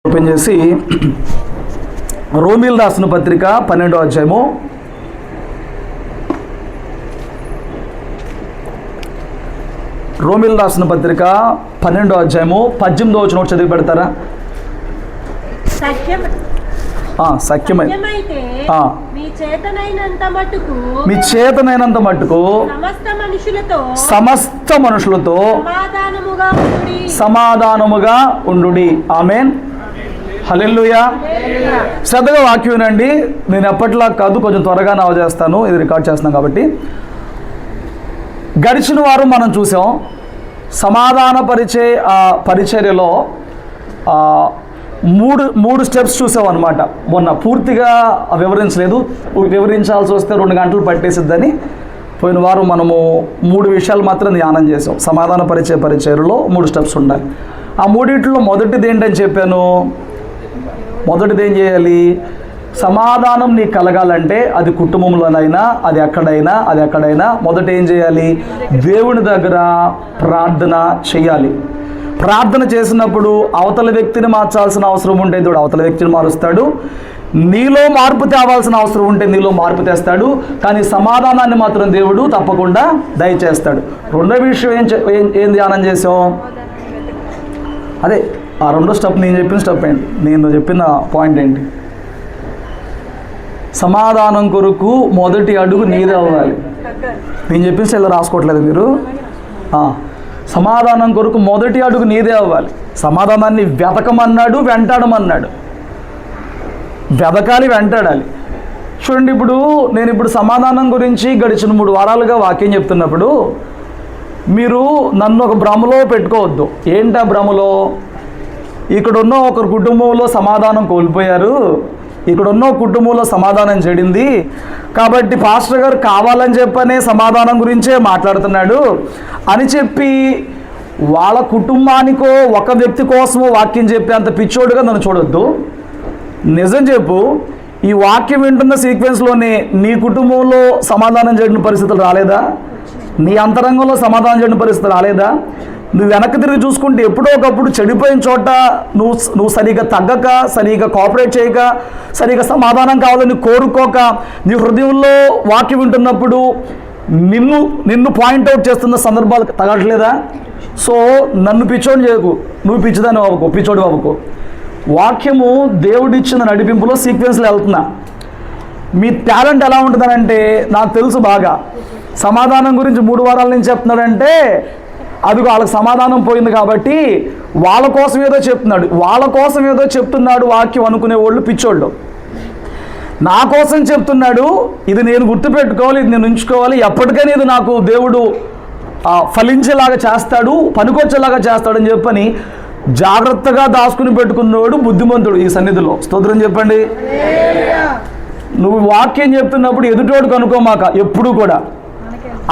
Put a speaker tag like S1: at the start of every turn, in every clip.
S1: Open చేసి రోమీలు రాసిన పత్రిక 12వ అధ్యాయము రోమీలు రాసిన పత్రిక 12వ అధ్యాయము 18వ వచనం చదివి పెడతారా?
S2: సఖ్యమైతే మీ చేతనైనంత మట్టుకు సమస్త మనుషులతో సమాధానముగా ఉండుడి. ఆమేన్. హల్లెలూయా. శ్రద్ధగా వాక్యం వినండి. నేను ఎప్పటిలా కాదు, కొంచెం త్వరగా నవ చేస్తాను, ఇది రికార్డ్ చేస్తున్నాను కాబట్టి. గడిచిన వారం మనం చూసాం సమాధాన పరిచర్యలో మూడు స్టెప్స్ చూసాం అనమాట. మొన్న పూర్తిగా వివరించలేదు, వివరించాల్సి వస్తే 2 గంటలు పట్టేసిద్దని పోయిన వారం మనము 3 విషయాలు మాత్రం ధ్యానం చేసాం. సమాధాన పరిచర్యలో 3 స్టెప్స్ ఉండాలి. ఆ 3 మొదటిది ఏంటని చెప్పాను. మొదటిది ఏం చేయాలి? సమాధానం నీకు కలగాలంటే అది కుటుంబంలోనైనా అది ఎక్కడైనా మొదట ఏం చేయాలి? దేవుని దగ్గర ప్రార్థన చేయాలి. ప్రార్థన చేసినప్పుడు అవతల వ్యక్తిని మార్చాల్సిన అవసరం ఉంటే దేవుడు అవతల వ్యక్తిని మారుస్తాడు. నీలో మార్పు తేవాల్సిన అవసరం ఉంటే నీలో మార్పు తెస్తాడు. కానీ సమాధానాన్ని మాత్రం దేవుడు తప్పకుండా దయచేస్తాడు. రెండో విషయం ఏం ధ్యానం చేసాం? అదే ఆ రెండో స్టెప్. నేను చెప్పిన స్టెప్ ఏంటి? నేను చెప్పిన పాయింట్ ఏంటి? సమాధానం కొరకు మొదటి అడుగు నీదే అవ్వాలి. నేను చెప్పిన ఇలా రాసుకోవట్లేదు మీరు. సమాధానం కొరకు మొదటి అడుగు నీదే అవ్వాలి. సమాధానాన్ని వెతకమన్నాడు, వెంటాడమన్నాడు. వెతకాలి, వెంటాడాలి. చూడండి, నేను ఇప్పుడు సమాధానం గురించి గడిచిన 3 వారాలుగా వాక్యం చెప్తున్నప్పుడు మీరు నన్ను ఒక భ్రమలో పెట్టుకోవద్దు. ఏంటి ఆ భ్రమలో? ఇక్కడున్న ఒకరి కుటుంబంలో సమాధానం కోల్పోయారు, ఇక్కడున్న కుటుంబంలో సమాధానం చెడింది కాబట్టి పాస్టర్ గారు కావాలని చెప్పనే సమాధానం గురించే మాట్లాడుతున్నాడు అని చెప్పి వాళ్ళ కుటుంబానికో ఒక వ్యక్తి కోసమో వాక్యం చెప్పే అంత పిచ్చోడుగా నన్ను చూడొద్దు. నిజం చెప్పు, ఈ వాక్యం వింటున్న సీక్వెన్స్లోనే నీ కుటుంబంలో సమాధానం చేయని పరిస్థితులు రాలేదా? నీ అంతరంగంలో సమాధానం చేయని పరిస్థితులు రాలేదా? నువ్వు వెనక్కి తిరిగి చూసుకుంటే ఎప్పుడో ఒకప్పుడు చెడిపోయిన చోట నువ్వు సరిగా తగ్గక, సరిగా కోఆపరేట్ చేయక, సరిగా సమాధానం కావాలని కోరుకోక, నీ హృదయంలో వాక్యం వింటున్నప్పుడు నిన్ను పాయింట్అవుట్ చేస్తున్న సందర్భాలు తగట్లేదా? సో నన్ను పిచ్చోడు చేయకు, నువ్వు పిచ్చిదాన్ని అవ్వకు, పిచ్చోడు అవ్వకు. వాక్యము దేవుడిచ్చిన నడిపింపులో సీక్వెన్స్లో వెళ్తున్నా. మీ టాలెంట్ ఎలా ఉంటుందనంటే నాకు తెలుసు బాగా. సమాధానం గురించి 3 వారాల నుంచి చెప్తున్నాడంటే అది వాళ్ళకి సమాధానం పోయింది కాబట్టి వాళ్ళ కోసం ఏదో చెప్తున్నాడు వాక్యం అనుకునే వాళ్ళు పిచ్చోళ్ళు. నా కోసం చెప్తున్నాడు, ఇది నేను గుర్తుపెట్టుకోవాలి, ఇది నేను ఉంచుకోవాలి, ఎప్పటికైనా ఇది నాకు దేవుడు ఫలించేలాగా చేస్తాడు, పనికొచ్చేలాగా చేస్తాడని చెప్పని జాగ్రత్తగా దాచుకుని పెట్టుకున్నవాడు బుద్ధిమంతుడు ఈ సన్నిధిలో. స్తోత్రం చెప్పండి. నువ్వు వాక్యం చెప్తున్నప్పుడు ఎదుటోడు కనుకోమాక ఎప్పుడు కూడా.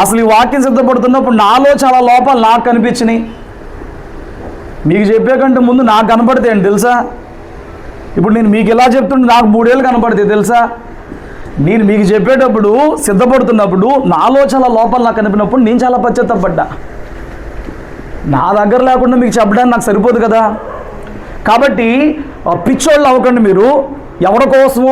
S2: అసలు ఈ వాక్యం సిద్ధపడుతున్నప్పుడు నాలో చాలా లోపాలు నాకు కనిపించినాయి. మీకు చెప్పే కంటే ముందు నాకు కనపడతాయండి తెలుసా? ఇప్పుడు నేను మీకు ఇలా చెప్తుంటే నాకు 3 ఏళ్ళు కనపడతాయి తెలుసా? నేను మీకు చెప్పేటప్పుడు సిద్ధపడుతున్నప్పుడు నాలో చాలా లోపాలు నాకు కనిపినప్పుడు నేను చాలా పశ్చాత్తాపడ్డా. నా దగ్గర లేకుండా మీకు చెప్పడానికి నాకు సరిపోదు కదా. కాబట్టి పిచ్చోళ్ళు అవ్వకండి మీరు. ఎవరి కోసమో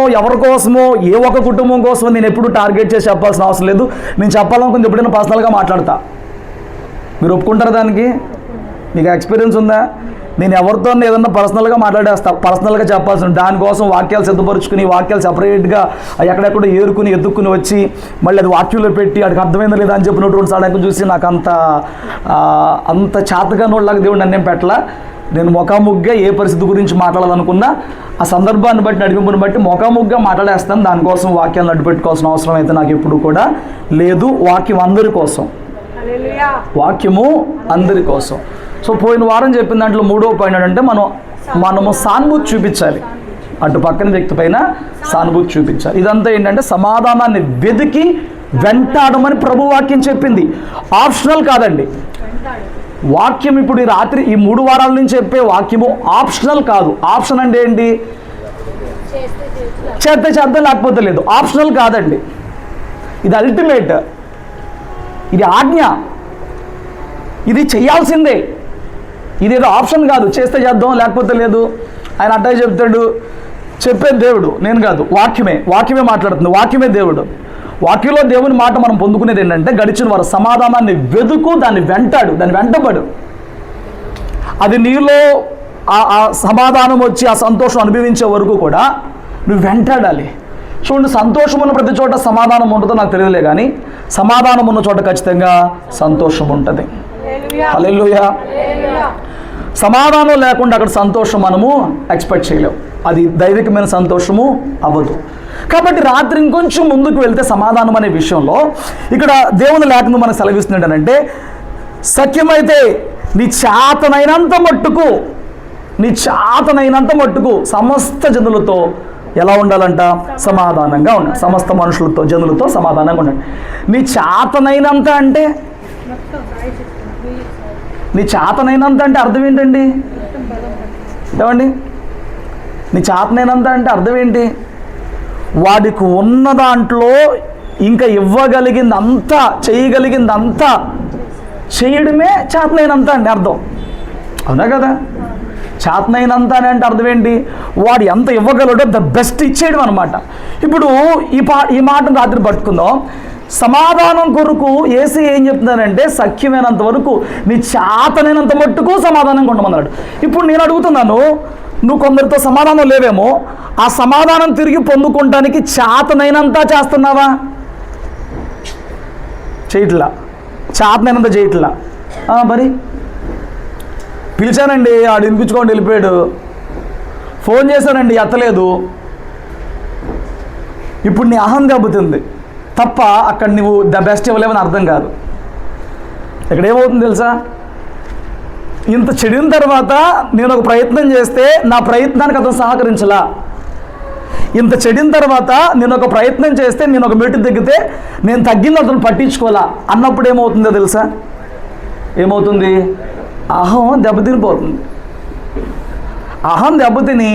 S2: ఏ ఒక్క కుటుంబం కోసమో నేను ఎప్పుడు టార్గెట్ చేసి చెప్పాల్సిన అవసరం లేదు. నేను చెప్పాలనుకుంది ఎప్పుడైనా పర్సనల్గా మాట్లాడతా. మీరు ఒప్పుకుంటారా దానికి? మీకు ఎక్స్పీరియన్స్ ఉందా? నేను ఎవరితో ఏదన్నా పర్సనల్గా మాట్లాడేస్తా, పర్సనల్గా చెప్పాల్సిన దానికోసం వాక్యాలు సిద్ధపరుచుకుని వాక్యాలు సపరేట్గా ఎక్కడెక్కడ ఎత్తుక్కుని వచ్చి మళ్ళీ అది వాక్యంలో పెట్టి వాడికి అర్థమైందా లేదా అని చెప్పినటువంటి సాడకు చూసి నాకు అంత చేతగానోళ్ళలాగా దేవుడు నన్నేం పెట్టలా. నేను ముఖాముగ్గా ఏ పరిస్థితి గురించి మాట్లాడాలనుకున్నా ఆ సందర్భాన్ని బట్టి నడిపింపుని బట్టి ముఖాముగ్గా మాట్లాడేస్తాను. దానికోసం వాక్యాలను అడ్డుపెట్టుకోవాల్సిన అవసరం అయితే నాకు ఎప్పుడు కూడా లేదు. వాక్యం అందరి కోసం, వాక్యము అందరి కోసం. సో పోయిన వారం చెప్పిన దాంట్లో 3వ పాయింట్ అంటే మనము సానుభూతి చూపించాలి. అటు పక్కన వ్యక్తి పైన సానుభూతి చూపించాలి. ఇదంతా ఏంటంటే సమాధానాన్ని వెతికి వెంటాడమని ప్రభు వాక్యం చెప్పింది. ఆప్షనల్ కాదండి వాక్యం. ఇప్పుడు ఈ రాత్రి ఈ 3 వారాల నుంచి చెప్పే వాక్యము ఆప్షనల్ కాదు. ఆప్షన్ అంటే ఏంటి? చేద్దాం లేకపోతే లేదు. ఆప్షనల్ కాదండి, ఇది అల్టిమేట్, ఇది ఆజ్ఞ, ఇది చేయాల్సిందే. ఇదేదో ఆప్షన్ కాదు, చేస్తే చేద్దాం లేకపోతే లేదు. ఆయన అట్టే చెప్తాడు. చెప్పేది దేవుడు, నేను కాదు, వాక్యమే మాట్లాడుతుంది, వాక్యమే దేవుడు. వాక్యంలో దేవుని మాట మనం పొందుకునేది ఏంటంటే, గడిచిన వారు సమాధానాన్ని వెతుకు, దాన్ని వెంటబడు. అది నీలో ఆ సమాధానం వచ్చి ఆ సంతోషం అనుభవించే వరకు కూడా నువ్వు వెంటాడాలి. చూడండి, సంతోషం ఉన్న ప్రతి చోట సమాధానం ఉంటుందో నాకు తెలియలే, కానీ సమాధానం ఉన్న చోట ఖచ్చితంగా సంతోషం ఉంటుంది. హల్లెలూయా. సమాధానం లేకుండా అక్కడ సంతోషం మనము ఎక్స్పెక్ట్ చేయలేము. అది దైవికమైన సంతోషము అవ్వదు. కాబట్టి రాత్రి ఇంకొంచెం ముందుకు వెళ్తే సమాధానం అనే విషయంలో ఇక్కడ దేవుని లేఖను మనకు సెలవిస్తున్నాడంటే, సఖ్యమైతే నీ చేతనైనంత మట్టుకు సమస్త జనులతో ఎలా ఉండాలంట? సమాధానంగా ఉండాలి. సమస్త మనుషులతో, జనులతో సమాధానంగా ఉండండి. నీ చేతనైనంత అంటే అర్థం ఏంటండి? ఏమండి, నీ చేతనైనంత అంటే అర్థం ఏంటి? వాడికి ఉన్న దాంట్లో ఇంకా ఇవ్వగలిగిందంతా, చేయగలిగిందంతా చేయడమే చేతనైనంత అండి అర్థం. అవునా కదా? చేతనైనంత అని అంటే అర్థం ఏంటి? వాడు ఎంత ఇవ్వగలడో ద బెస్ట్ ఇచ్చేయడం అనమాట. ఇప్పుడు ఈ మాటను రాత్రి పట్టుకుందాం. సమాధానం కొరకు యేసు ఏం చెప్తున్నానంటే, సఖ్యమైనంత వరకు నీ చేతనైనంత మట్టుకు సమాధానంగా ఉండమన్నాడు. ఇప్పుడు నేను అడుగుతున్నాను, నువ్వు కొందరితో సమాధానం లేవేమో, ఆ సమాధానం తిరిగి పొందుకోవడానికి చేతనైనంత చేస్తున్నావా? చేయట్లా. చేతనైనంత చేయట్లా. మరి పిలిచానండి, ఆడు వినిపించుకోండి వెళ్ళిపోయాడు. ఫోన్ చేశానండి, ఎత్తలేదు. ఇప్పుడు నీ అహం దెబ్బతింది తప్ప అక్కడ నువ్వు ద బెస్ట్ ఇవ్వలేవని అర్థం కాదు. ఇక్కడ ఏమవుతుంది తెలుసా? ఇంత చెడిన తర్వాత నేను ఒక ప్రయత్నం చేస్తే నా ప్రయత్నానికి అతను సహకరించలా. ఇంత చెడిన తర్వాత నేను ఒక ప్రయత్నం చేస్తే, నేను ఒక మెట్టు దిగితే నేను తగ్గింది అతను పట్టించుకోవాలా అన్నప్పుడు ఏమవుతుందో తెలుసా? ఏమవుతుంది? అహం దెబ్బతినిపోతుంది. అహం దెబ్బతిని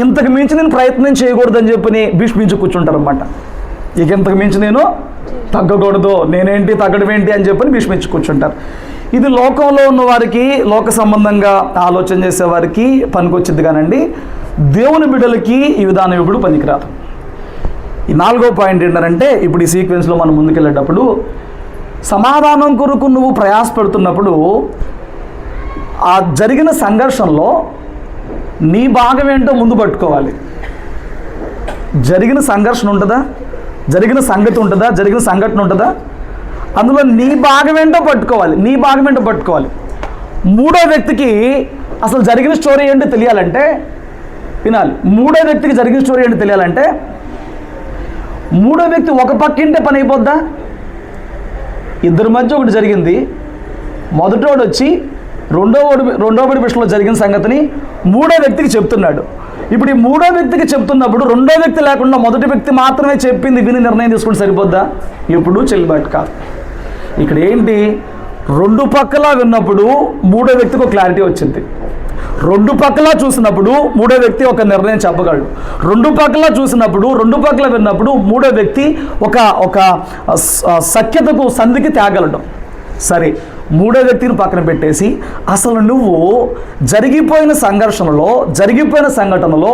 S2: ఇంతకు మించి నేను ప్రయత్నం చేయకూడదని చెప్పి భీష్మించి కూర్చుంటారన్నమాట. ఇక ఇంతకు మించి నేను తగ్గకూడదు, నేనేంటి తగ్గడం ఏంటి అని చెప్పని భీష్మించి కూర్చుంటారు. ఇది లోకంలో ఉన్న వారికి, లోక సంబంధంగా ఆలోచన చేసేవారికి పనికొచ్చింది కానండి, దేవుని బిడ్డలకి ఈ విధానం ఇప్పుడు పనికిరాదు. ఈ 4వ పాయింట్ ఏంటంటే, ఇప్పుడు ఈ సీక్వెన్స్లో మనం ముందుకెళ్ళేటప్పుడు సమాధానం కొరకు నువ్వు ప్రయాసపడుతున్నప్పుడు ఆ జరిగిన సంఘర్షణలో నీ భాగం ఏంటో ముందు పట్టుకోవాలి. జరిగిన సంఘర్షణ ఉంటుందా? జరిగిన సంగతి ఉంటుందా? జరిగిన సంఘటన ఉంటుందా? అందులో నీ భాగం ఏంటో పట్టుకోవాలి. మూడో వ్యక్తికి అసలు జరిగిన స్టోరీ ఏంటో తెలియాలంటే వినాలి. మూడో వ్యక్తికి జరిగిన స్టోరీ ఏంటో తెలియాలంటే, మూడో వ్యక్తి ఒక పక్కింటే పని అయిపోద్దా? ఇద్దరి మధ్య ఒకటి జరిగింది, మొదటోడు వచ్చి రెండోవాడి విషయంలో జరిగిన సంగతిని మూడో వ్యక్తికి చెప్తున్నాడు. ఇప్పుడు ఈ మూడో వ్యక్తికి చెప్తున్నప్పుడు రెండో వ్యక్తి లేకుండా మొదటి వ్యక్తి మాత్రమే చెప్పింది విని నిర్ణయం తీసుకుంటే సరిపోద్దా? ఎప్పుడూ చెల్లుబాటు కాదు. ఇక్కడ ఏంటి? రెండు పక్కలా విన్నప్పుడు మూడో వ్యక్తికి ఒక క్లారిటీ వచ్చింది. రెండు పక్కలా చూసినప్పుడు మూడో వ్యక్తి ఒక నిర్ణయం చెప్పగలడు. రెండు పక్కలా చూసినప్పుడు, రెండు పక్కల విన్నప్పుడు మూడో వ్యక్తి ఒక సఖ్యతకు, సంధికి తేగలడు. సరే, మూడో వ్యక్తిని పక్కన పెట్టేసి అసలు నువ్వు జరిగిపోయిన సంఘటనలో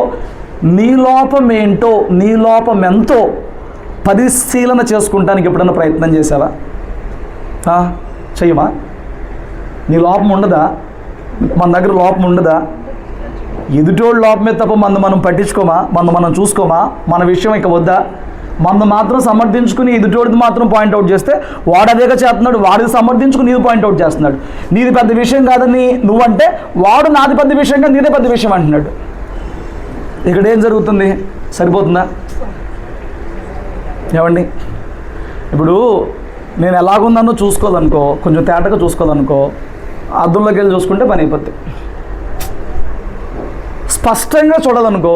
S2: నీ లోపం ఏంటో, నీ లోపం ఎంతో పరిశీలన చేసుకుంటానికి ఎప్పుడైనా ప్రయత్నం చేసావా? చెయ్యమా? నీ లోపం ఉండదా? మన దగ్గర లోపం ఉండదా? ఎదుటోళ్ళ లోపమే తప్ప మనం పట్టించుకోమా? మనం చూసుకోమా? మన విషయం ఇక వద్దా? మాత్రం సమర్థించుకుని ఎదుటోడిది మాత్రం పాయింట్అవుట్ చేస్తే వాడు అదేగా చేస్తున్నాడు, వాడిది సమర్థించుకుని నీది పాయింట్అవుట్ చేస్తున్నాడు. నీది పెద్ద విషయం కాదని నువ్వంటే వాడు నాది పెద్ద విషయంగా నీదే పెద్ద విషయం అంటున్నాడు. ఇక్కడ ఏం జరుగుతుంది? సరిపోతుందా? ఏమండి, ఇప్పుడు నేను ఎలాగుందన్నో చూసుకోవాలనుకో, కొంచెం తేటగా చూసుకోవాలనుకో, అద్దంలోకి వెళ్ళి చూసుకుంటే పని అయిపోద్ది. స్పష్టంగా చూడాలనుకో,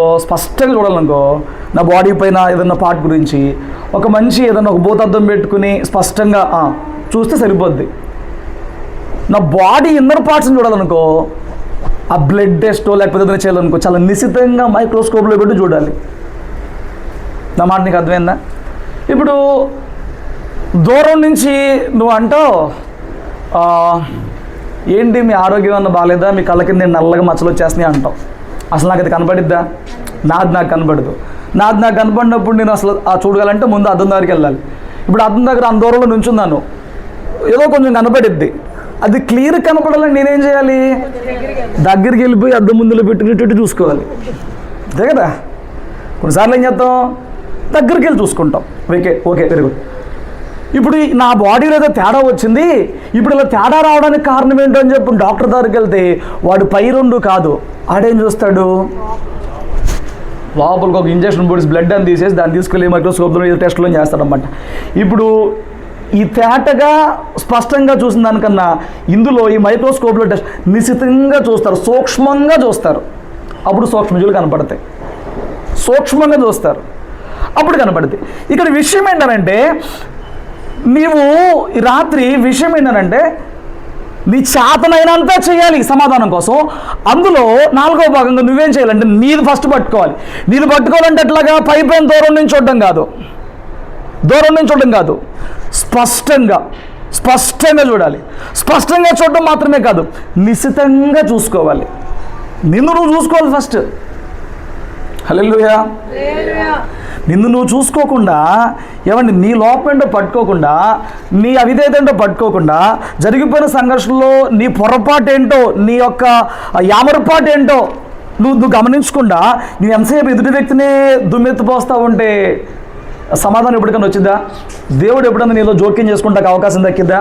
S2: నా బాడీ పైన ఏదన్నా పార్ట్ గురించి ఒక భూతద్దం పెట్టుకుని స్పష్టంగా చూస్తే సరిపోద్ది. నా బాడీ ఇన్నర్ పార్ట్స్ని చూడాలనుకో, ఆ బ్లడ్ టెస్టో లేకపోతే ఏదైనా చేయాలనుకో, చాలా నిశితంగా మైక్రోస్కోప్లో పెట్టి చూడాలి. నా మాట నీకు అర్థమైందా? ఇప్పుడు దూరం నుంచి నువ్వు అంటావు ఏంటి మీ ఆరోగ్యం అన్న బాగాలేదా, మీ కళ్ళ కింద నల్లగా మచ్చలు వచ్చేస్తున్నాయి అంటాం. అసలు నాకు అది కనపడిద్దా? నాకు కనపడదు. నాకు కనపడినప్పుడు నేను అసలు ఆ చూడగలంటే ముందు అద్దం దగ్గరికి వెళ్ళాలి. ఇప్పుడు అద్దం దగ్గర అంత దూరంలో నుంచున్నాను, ఏదో కొంచెం కనపడిద్ది. అది క్లియర్ కనపడాలని నేనేం చేయాలి? దగ్గరికి వెళ్ళిపోయి అద్దం ముందులో పెట్టుకునేటట్టు చూసుకోవాలి, అంతే కదా. కొన్నిసార్లు ఏం చేస్తాం, దగ్గరికి వెళ్ళి చూసుకుంటాం. Okay very good. ఇప్పుడు నా బాడీలో ఏదో తేడా వచ్చింది, ఇప్పుడు ఇలా తేడా రావడానికి కారణం ఏంటో అని చెప్పి డాక్టర్ దగ్గరికి వెళ్తే వాడు పై రెండు కాదు, ఆడేం చూస్తాడు, లోపలికి ఒక ఇంజక్షన్ పొడిచి బ్లడ్ అని తీసేసి దాన్ని తీసుకెళ్ళి మైక్రోస్కోప్లో టెస్ట్లో చేస్తాడనమాట. ఇప్పుడు ఈ తేటగా స్పష్టంగా చూసిన దానికన్నా ఇందులో ఈ మైక్రోస్కోప్లో టెస్ట్ నిశితంగా చూస్తారు, సూక్ష్మంగా చూస్తారు. అప్పుడు సూక్ష్మజీవులు కనపడతాయి, సూక్ష్మంగా చూస్తారు, అప్పుడు కనపడతాయి. ఇక్కడ విషయం ఏంటంటే, నీవు ఈ రాత్రి విషయం ఏంటంటే నీ చేతనైనంతా చేయాలి సమాధానం కోసం. అందులో 4వ భాగంగా నువ్వేం చేయాలంటే నీది ఫస్ట్ పట్టుకోవాలి. నీది పట్టుకోవాలంటే ఎట్లాగా పైపైన దూరం నుంచి చూడడం కాదు, స్పష్టంగా చూడాలి. స్పష్టంగా చూడడం మాత్రమే కాదు, నిశితంగా చూసుకోవాలి. నిన్ను నువ్వు చూసుకోవాలి ఫస్ట్. హల్లెలూయా. నిన్ను నువ్వు చూసుకోకుండా, ఏమండి, నీ లోపం ఏంటో పట్టుకోకుండా, నీ అవిధేయత ఏంటో పట్టుకోకుండా, జరిగిపోయిన సంఘర్షణలో నీ పొరపాటు ఏంటో, నీ యొక్క యామరపాటు ఏంటో నువ్వు గమనించకుండా నువ్వు ఎంతసేపు ఎదుటి వ్యక్తినే దుమ్మెత్తిపోస్తూ ఉంటే సమాధానం ఎప్పటికైనా వచ్చిందా? దేవుడు ఎప్పుడైనా నీలో జోక్యం చేసుకుంటే అవకాశం దక్కిద్దా?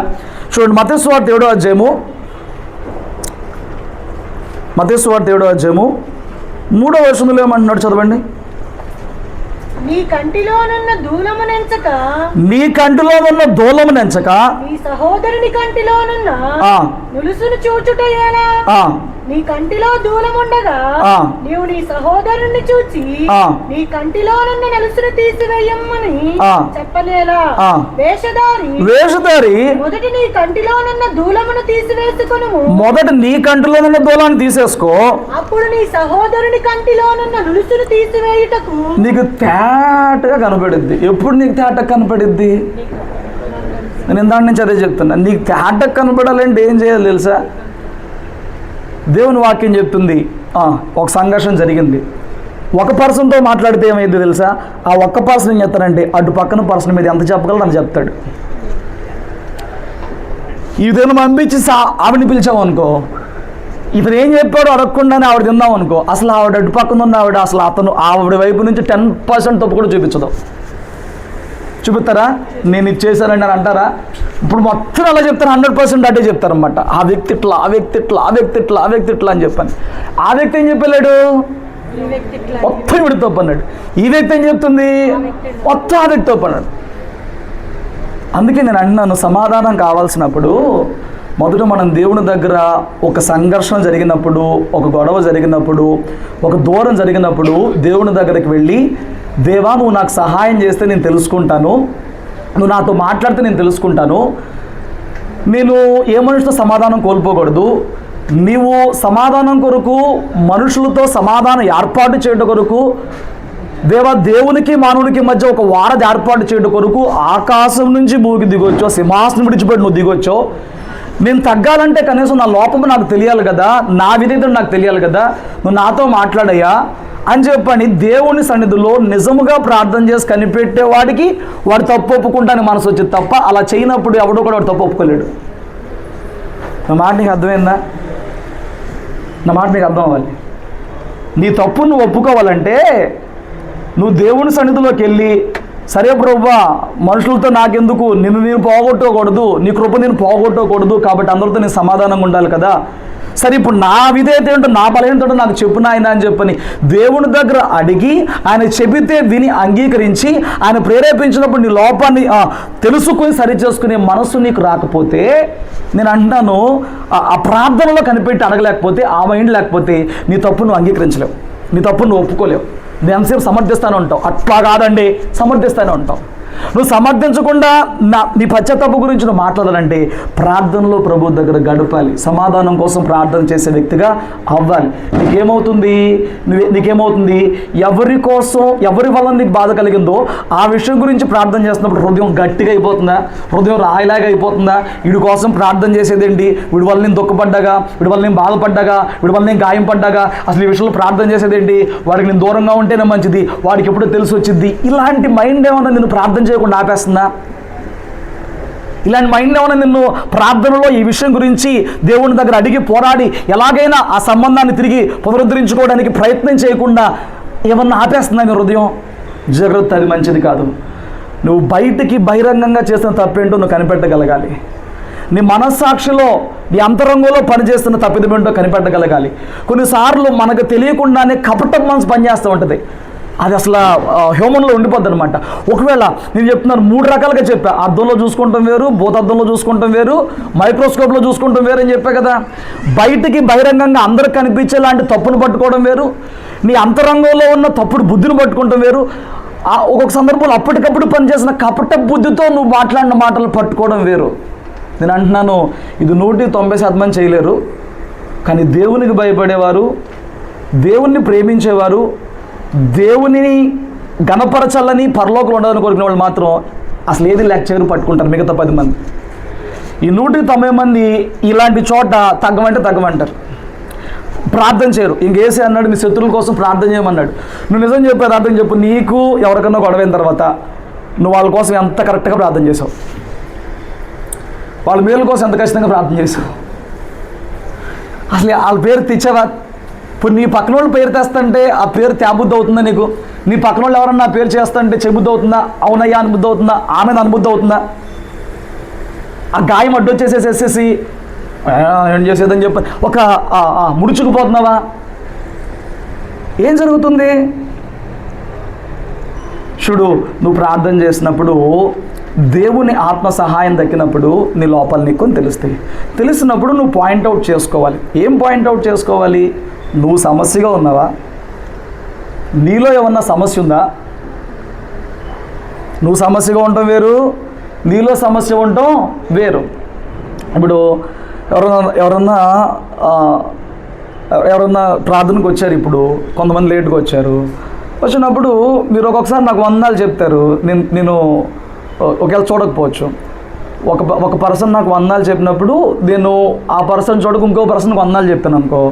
S2: చూడండి, మత్తయి సువార్త 7వ అధ్యాయము 3వ వచనంలో ఏమంటున్నాడు, చదవండి.
S3: నీ కంటిలోనున్న దూలమునెంచక
S2: నీ
S3: సహోదరుని కంటిలోనున్న నులుసును చూచుట ఎలా? నీ కంటిలో దూలముండగా నీవు నీ సహోదరుని చూచి నీ కంటిలోనున్న నలుసును తీసివేయమ్మని చెప్పలేలా? వేషధారి మొదట నీ కంటిలోనున్న దూలమును తీసివేసుకొనుము.
S2: మొదట నీ కంటిలోనున్న దూలాన్ని తీసేసుకో, అప్పుడు
S3: నీ సహోదరుని కంటిలోనున్న నులుసును తీసివేయుటకు
S2: నీకు తేటగా కనపడిద్ది. ఎప్పుడు నీకు తేటగా కనపడిద్ది? నేను ఇందాక నుంచి అదే చెప్తున్నా. నీకు తేటగా కనపడాలంటే ఏం చేయాలి తెలుసా? దేవుని వాక్యం చెప్తుంది, ఒక సంఘర్షణ జరిగింది, ఒక పర్సన్తో మాట్లాడితే ఏమైంది తెలుసా? ఆ ఒక్క పర్సన్ ఏం చెప్తానంటే అటు పక్కన పర్సన్ మీద ఎంత చెప్పగలరు అంత చెప్తాడు. ఇదేమో పంపించి ఆవిడని పిలిచామనుకో, ఇతను ఏం చెప్పాడో అడగకుండానే ఆవిడ తిందాం అనుకో, అసలు ఆవిడ అటు పక్కన ఉన్న ఆవిడ అసలు ఆవిడ వైపు నుంచి 10% తప్పు కూడా చూపించదు. చూపిస్తారా? నేను ఇది చేశానండి అని అంటారా? ఇప్పుడు మొత్తం అలా చెప్తారు, 100% అటే చెప్తారనమాట. ఆ వ్యక్తి ఇట్లా అని చెప్పాను. ఆ వ్యక్తి ఏం చెప్పలేడు, మొత్తం వీడి తప్పు అన్నాడు. ఈ వ్యక్తి ఏం చెప్తుంది, మొత్తం ఆ వ్యక్తి తప్పు అన్నాడు. అందుకే నేను అన్నాను, సమాధానం కావాల్సినప్పుడు మొదట మనం దేవుని దగ్గర ఒక సంఘర్షణ జరిగినప్పుడు, ఒక గొడవ జరిగినప్పుడు, ఒక దూరం జరిగినప్పుడు దేవుని దగ్గరికి వెళ్ళి, దేవా నువ్వు నాకు సహాయం చేస్తే నేను తెలుసుకుంటాను, నువ్వు నాతో మాట్లాడితే నేను తెలుసుకుంటాను, నేను ఏ మనిషితో సమాధానం కోల్పోకూడదు, నీవు సమాధానం కొరకు మనుషులతో సమాధానం ఏర్పాటు చేయడం కొరకు, దేవా దేవునికి మానవునికి మధ్య ఒక వారధి ఏర్పాటు చేయడం కొరకు ఆకాశం నుంచి భూమికి దిగొచ్చో, సింహాసనం విడిచిపెట్టి నువ్వు దిగొచ్చో, నేను తగ్గాలంటే కనీసం నా లోపము నాకు తెలియాలి కదా, నా విధేయత నాకు తెలియాలి కదా, నువ్వు నాతో మాట్లాడయ్యా అని చెప్పని దేవుని సన్నిధిలో నిజముగా ప్రార్థన చేసి కనిపెట్టేవాడికి వాడు తప్పు ఒప్పుకుంటానికి మనసు వచ్చేది తప్ప, అలా చేయనప్పుడు ఎవడో కూడా వాడు తప్పు ఒప్పుకోలేడు. నా మాట నీకు అర్థమైందా? నా మాట నీకు అర్థం అవ్వాలి. నీ తప్పు నువ్వు ఒప్పుకోవాలంటే నువ్వు దేవుని సన్నిధిలోకి వెళ్ళి, సరే ప్రభువా, మనుషులతో నాకెందుకు, నిన్ను నేను పోగొట్టుకోకూడదు, నీ కృప నేను పోగొట్టుకోకూడదు, కాబట్టి అందరితో నేను సమాధానంగా ఉండాలి కదా, సరే ఇప్పుడు నా విధేయత ఏంటో, నా బలహీనత నాకు చెప్పు నాయన అని చెప్పని దేవుని దగ్గర అడిగి, ఆయన చెబితే విని అంగీకరించి, ఆయన ప్రేరేపించినప్పుడు నీ లోపాన్ని తెలుసుకొని సరి చేసుకునే మనసు నీకు రాకపోతే, నేను అంటున్నాను, ఆ ప్రార్థనలో కనిపెట్టి అడగలేకపోతే, ఆ మైండ్ లేకపోతే నీ తప్పు నువ్వు అంగీకరించలేవు, నీ తప్పు నువ్వు ఒప్పుకోలేవు. నువ్వు ఎంతసేపు సమర్థిస్తానే ఉంటావు, అట్లా కాదండి సమర్థిస్తానే ఉంటావు. నువ్వు సమర్థించకుండా నీ పశ్చాత్తాపం గురించి నువ్వు మాట్లాడాలంటే ప్రార్థనలో ప్రభు దగ్గర గడపాలి. సమాధానం కోసం ప్రార్థన చేసే వ్యక్తిగా అవ్వాలి. నీకేమవుతుంది ఎవరి కోసం, ఎవరి వల్ల నీకు బాధ కలిగిందో ఆ విషయం గురించి ప్రార్థన చేస్తున్నప్పుడు హృదయం గట్టిగా అయిపోతుందా, హృదయం రాయిలాగా అయిపోతుందా? వీడి కోసం ప్రార్థన చేసేదేంటి, వీడి వల్ల నేను దుఃఖపడ్డాగా, వీడి వల్ల నేను బాధపడ్డాగా, వీడి వల్ల నేను గాయం పడ్డాగా, అసలు ఈ విషయంలో ప్రార్థన చేసేదేంటి, వాడికి నేను దూరంగా ఉంటేనే మంచిది, వాడికి ఎప్పుడో తెలిసి వచ్చింది. ఇలాంటి మైండ్ ఏమన్నా నిన్ను ప్రార్థన చేయకుండా ఆపేస్తుందా? ఇలాంటి మైండ్ ఏమన్నా నిన్ను ప్రార్థనలో ఈ విషయం గురించి దేవుని దగ్గర అడిగి పోరాడి ఎలాగైనా ఆ సంబంధాన్ని తిరిగి పునరుద్ధరించుకోవడానికి ప్రయత్నం చేయకుండా ఏమన్నా ఆపేస్తుందా నీ హృదయం? జాగ్రత్త, అది మంచిది కాదు. నువ్వు బయటికి బహిరంగంగా చేసిన తప్పేంటో నువ్వు కనిపెట్టగలగాలి. నీ మనస్సాక్షిలో, నీ అంతరంగంలో పనిచేస్తున్న తప్పిదమేంటో కనిపెట్టగలగాలి. కొన్నిసార్లు మనకు తెలియకుండానే కపటం మనసు పనిచేస్తూ ఉంటుంది. అది అసలు హ్యూమన్లో ఉండిపోద్ది అనమాట. ఒకవేళ నేను చెప్తున్నాను, 3 రకాలుగా చెప్పా. అద్దంలో చూసుకుంటాం వేరు, భూతద్దంలో చూసుకుంటాం వేరు, మైక్రోస్కోప్లో చూసుకుంటాం వేరు అని చెప్పా కదా. బయటికి బహిరంగంగా అందరికి కనిపించేలాంటి తప్పును పట్టుకోవడం వేరు, నీ అంతరంగంలో ఉన్న తప్పుడు బుద్ధిని పట్టుకుంటాం వేరు. ఒక్కొక్క సందర్భంలో అప్పటికప్పుడు పనిచేసిన కపట బుద్ధితో నువ్వు మాట్లాడిన మాటలు పట్టుకోవడం వేరు. నేను అంటున్నాను, ఇది 190% చేయలేరు. కానీ దేవునికి భయపడేవారు, దేవుణ్ణి ప్రేమించేవారు, దేవునిని గణపరచాలని పరలోకంలో ఉండాలని కోరుకునే వాళ్ళు మాత్రం అసలు ఏది చేయరు, పట్టుకుంటారు. మిగతా 10 మంది, ఈ 190 మంది ఇలాంటి చోట తగ్గమంటారు, ప్రార్థన చేయరు. ఇంకేసి అన్నాడు, నీ శత్రువుల కోసం ప్రార్థన చేయమన్నాడు. నువ్వు నిజం చెప్పేది అర్థం చెప్పు. నీకు ఎవరికన్నా గొడవైన తర్వాత నువ్వు వాళ్ళ కోసం ఎంత కరెక్ట్గా ప్రార్థన చేసావు, వాళ్ళ మేలు కోసం ఎంత ఖచ్చితంగా ప్రార్థన చేసావు? అసలు వాళ్ళ పేరు తెచ్చావా? ఇప్పుడు నీ పక్కన వాళ్ళు పేరు తెస్తుంటే ఆ పేరు తేబుద్ధి అవుతుందా నీకు? నీ పక్కన వాళ్ళు ఎవరన్నా ఆ పేరు చేస్తుంటే చెబుద్ధి అవుతుందా? అవునయ్యా అనుబుద్ధి అవుతుందా? ఆమెను అనుబుద్ధి అవుతుందా? ఆ గాయం అడ్డొచ్చేసేసేసి ఏం చేసేదని చెప్పి ఒక ముడుచుకుపోతున్నావా? ఏం జరుగుతుంది? చూడు, నువ్వు ప్రార్థన చేసినప్పుడు దేవుని ఆత్మ సహాయం దక్కినప్పుడు నీ లోపల నీకు తెలుస్తాయి. తెలిసినప్పుడు నువ్వు పాయింట్అవుట్ చేసుకోవాలి. ఏం పాయింట్అవుట్ చేసుకోవాలి? నువ్వు సమస్యగా ఉన్నావా? నీలో ఏమన్నా సమస్య ఉందా? నువ్వు సమస్యగా ఉండటం వేరు, నీలో సమస్య ఉండటం వేరు. ఇప్పుడు ఎవరన్నా ప్రార్థనకు వచ్చారు. ఇప్పుడు కొంతమంది లేట్గా వచ్చారు. వచ్చినప్పుడు మీరు ఒక్కొక్కసారి నాకు వందనాలు చెప్తారు. నేను ఒకవేళ చూడకపోవచ్చు. ఒక పర్సన్ నాకు వందనాలు చెప్పినప్పుడు నేను ఆ పర్సన్ చూడక ఇంకో పర్సన్కి వందనాలు చెప్పాను అనుకో,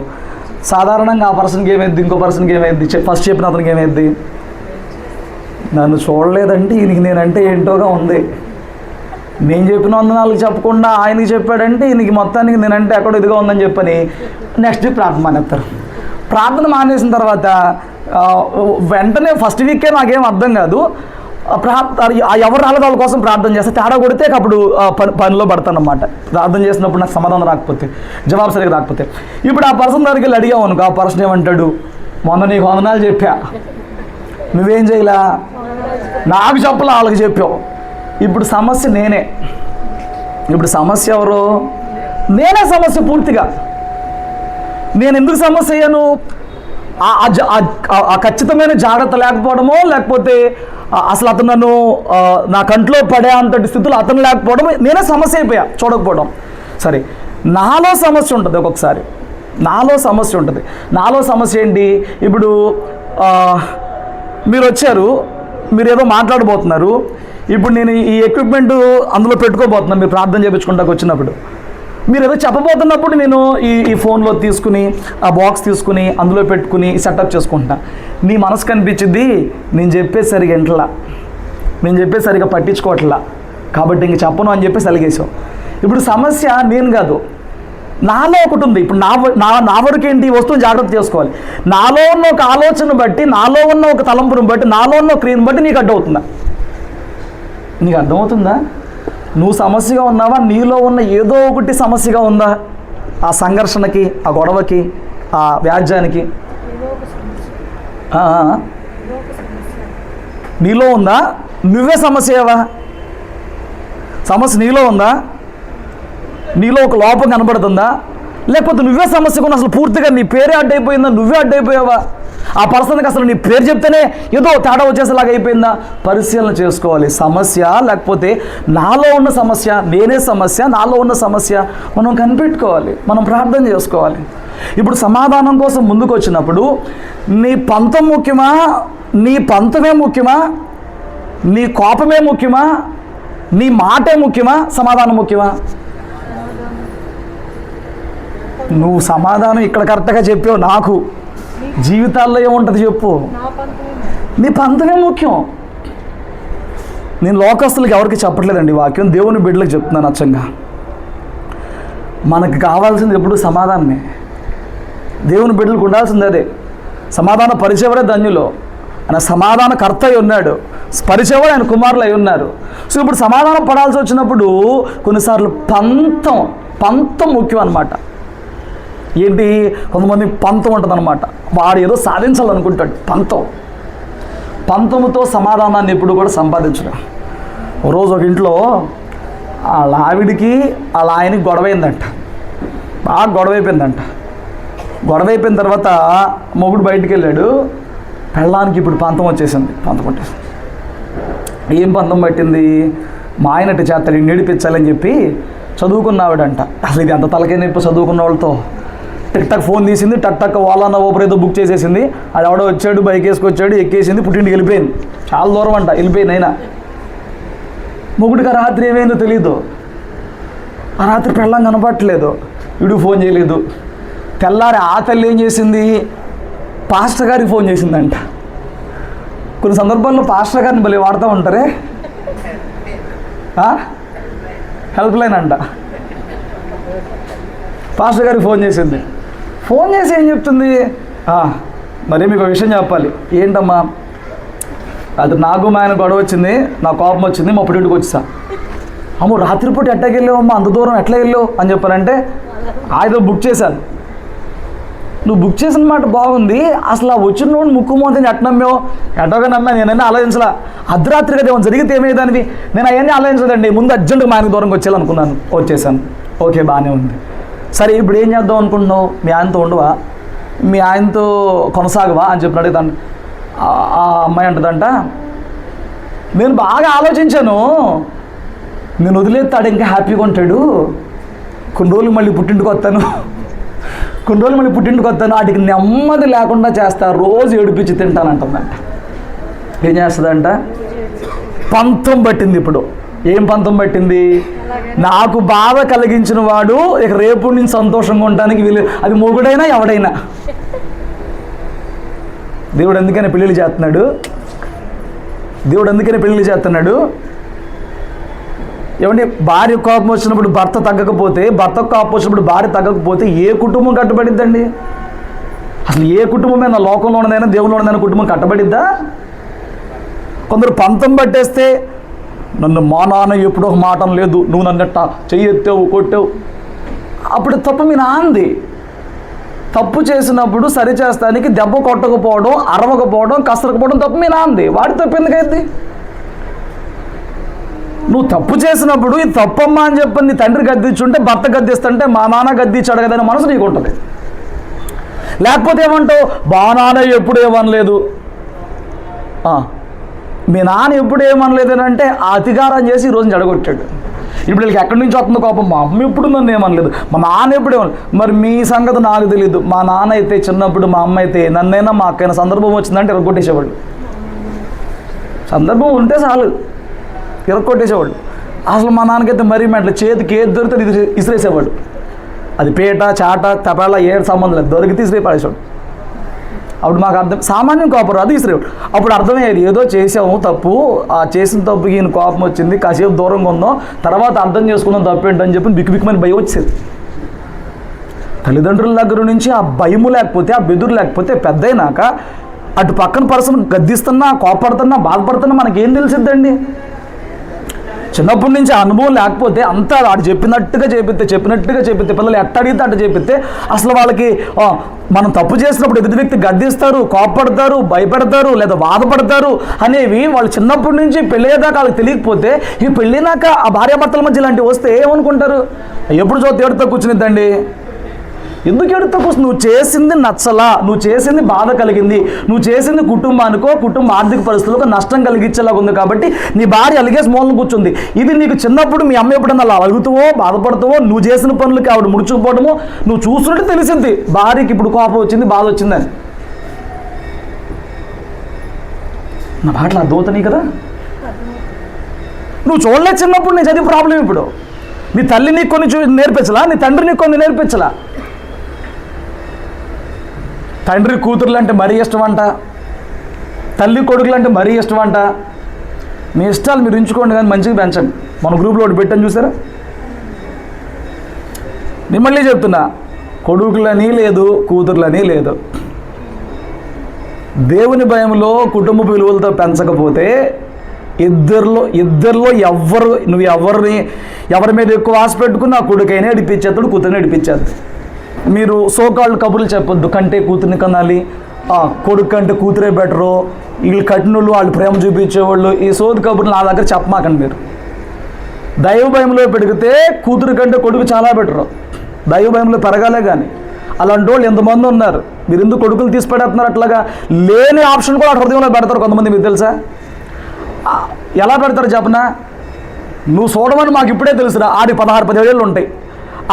S2: సాధారణంగా ఆ పర్సన్కి ఏమైంది, ఇంకో పర్సన్కి ఏమైంది, ఫస్ట్ చెప్పిన అతనికి ఏమైంది? నన్ను చూడలేదంటే ఈయనకి నేనంటే ఏంటోగా ఉంది. నేను చెప్పిన వందనాలు చెప్పకుండా ఆయనకి చెప్పాడంటే ఈయనకి మొత్తానికి నేనంటే ఎక్కడో ఇదిగా ఉందని చెప్పని నెక్స్ట్ వీక్ ప్రార్థన మానేస్తారు. ప్రార్థన మానేసిన తర్వాత వెంటనే ఫస్ట్ వీకే నాకేం అర్థం కాదు, ఎవరు రాలేదు వాళ్ళ కోసం ప్రార్థన చేస్తే తేడా కొడితే అప్పుడు పనిలో పడతాను అన్నమాట. ప్రార్థన చేసినప్పుడు నాకు సమాధానం రాకపోతే, జవాబు సరిగ్గా రాకపోతే. ఇప్పుడు ఆ పర్సన్ దగ్గరికి వెళ్ళి అడిగావు అనుకో, ఆ పర్సన్ ఏమంటాడు? మొన్న నీకు వందనాలు చెప్పా, నువ్వేం చేయలా, నాకు చెప్పలా, వాళ్ళకి చెప్పావు. ఇప్పుడు సమస్య నేనే. ఇప్పుడు సమస్య ఎవరు? నేనే సమస్య పూర్తిగా. నేను ఎందుకు సమస్య అయ్యాను? ఆ ఖచ్చితమైన జాగ్రత్త లేకపోవడమో, లేకపోతే అసలు అతను నన్ను నా కంట్లో పడే అంతటి స్థితిలో అతను లేకపోవడం, నేనే సమస్య అయిపోయా చూడకపోవడం. సరే, నాలో సమస్య ఉంటుంది. ఒక్కొక్కసారి నాలో సమస్య ఉంటుంది. నాలో సమస్య ఏంటి? ఇప్పుడు మీరు వచ్చారు, మీరు ఏదో మాట్లాడబోతున్నారు. ఇప్పుడు నేను ఈ ఎక్విప్మెంట్ అందులో పెట్టుకోబోతున్నాను. మీరు ప్రార్థన చేయించుకుంటాకు వచ్చినప్పుడు మీరు ఏదో చెప్పబోతున్నప్పుడు నేను ఈ ఫోన్లో తీసుకుని ఆ బాక్స్ తీసుకుని అందులో పెట్టుకుని సెటప్ చేసుకుంటున్నా. నీ మనసు కనిపించింది నేను చెప్పేసరిగా ఇంట్లా, నేను చెప్పేసరిగా పట్టించుకోవట్లా, కాబట్టి ఇంక చెప్పను అని చెప్పేసి అలిగేసావు. ఇప్పుడు సమస్య నేను కాదు, నాలో ఒకటి ఉంది. ఇప్పుడు నా వరకు ఏంటి? వస్తువుని జాగ్రత్త చేసుకోవాలి. నాలో ఉన్న ఒక ఆలోచన బట్టి, నాలో ఉన్న ఒక తలంపును బట్టి, నాలో ఉన్న ఒక క్రియను బట్టి నీకు అడ్డవుతుందా? నీకు అర్థమవుతుందా? నువ్వు సమస్యగా ఉన్నావా? నీలో ఉన్న ఏదో ఒకటి సమస్యగా ఉందా? ఆ సంఘర్షణకి, ఆ గొడవకి, ఆ వ్యాజ్యానికి నీలో ఉందా? నువ్వే సమస్యవా? సమస్య నీలో ఉందా? నీలో ఒక లోపం కనబడుతుందా? లేకపోతే నువ్వే సమస్య కొన్నా? అసలు పూర్తిగా నీ పేరే అడ్డైపోయిందా? నువ్వే అడ్డైపోయావా? ఆ పర్సన్కి అసలు నీ పేరు చెప్తేనే ఏదో తేడా వచ్చేసేలాగా అయిపోయిందా? పరిశీలన చేసుకోవాలి. సమస్య లేకపోతే నాలో ఉన్న సమస్య, నేనే సమస్య, నాలో ఉన్న సమస్య మనం కనిపెట్టుకోవాలి, మనం ప్రార్థన చేసుకోవాలి. ఇప్పుడు సమాధానం కోసం ముందుకు వచ్చినప్పుడు నీ పంతం ముఖ్యమా, నీ పంతమే ముఖ్యమా, నీ కోపమే ముఖ్యమా, నీ మాటే ముఖ్యమా, సమాధానం ముఖ్యమా? నువ్వు సమాధానం ఇక్కడ కరెక్ట్గా చెప్పావు, నాకు జీవితాల్లో ఏముంటుంది చెప్పు? నీ పంతమే ముఖ్యం. నేను లోకస్తులకి ఎవరికి చెప్పట్లేదండి వాక్యం, దేవుని బిడ్డలకు చెప్తున్నాను అచ్చంగా. మనకు కావాల్సింది ఎప్పుడు సమాధానమే. దేవుని బిడ్డలకు ఉండాల్సింది అదే. సమాధాన పరిచేవరే ధన్యులు. ఆయన సమాధానకర్త అయి ఉన్నాడు, పరిచేవాడు ఆయన కుమారులు అయి ఉన్నారు. సో ఇప్పుడు సమాధానం పడాల్సి వచ్చినప్పుడు కొన్నిసార్లు పంతం ముఖ్యం అన్నమాట. ఏంటి, కొంతమంది పంతం ఉంటుంది అనమాట. వాడు ఏదో సాధించాలనుకుంటాడు. పంతముతో సమాధానాన్ని ఎప్పుడు కూడా సంపాదించడం. రోజు ఒక ఇంట్లో వాళ్ళ ఆవిడికి వాళ్ళ ఆయనకి గొడవైందంట, బాగా గొడవైపోయిందంట. గొడవైపోయిన తర్వాత మొగుడు బయటికి వెళ్ళాడు. పెళ్ళానికి ఇప్పుడు పంతం వచ్చేసింది. పంతం పట్టేసింది. ఏం పంతం పట్టింది? మా ఆయనట్టు చేస్తాడు, నేడిపించాలని చెప్పి చదువుకున్నావిడంట. అసలు ఇది అంత తలకే నొప్పి చదువుకున్న వాళ్ళతో. టిక్ టాక్ ఫోన్ తీసింది, టక్ ఓలా ఓబర్ ఏదో బుక్ చేసేసింది. అది ఎవడో వచ్చాడు, బైక్ వేసుకొచ్చాడు, ఎక్కేసింది, పుట్టింటికి వెళ్ళిపోయింది. చాలా దూరం అంట, వెళ్ళిపోయింది. అయినా మొగుడికి ఆ రాత్రి ఏమైందో తెలీదు. ఆ రాత్రి పెళ్ళం కనపట్టలేదు, వీడు ఫోన్ చేయలేదు. తెల్లారి ఆ తల్లి ఏం చేసింది? పాస్టర్ గారికి ఫోన్ చేసిందంట. కొన్ని సందర్భాల్లో పాస్టర్ గారిని భలే వాడుతూ ఉంటారే, హెల్ప్ లైన్ అంట. పాస్టర్ గారికి ఫోన్ చేసింది. ఫోన్ చేసి ఏం చెప్తుంది? మరి మీకు ఒక విషయం చెప్పాలి. ఏంటమ్మా? అది నాకు మా ఆయన గొడవ వచ్చింది, నా కోపం వచ్చింది, మా పుట్టింటికి వచ్చా. అమ్మో రాత్రిపూట ఎట్టకి వెళ్ళావమ్మా, అంత దూరం ఎట్లా వెళ్ళావు అని చెప్పానంటే, ఆయన బుక్ చేశాను. నువ్వు బుక్ చేసిన మాట బాగుంది, అసలు ఆ వచ్చిన నుండి ముక్కు మోతని ఎట్ట నమ్మావు? ఎట్టగా నమ్మా, నేనైనా ఆలోచించలా. అర్ధరాత్రి కదా ఏమైనా జరిగితే ఏమేదానివి? నేను అవన్నీ ఆలోచించదండి, ముందు అర్జెంటుగా మా ఆయనకు దూరంగా వచ్చేయాలనుకున్నాను, వచ్చేసాను. ఓకే, బాగానే ఉంది. సరే ఇప్పుడు ఏం చేద్దాం అనుకుంటున్నావు? మీ ఆయనతో ఉండవా, మీ ఆయనతో కొనసాగవా అని చెప్పిన అడుగుతాను. ఆ అమ్మాయి అంటుందంట, నేను బాగా ఆలోచించాను, నేను వదిలేస్తాడు ఇంకా హ్యాపీగా ఉంటాడు, కొన్ని రోజులు మళ్ళీ పుట్టింటికి వస్తాను, వాటికి నెమ్మది లేకుండా చేస్తా, రోజు ఏడిపించి తింటానంటుందంట. ఏం చేస్తుందంట? పంతం పట్టింది. ఇప్పుడు ఏం పంతం పట్టింది? నాకు బాధ కలిగించిన వాడు ఇక రేపు నుంచి సంతోషంగా ఉండడానికి వీలు. అది మొగుడైనా ఎవడైనా. దేవుడు ఎందుకని పెళ్ళిళ్ళు చేస్తున్నాడు? ఏమంటే భార్య కోపం వచ్చినప్పుడు భర్త తగ్గకపోతే, భర్త కోపం వచ్చినప్పుడు భార్య తగ్గకపోతే ఏ కుటుంబం కట్టబడిద్దండి? అసలు ఏ కుటుంబమైనా, లోకంలో ఉన్నదైనా దేవుల్లో ఉన్నదైనా కుటుంబం కట్టబడిద్దా? కొందరు పంతం పట్టేస్తే, నన్ను మా నాన్న ఎప్పుడో ఒక మాట లేదు, నువ్వు నన్నట్ట చెయ్యెత్తావు, కొట్టావు, అప్పుడు తప్పు మీ నాన్నది. తప్పు చేసినప్పుడు సరి చేస్తానికి దెబ్బ కొట్టకపోవడం, అరవకపోవడం, కసరకపోవడం తప్పు మీ నాన్నది. వాడి తప్పు ఎందుకైంది? నువ్వు తప్పు చేసినప్పుడు ఇది తప్పమ్మా అని చెప్పి నీ తండ్రి గద్దించుంటే, భర్త గద్దిస్తుంటే మా నాన్న గద్దించాడు కదా అనే మనసు నీకు ఉంటుంది. లేకపోతే ఏమంటావు? మా నాన్న ఎప్పుడు ఏమనలేదు, మీ నాన్న ఎప్పుడు ఏమనలేదు అంటే అధికారం చేసి ఈరోజు జడగొట్టాడు. ఇప్పుడు వీళ్ళకి ఎక్కడి నుంచి వస్తుంది కోపం? మా అమ్మ ఎప్పుడు నన్ను ఏమనలేదు, మా నాన్న ఎప్పుడు ఏమనలేదు. మరి మీ సంగతి నాకు తెలియదు. మా నాన్న అయితే చిన్నప్పుడు, మా అమ్మ అయితే నన్నైనా, మా అక్కైనా సందర్భం వచ్చిందంటే ఇరగొట్టేసేవాళ్ళు. సందర్భం ఉంటే చాలు ఇరగొట్టేసేవాళ్ళు. అసలు మా నాన్నకైతే మరీ మెంటలు, చేతికి ఏది దొరికితే ఇది ఇసిరేసేవాడు. అది పేట, చాట, తపేళ ఏడు సంబంధం లేదు, దొరికితే ఇసిరే పడేసేవాడు. అప్పుడు మాకు అర్థం, సామాన్యం కోపం అది ఇసిరేవాడు. అప్పుడు అర్థమయ్యేది, ఏదో చేసాము తప్పు, ఆ చేసిన తప్పుకి ఈయన కోపం వచ్చింది, కాసేపు దూరంగా ఉందాం, తర్వాత అర్థం చేసుకుందాం తప్పు ఏంటని చెప్పి బిక్కుమని భయం వచ్చేది. తల్లిదండ్రుల దగ్గర నుంచి ఆ భయము లేకపోతే, ఆ బెదురు లేకపోతే పెద్దయినాక అటు పక్కన పర్సన్ గద్దిస్తున్నా, కోపడుతున్నా, బాధపడుతున్నా మనకేం తెలిసిద్దండి? చిన్నప్పటి నుంచి అనుభవం లేకపోతే అంతా వాడు చెప్పినట్టుగా చేపిస్తే పిల్లలు ఎట్ట అడిగితే అట్ట చేపిస్తే అసలు వాళ్ళకి మనం తప్పు చేసినప్పుడు ఎదుటి వ్యక్తి గద్దిస్తారు, కోపడతారు, భయపెడతారు, లేదా బాధపడతారు అనేవి వాళ్ళు చిన్నప్పటి నుంచి పెళ్ళయ్యేదాకా వాళ్ళకి తెలియకపోతే, ఈ పెళ్ళినాక ఆ భార్యాభర్తల మధ్య ఇలాంటివి వస్తే ఏమనుకుంటారు? ఎప్పుడు చూస్తే ఏడుతో కూర్చునిద్దండి, ఎందుకు ఏడుస్తావు? నువ్వు చేసింది నచ్చలా, నువ్వు చేసింది బాధ కలిగింది, నువ్వు చేసింది కుటుంబానికో కుటుంబ ఆర్థిక పరిస్థితులకు నష్టం కలిగించేలాగా ఉంది కాబట్టి నీ భార్య అలిగేసి మూలను కూర్చుంది. ఇది నీకు చిన్నప్పుడు మీ అమ్మ ఎప్పుడన్నా అలా అలుగుతావో బాధపడతావో, నువ్వు చేసిన పనులకి ఆవిడ ముడుచుకుపోవడమో నువ్వు చూస్తున్నట్టు తెలిసింది భార్యకి ఇప్పుడు కోపం వచ్చింది, బాధ వచ్చిందని. నా మాటలు అర్థమవుతున్నాయి కదా? నువ్వు చూడలేదు చిన్నప్పుడు నేను చదివి ప్రాబ్లం. ఇప్పుడు నీ తల్లి నీకు కొన్ని నేర్పించలా, నీ తండ్రి నీకు కొన్ని నేర్పించలా. తండ్రి కూతుర్లు అంటే మరీ ఇష్టం అంట, తల్లి కొడుకులు అంటే మరీ ఇష్టం అంట. మీ ఇష్టాలు మీరు ఉంచుకోండి కానీ మంచిగా పెంచండి. మన గ్రూప్లో ఒకటి పెట్టని చూసారా? నేను మళ్ళీ చెప్తున్నా, కొడుకులని లేదు, కూతుర్లని లేదు. దేవుని భయంలో కుటుంబ విలువలతో పెంచకపోతే ఇద్దరిలో నువ్వు ఎవరి మీద ఎక్కువ ఆశ పెట్టుకుని ఆ కొడుకైనా ఏడిపించేస్తాడు, కూతురిని ఏడిపించేది. మీరు సోకాళ్ళు కబుర్లు చెప్పొద్దు, కంటే కూతుర్ని కనాలి, కొడుకు కంటే కూతురే బెటరు, వీళ్ళు కట్టినోళ్ళు వాళ్ళు ప్రేమ చూపించేవాళ్ళు, ఈ సోది కబుర్లు నా దగ్గర చెప్పమాకండి. మీరు దైవ భయంలో పెరిగితే కూతురు కంటే కొడుకు చాలా బెటరు. దైవ భయంలో పెరగాలే కానీ. అలాంటి వాళ్ళు ఎంతమంది ఉన్నారు. మీరు ఎందుకు కొడుకులు తీసి పెడుతున్నారు? అట్లాగా లేని ఆప్షన్ కూడా హృదయంలో పెడతారు కొంతమంది. మీకు తెలుసా ఎలా పెడతారు చెప్పనా? నువ్వు చూడమని మాకు ఇప్పుడే తెలుసురా, ఆడికి 16-17 ఏళ్ళు ఉంటాయి,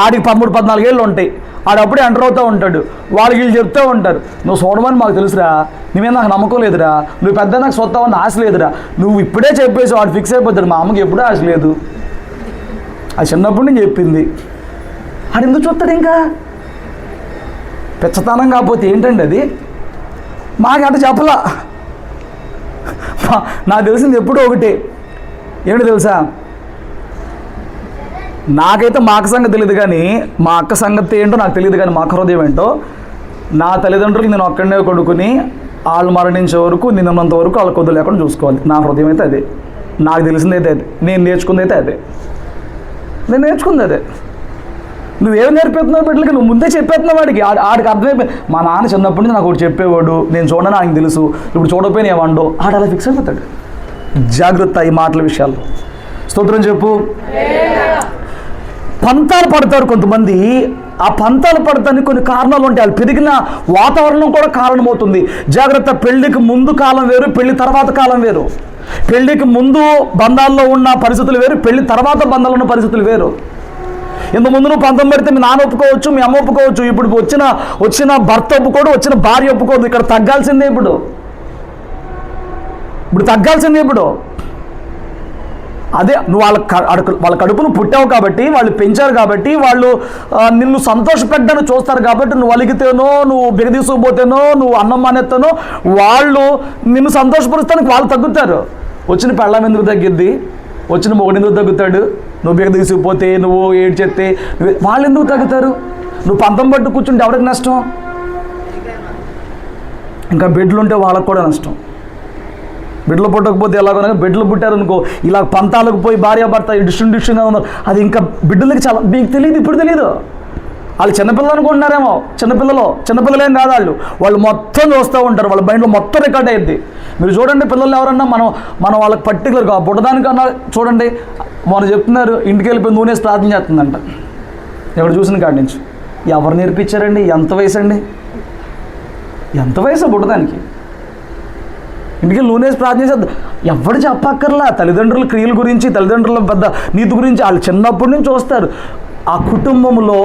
S2: ఆడికి 13-14 ఏళ్ళు ఉంటాయి, ఆడప్పుడే ఎంటర్ అవుతూ ఉంటాడు, వాళ్ళకి వీళ్ళు చెప్తూ ఉంటారు, నువ్వు చూడమని మాకు తెలుసురా, నీ మీద నాకు నమ్మకం లేదురా, నువ్వు పెద్ద నాకు చూస్తావని ఆశ లేదురా, నువ్వు ఇప్పుడే చెప్పేసి వాడు ఫిక్స్ అయిపోతాడు. మా అమ్మకి ఎప్పుడూ ఆశ లేదు, అది చిన్నప్పుడు నేను చెప్పింది. ఆడు ఎందుకు చూస్తాడు? ఇంకా పెచ్చతనం కాకపోతే ఏంటండి అది? మాకు అటు చెప్పలా. నాకు తెలిసింది ఎప్పుడూ ఒకటే, ఏంటి తెలుసా? నాకైతే మా అక్క సంగతి తెలియదు కానీ, మా అక్క సంగతి ఏంటో నాకు తెలియదు కానీ, మా అక్క హృదయం ఏంటో, నా తల్లిదండ్రులు నేను ఒక్కడనే కొడుకుని వాళ్ళు మరణించే వరకు, నిన్నంత వరకు వాళ్ళ కొద్దు లేకుండా చూసుకోవాలి. నా హృదయం అయితే అదే, నాకు తెలిసిందైతే అదే, నేను నేర్చుకుంది అయితే అదే, నేను నేర్చుకుంది అదే. నువ్వేం నేర్పిస్తున్నావు బిడ్డలకి? నువ్వు ముందే చెప్పేస్తున్నావు వాడికి. ఆడికి అర్థమైపోయింది. మా నాన్న చిన్నప్పటి నుంచి నాకు ఒకటి చెప్పేవాడు, నేను చూడని ఆయనకు తెలుసు, ఇప్పుడు చూడకపోయినా ఏమండో, ఆడు అలా ఫిక్స్ అయిపోతాడు. జాగ్రత్త ఈ మాటల విషయాలు. స్తోత్రం చెప్పు. పంతాలు పడతారు కొంతమంది. ఆ పంతాలు పడతానికి కొన్ని కారణాలు ఉంటాయి. వాళ్ళు పెరిగిన వాతావరణం కూడా కారణమవుతుంది. జాగ్రత్త. పెళ్లికి ముందు కాలం వేరు, పెళ్లి తర్వాత కాలం వేరు. పెళ్లికి ముందు బంధాల్లో ఉన్న పరిస్థితులు వేరు, పెళ్లి తర్వాత బంధాల్లో ఉన్న పరిస్థితులు వేరు. ఇంతకుముందు నువ్వు పంతం పడితే మీ నాన్న ఒప్పుకోవచ్చు, మీ అమ్మ ఒప్పుకోవచ్చు, ఇప్పుడు వచ్చిన భర్త ఒప్పుకోడు, వచ్చిన భార్య ఒప్పుకోదు. ఇక్కడ తగ్గాల్సిందే. ఇప్పుడు తగ్గాల్సిందే. ఇప్పుడు అదే నువ్వు వాళ్ళ కడుపును పుట్టావు కాబట్టి, వాళ్ళు పెంచారు కాబట్టి, వాళ్ళు నిన్ను సంతోషపెట్టడానికి చూస్తారు కాబట్టి, నువ్వు అలిగితేనో, నువ్వు బిగదీసుకుపోతేనో, నువ్వు అన్నం మానేస్తానో వాళ్ళు నిన్ను సంతోషపరుస్తానికి వాళ్ళు తగ్గుతారు. వచ్చిన పెళ్ళం ఎందుకు తగ్గిద్ది? వచ్చిన మొగుడు ఎందుకు తగ్గుతాడు? నువ్వు బిగ తీసుకుపోతే, నువ్వు ఏడు చెప్తే వాళ్ళు ఎందుకు తగ్గుతారు? నువ్వు పంతం పట్టు కూర్చుంటే ఎవరికి నష్టం? ఇంకా బిడ్డలు ఉంటే వాళ్ళకు కూడా నష్టం. బిడ్డలు పుట్టకపోతే ఎలాగో, బిడ్డలు పుట్టారనుకో ఇలా పంతాలకు పోయి భార్యాభర్త డిస్ట్రిబ్యూషన్గా ఉన్నారు. అది ఇంకా బిడ్డలకి చాలా మీకు తెలియదు, ఇప్పుడు తెలియదు. వాళ్ళు చిన్నపిల్లలు అనుకుంటున్నారేమో. చిన్నపిల్లలేం కాదు వాళ్ళు మొత్తం చూస్తూ ఉంటారు. వాళ్ళ మైండ్లో మొత్తం రికార్డ్ అయ్యింది. మీరు చూడండి, పిల్లలు ఎవరన్నా మనం వాళ్ళకి పర్టికులర్గా పుట్టడానికన్నా చూడండి, మనం చెప్తున్నారు ఇంటికి వెళ్ళిపోయి నూనె ప్రార్థన చేస్తుందంట. ఎవరు చూసిన కాడి నుంచి. ఎవరు నేర్పించారండి? ఎంత వయసు అండి? ఎంత వయసు పుట్టడానికి? ఇంటికి నూనె ప్రార్థన చేద్దాం. ఎవరు చెప్పక్కర్లా. తల్లిదండ్రుల క్రియల గురించి, తల్లిదండ్రుల పెద్ద నీతి గురించి వాళ్ళు చిన్నప్పటి నుంచి చూస్తారు. ఆ కుటుంబంలో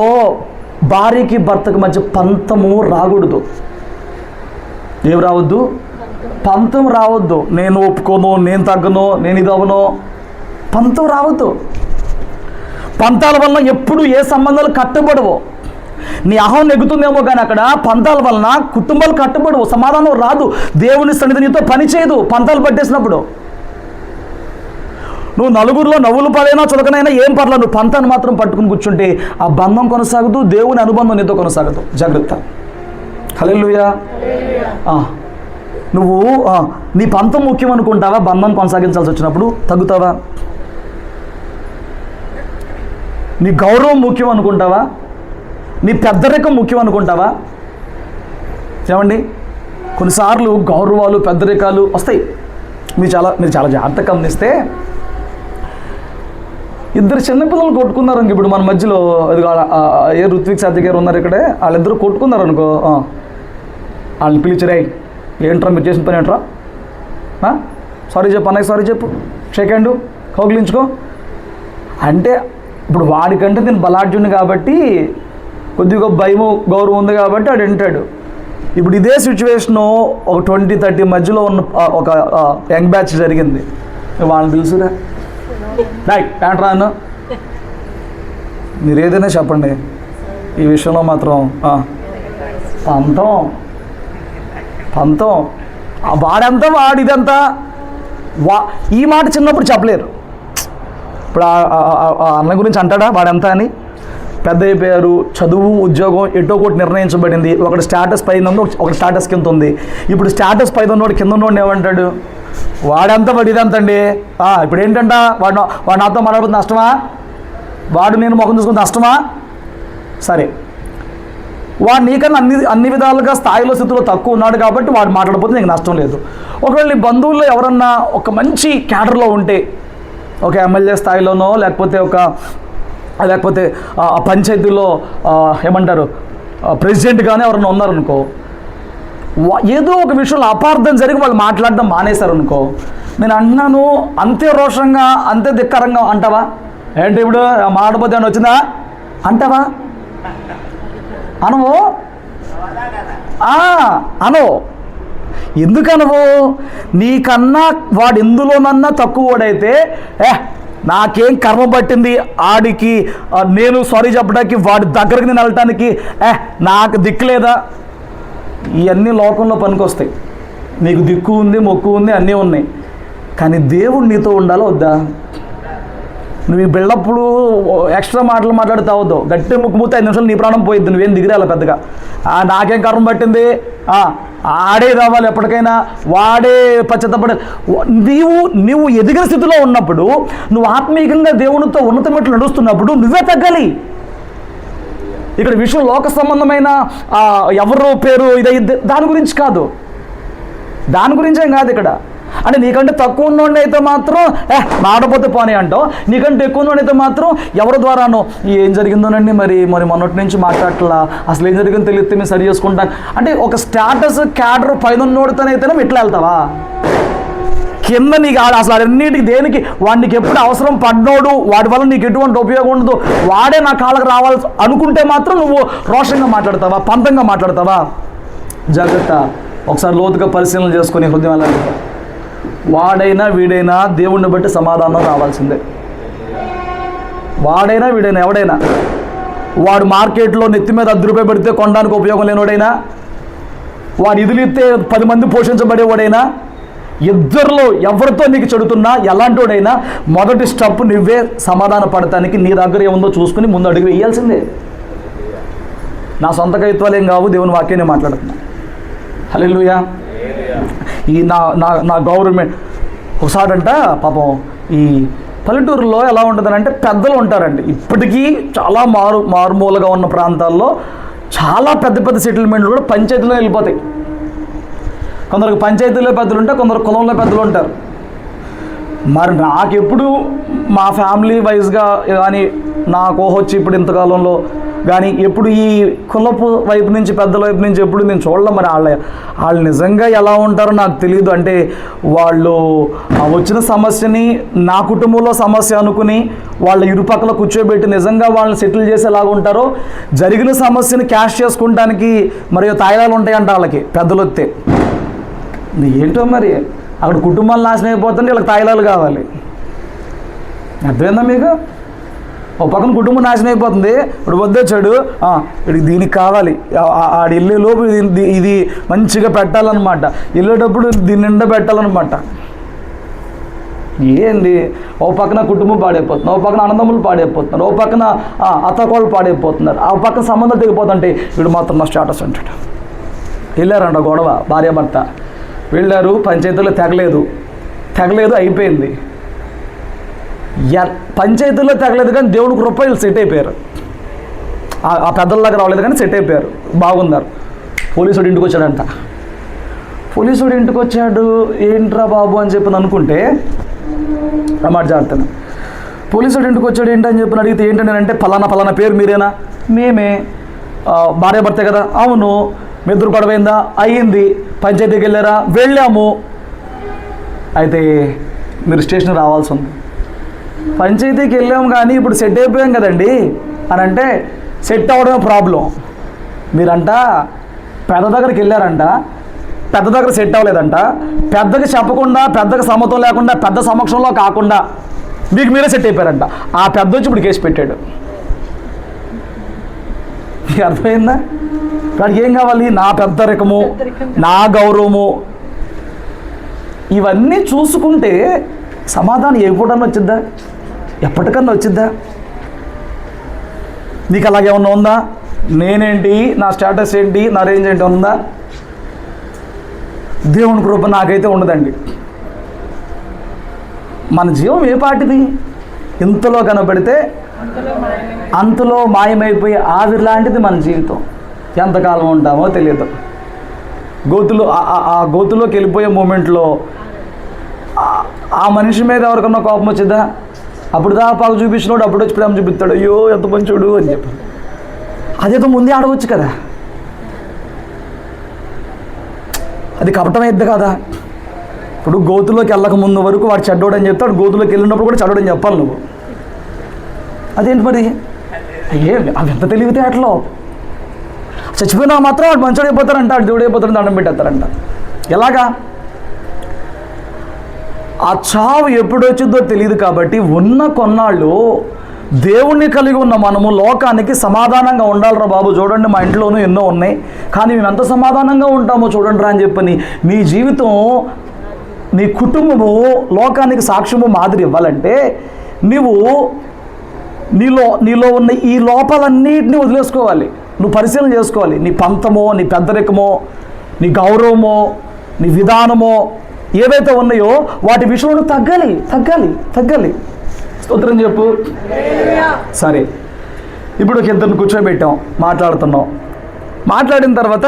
S2: భార్యకి భర్తకి మధ్య పంతము రాకూడదు. ఏం రావద్దు? పంతం రావద్దు. నేను ఒప్పుకోను, నేను తగ్గను, నేను ఇది అవ్వను, పంతం రావద్దు. పంతాల వలన ఎప్పుడు ఏ సంబంధాలు కట్టబడవు. నీ అహం నెగ్గుతుందేమో కానీ అక్కడ పంతాల వలన కుటుంబాలు కట్టబడవు, సమాధానం రాదు. దేవుని సన్నిధి నీతో పని చేయదు పంతాలు పట్టేసినప్పుడు. నువ్వు నలుగురిలో నవ్వులు పడైనా చులకనైనా ఏం పర్లేదు, నువ్వు పంతాన్ని మాత్రం పట్టుకుని కూర్చుంటే ఆ బంధం కొనసాగదు, దేవుని అనుబంధం నీతో కొనసాగదు. జాగ్రత్త. హల్లెలూయా. నువ్వు నీ పంతం ముఖ్యం అనుకుంటావా? బంధం కొనసాగించాల్సి వచ్చినప్పుడు తగ్గుతావా? నీ గౌరవం ముఖ్యం అనుకుంటావా? నీ పెద్దరికం ముఖ్యం అనుకుంటావా? ఏమండి, కొన్నిసార్లు గౌరవాలు పెద్దరికాలు వస్తాయి. మీరు చాలా జాగ్రత్తగా గమనిస్తే ఇద్దరు చిన్నపిల్లలు కొట్టుకున్నారు అనుకో, ఇప్పుడు మన మధ్యలో అది ఏ ఋత్విక్ సాధ్య గారు ఉన్నారు ఇక్కడే, వాళ్ళిద్దరు కొట్టుకున్నారు అనుకో, వాళ్ళని పిలిచిరాయి, ఏంట్రా మీరు చేసిన పని ఏంట్రా, సారీ చెప్పు అన్నయ్య, సారీ చెప్పు, షేక్ హ్యాండ్ కౌగిలించుకో అంటే, ఇప్పుడు వాడికంటే నేను బలాఢ్యుని కాబట్టి కొద్దిగా భయము గౌరవం ఉంది కాబట్టి వాడు వింటాడు. ఇప్పుడు ఇదే సిచ్యువేషను ఒక 20-30 మధ్యలో ఉన్న ఒక యంగ్ బ్యాచ్ జరిగింది, వాళ్ళని పిలుచురా ఏంట్రా అన్న, మీరు ఏదైనా చెప్పండి, ఈ విషయంలో మాత్రం పంతం వాడంతా వాడిదంతా ఈ మాట చిన్నప్పుడు చెప్పలేరు. ఇప్పుడు ఆ అన్న గురించి అంటాడా వాడంతా అని? పెద్ద అయిపోయారు, చదువు ఉద్యోగం ఎటో ఒకటి నిర్ణయించబడింది, ఒకటి స్టేటస్ పైన ఉంది, ఒకటి స్టేటస్ కింద ఉంది. ఇప్పుడు స్టేటస్ పైన ఉన్నోడు కింద ఉన్నోడు ఏమంటాడు, వాడంతా వాడిదంతండి, ఇప్పుడు ఏంటంట వాడు నాతో మాట్లాడుతుంది నష్టమా, వాడు నేను ముఖం చూసుకుని నష్టమా, సరే వాడు నీకన్నా అన్ని విధాలుగా స్థాయిలో స్థితిలో తక్కువ ఉన్నాడు కాబట్టి వాడు మాట్లాడకపోతే నీకు నష్టం లేదు. ఒకవేళ నీ బంధువుల్లో ఎవరన్నా ఒక మంచి క్యాడర్లో ఉంటే, ఒక ఎమ్మెల్యే స్థాయిలోనో లేకపోతే పంచాయతీలో ఏమంటారు ప్రెసిడెంట్ కానీ ఎవరన్నా ఉన్నారనుకో, ఏదో ఒక విషయంలో అపార్థం జరిగి వాళ్ళు మాట్లాడడం మానేశారనుకో, నేను అంటున్నాను అంతే రోషంగా అంతే ధిక్కరంగా అంటావా? ఏంటి ఇప్పుడు మాట్లాడపోతే అని వచ్చిందా అంటావా? అనవు అనవు. ఎందుకనవు? నీకన్నా వాడు ఎందులోనన్నా తక్కువ వాడైతే నాకేం కర్మ పట్టింది ఆడికి నేను సారీ చెప్పడానికి, వాడి దగ్గరికి నేను వెళ్ళటానికి నాకు దిక్కు లేదా? ఇవన్నీ లోకంలో పనికొస్తాయి. నీకు దిక్కు ఉంది, మొక్కు ఉంది, అన్నీ ఉన్నాయి, కానీ దేవుడు నీతో ఉండాలో వద్దా? నువ్వు ఈ బిళ్ళప్పుడు ఎక్స్ట్రా మాటలు మాట్లాడుతావద్దు, గట్టి ముక్కు మూతే 5 నిమిషాలు నీ ప్రాణం పోయిద్ది, నువ్వేం దిగిరాలి పెద్దగా. నాకేం కర్మ పట్టింది, ఆడే రావాలి ఎప్పటికైనా, వాడే పశ్చాత్తపడ. నువ్వు ఎదిగిన స్థితిలో ఉన్నప్పుడు, నువ్వు ఆత్మీయంగా దేవునితో ఉన్నత మెట్లు నడుస్తున్నప్పుడు నువ్వే తగ్గాలి. ఇక్కడ విషయం లోక సంబంధమైన ఎవరు పేరు ఇదైద్ది దాని గురించి కాదు, దాని గురించేం కాదు ఇక్కడ. అంటే నీకంటే తక్కువ ఉన్నోడిని అయితే మాత్రం మాడపోతే పోనీ అంటావు, నీకంటే ఎక్కువ ఉన్నోడిని అయితే మాత్రం ఎవరి ద్వారానో ఏం జరిగిందోనండి మరి మొన్నటి నుంచి మాట్లాడట్లా, అసలు ఏం జరిగిందో తెలియతే మేము సరి చేసుకుంటాను అంటే, ఒక స్టేటస్ క్యాడర్ పైన ఉన్నోడితోనైతేనే ఇట్లా వెళ్తావా? కింద నీకు అసలు అన్నిటికి దేనికి వాడికి ఎప్పుడు అవసరం పడ్డోడు, వాడి వల్ల నీకు ఎటువంటి ఉపయోగం ఉండదు, వాడే నా కాళ్ళకు రావాలి అనుకుంటే మాత్రం నువ్వు రోషంగా మాట్లాడతావా, పంతంగా మాట్లాడతావా? జాగ్రత్త. ఒకసారి లోతుగా పరిశీలన చేసుకుని హృదయం వెళ్ళాలి. వాడైనా వీడైనా దేవుణ్ణి బట్టి సమాధానం రావాల్సిందే. వాడైనా వీడైనా ఎవడైనా, వాడు మార్కెట్లో నెత్తి మీద 10 రూపాయలు పెడితే కొనడానికి ఉపయోగం లేనివాడైనా, వాడు ఇదిలిస్తే 10 మంది పోషించబడేవాడైనా, ఇద్దరిలో ఎవరితో నీకు చెడుతున్నా ఎలాంటి వాడైనా మొదటి స్టెప్ నువ్వే సమాధాన పడటానికి నీ దగ్గర ఏముందో చూసుకుని ముందు అడుగు వేయాల్సిందే. నా సొంత కవిత్వాలు ఏం కావు, దేవుని వాక్యాన్ని మాట్లాడుతున్నా. హల్లెలూయా. ఈ నా గవర్నమెంట్ ఒకసారంట పాపం ఈ పల్లెటూరులో ఎలా ఉంటుందనంటే, పెద్దలు ఉంటారండి ఇప్పటికీ చాలా మారుమూలగా ఉన్న ప్రాంతాల్లో చాలా పెద్ద సెటిల్మెంట్లు కూడా పంచాయతీలో వెళ్ళిపోతాయి. కొందరికి పంచాయతీలో పెద్దలు ఉంటారు, కొందరు కులంలో పెద్దలు ఉంటారు. మరి నాకెప్పుడు మా ఫ్యామిలీ వైజ్గా కానీ నాకు వచ్చి ఇప్పుడు ఇంతకాలంలో కానీ ఎప్పుడు ఈ కులపు వైపు నుంచి పెద్దల వైపు నుంచి ఎప్పుడు నేను చూడలేం. మరి వాళ్ళు నిజంగా ఎలా ఉంటారో నాకు తెలియదు. అంటే వాళ్ళు వచ్చిన సమస్యని నా కుటుంబంలో సమస్య అనుకుని వాళ్ళ ఇరుపక్కల కూర్చోబెట్టి నిజంగా వాళ్ళని సెటిల్ చేసేలాగా ఉంటారో, జరిగిన సమస్యని క్యాష్ చేసుకుంటానికి మరియు తాయిలాలు ఉంటాయంట వాళ్ళకి పెద్దలు వస్తే. ఏంటో మరి అక్కడ కుటుంబాలు నాశనం అయిపోతుంటే వీళ్ళకి తాయిలాలు కావాలి. అర్థమైందా మీకు? ఒక పక్కన కుటుంబం నాశనం అయిపోతుంది, ఇప్పుడు వద్దొచ్చాడు దీనికి కావాలి, ఆడు వెళ్ళే లోపు ఇది మంచిగా పెట్టాలన్నమాట, వెళ్ళేటప్పుడు దీని నిండా పెట్టాలన్నమాట. ఏంది? ఓ పక్కన కుటుంబం పాడైపోతుంది, ఓ పక్కన అన్నదమ్ములు పాడైపోతున్నారు, ఓ పక్కన అత్తకోళ్ళు పాడైపోతున్నారు, ఆ పక్కన సంబంధాలు తెగిపోతుంటే వీడు మాత్రం నా స్టేటస్ అంటాడు. వెళ్ళారంట గొడవ, భార్యాభర్త వెళ్ళారు, పంచాయతీలో తెగలేదు అయిపోయింది. పంచాయతీలో తెగలేదు కానీ దేవుడికి రూపాయలు సెట్ అయిపోయారు. ఆ పెద్దల్లాగా రావలేదు కానీ సెట్ అయిపోయారు, బాగున్నారు. పోలీసుడు ఇంటికి వచ్చాడంట. పోలీసుడు ఇంటికి వచ్చాడు, ఏంట్రా బాబు అని చెప్పి అనుకుంటే రమాట జాగ్రత్తను పోలీసుడు ఇంటికి వచ్చాడు ఏంటని చెప్పి అడిగితే ఏంటని అంటే ఫలానా పేరు మీరేనా? మేమే. భార్య భర్తే కదా? అవును. మీ ఇద్దరు గొడవైందా? అయ్యింది. పంచాయతీకి వెళ్ళారా? వెళ్ళాము. అయితే మీరు స్టేషన్కి రావాల్సి ఉంది. పంచాయతీకి వెళ్ళాము కానీ ఇప్పుడు సెట్ అయిపోయాం కదండి అని అంటే సెట్ అవ్వడమే ప్రాబ్లం. మీరంట పెద్ద దగ్గరికి వెళ్ళారంట, పెద్ద దగ్గర సెట్ అవ్వలేదంట, పెద్దకి చెప్పకుండా, పెద్దకి సమతం లేకుండా, పెద్ద సమక్షంలో కాకుండా మీకు మీరే సెట్ అయిపోయారంట. ఆ పెద్ద వచ్చి ఇప్పుడు కేసు పెట్టాడు. మీకు అర్థమైందా? వాడికి ఏం కావాలి? నా పెద్దరికము, నా గౌరవము. ఇవన్నీ చూసుకుంటే సమాధానం ఏ పూటన్నా వచ్చిద్దా? ఎప్పటికన్నా వచ్చిద్దా? నీకు అలాగేమన్నా ఉందా? నేనేంటి, నా స్టేటస్ ఏంటి, నా రేంజ్ ఏంటి ఉందా? దేవుని కృప నాకైతే ఉండదండి. మన జీవం ఏ పాటిది? ఇంతలో కనపడితే అంతలో మాయమైపోయే ఆవిరి లాంటిది మన జీవితం. ఎంతకాలం ఉంటామో తెలియదు. ఆ గోతులోకి వెళ్ళిపోయే మూమెంట్లో ఆ మనిషి మీద ఎవరికన్నా కోపం వచ్చిద్దా? అప్పుడు పాకు చూపించినోడు అప్పుడు వచ్చి ప్రేమ చూపిస్తాడు, అయ్యో ఎంత మంచోడు అని చెప్పి. అదేదో ముందే ఆడవచ్చు కదా. అది కపటమైద్ది కదా. ఇప్పుడు గోతులోకి వెళ్ళక ముందు వరకు వాడు చెడ్డోడని చెప్తాడు, గోతులోకి వెళ్ళినప్పుడు కూడా చెడ్డోడని చెప్పాలి నువ్వు. అదేంటి మరి? అవి ఎంత తెలివితే అట్లా చచ్చిపోయినా మాత్రం వాడు మంచోడు అయిపోతారంట, వాడు దేవుడు అయిపోతారని దండం పెట్టేస్తారంట. ఎలాగా? ఆ చావు ఎప్పుడు వచ్చిందో తెలియదు కాబట్టి ఉన్న కొన్నాళ్ళు దేవుణ్ణి కలిగి ఉన్న మనము లోకానికి సమాధానంగా ఉండాలిరా బాబు. చూడండి మా ఇంట్లోనూ ఎన్నో ఉన్నాయి, కానీ మేము ఎంత సమాధానంగా ఉంటామో చూడండి రా అని చెప్పని నీ జీవితం, నీ కుటుంబము లోకానికి సాక్ష్యము మాదిరి ఇవ్వాలంటే నువ్వు నీలో ఉన్న ఈ లోపాలన్నిటిని వదిలేసుకోవాలి. నువ్వు పరిశీలన చేసుకోవాలి. నీ పంతమో, నీ పెద్దరికమో, నీ గౌరవమో, నీ విధానమో ఏవైతే ఉన్నాయో వాటి విషయంలో తగ్గాలి. స్తోత్రం చెప్పు. సరే, ఇప్పుడు ఒక ఇద్దరిని కూర్చోబెట్టాం, మాట్లాడిన తర్వాత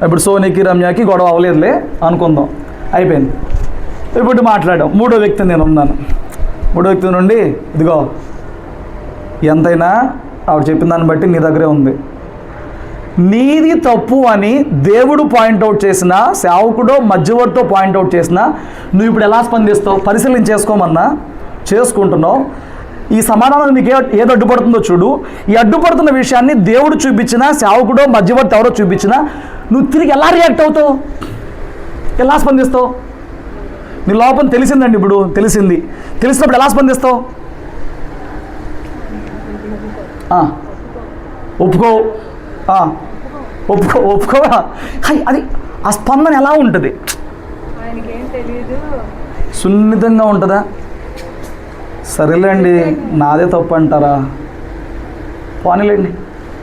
S2: ఇప్పుడు సోనికి రమ్యకి గొడవ అవ్వలేదులే అనుకుందాం, అయిపోయింది. ఇప్పుడు మాట్లాడాం. మూడో వ్యక్తి నేను ఉన్నాను. మూడో వ్యక్తి నుండి ఇదిగో ఎంతైనా ఆవిడ చెప్పిన దాన్ని బట్టి నీ దగ్గరే ఉంది, నీది తప్పు అని దేవుడు పాయింట్అవుట్ చేసినా, సేవకుడో మధ్యవర్తితో పాయింట్అవుట్ చేసినా నువ్వు ఇప్పుడు ఎలా స్పందిస్తావు? పరిశీలన చేసుకోమన్నా చేసుకుంటున్నావు. ఈ సమాధానం నీకు ఏది అడ్డుపడుతుందో చూడు. ఈ అడ్డుపడుతున్న విషయాన్ని దేవుడు చూపించినా, సేవకుడో మధ్యవర్తి ఎవరో చూపించినా నువ్వు తిరిగి ఎలా రియాక్ట్ అవుతావు? ఎలా స్పందిస్తావు? నీ లోపం తెలిసిందండి, ఇప్పుడు తెలిసినప్పుడు ఎలా స్పందిస్తావు? ఒప్పుకోవా? అది ఆ స్పందన ఎలా ఉంటుంది? సున్నితంగా ఉంటుందా? సరేలేండి నాదే తప్పు అంటారా? పోనీలేండి.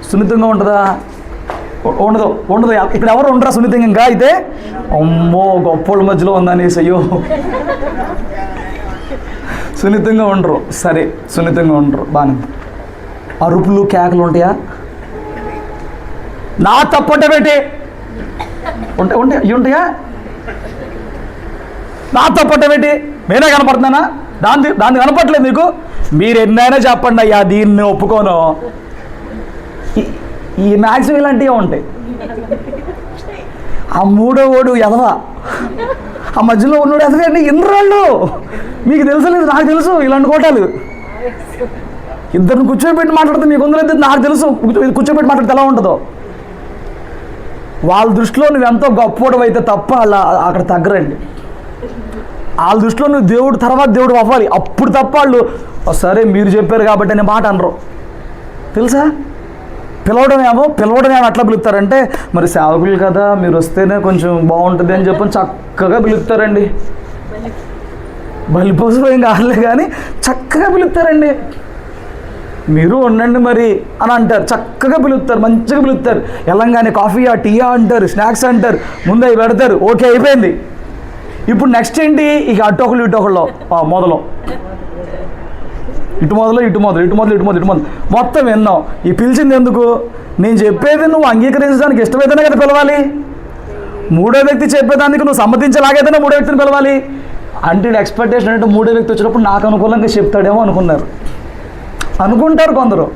S2: సున్నితంగా ఉంటుందా? ఉండదు. ఇక్కడ ఎవరు ఉండరా సున్నితంగా? ఇంకా అయితే అమ్మో గొప్పోళ్ళ మధ్యలో ఉందనేసి అయ్యో సున్నితంగా ఉండరు. సరే, సున్నితంగా ఉండరు, బాగానే. అరుపులు కేకలు ఉంటాయా? నా తప్పంటే పెట్టి ఉంటాయా? నా తప్పంటే పెట్టి నేనే కనపడుతున్నానా? దాన్ని కనపడలేదు మీకు? మీరు ఎన్నైనా చెప్పండి అయ్యా, దీన్ని ఒప్పుకోను. ఈ మ్యాక్సిమం ఇలాంటివే ఉంటాయి. ఆ మూడో ఓడు ఎదవా, ఆ మధ్యలో ఉన్నోడు ఎదవే అండి. ఎన్నిరాళ్ళు మీకు తెలుసలేదు, నాకు తెలుసు ఇలాంటి కోటాలు. ఇద్దరిని కూర్చోబెట్టి మాట్లాడితే మీకు ఉందలేదు, నాకు తెలుసు కూర్చోబెట్టి మాట్లాడితే ఎలా ఉంటుందో. వాళ్ళ దృష్టిలో నువ్వు ఎంతో గొప్పోడు అయితే తప్ప అలా అక్కడ తగ్గరండి. వాళ్ళ దృష్టిలో నువ్వు దేవుడు తర్వాత దేవుడు అవ్వాలి, అప్పుడు తప్ప వాళ్ళు సరే మీరు చెప్పారు కాబట్టి అనే మాట అనరు. తెలుసా? పిలవడం ఏమో అట్లా పిలుస్తారంటే మరి సేవకులు కదా మీరు వస్తేనే కొంచెం బాగుంటుంది అని చెప్పని చక్కగా పిలుస్తారండి. బలిపోసం ఏం కాదులే కానీ చక్కగా పిలుస్తారండి. మీరు ఉండండి మరి అని అంటారు, చక్కగా పిలుస్తారు, మంచిగా పిలుస్తారు. వెళ్ళంగానే కాఫీయా టీయా అంటారు, స్నాక్స్ అంటారు, ముందు అవి పెడతారు. ఓకే, అయిపోయింది. ఇప్పుడు నెక్స్ట్ ఏంటి? ఇక అటొకళ్ళు ఇటొకళ్ళు మొదలు ఇటు మొదలు మొత్తం విన్నాం. ఈ పిలిచింది ఎందుకు? నేను చెప్పేది నువ్వు అంగీకరించడానికి ఇష్టమైతేనే కదా పిలవాలి. మూడో వ్యక్తి చెప్పేదానికి నువ్వు సమ్మతించలాగైతేనే మూడో వ్యక్తిని పిలవాలి. అంటే ఎక్స్పెక్టేషన్ అంటే మూడో వ్యక్తి వచ్చినప్పుడు నాకు అనుకూలంగా చెప్తాడేమో అనుకున్నారు. అనుకుంటారు కొందరు.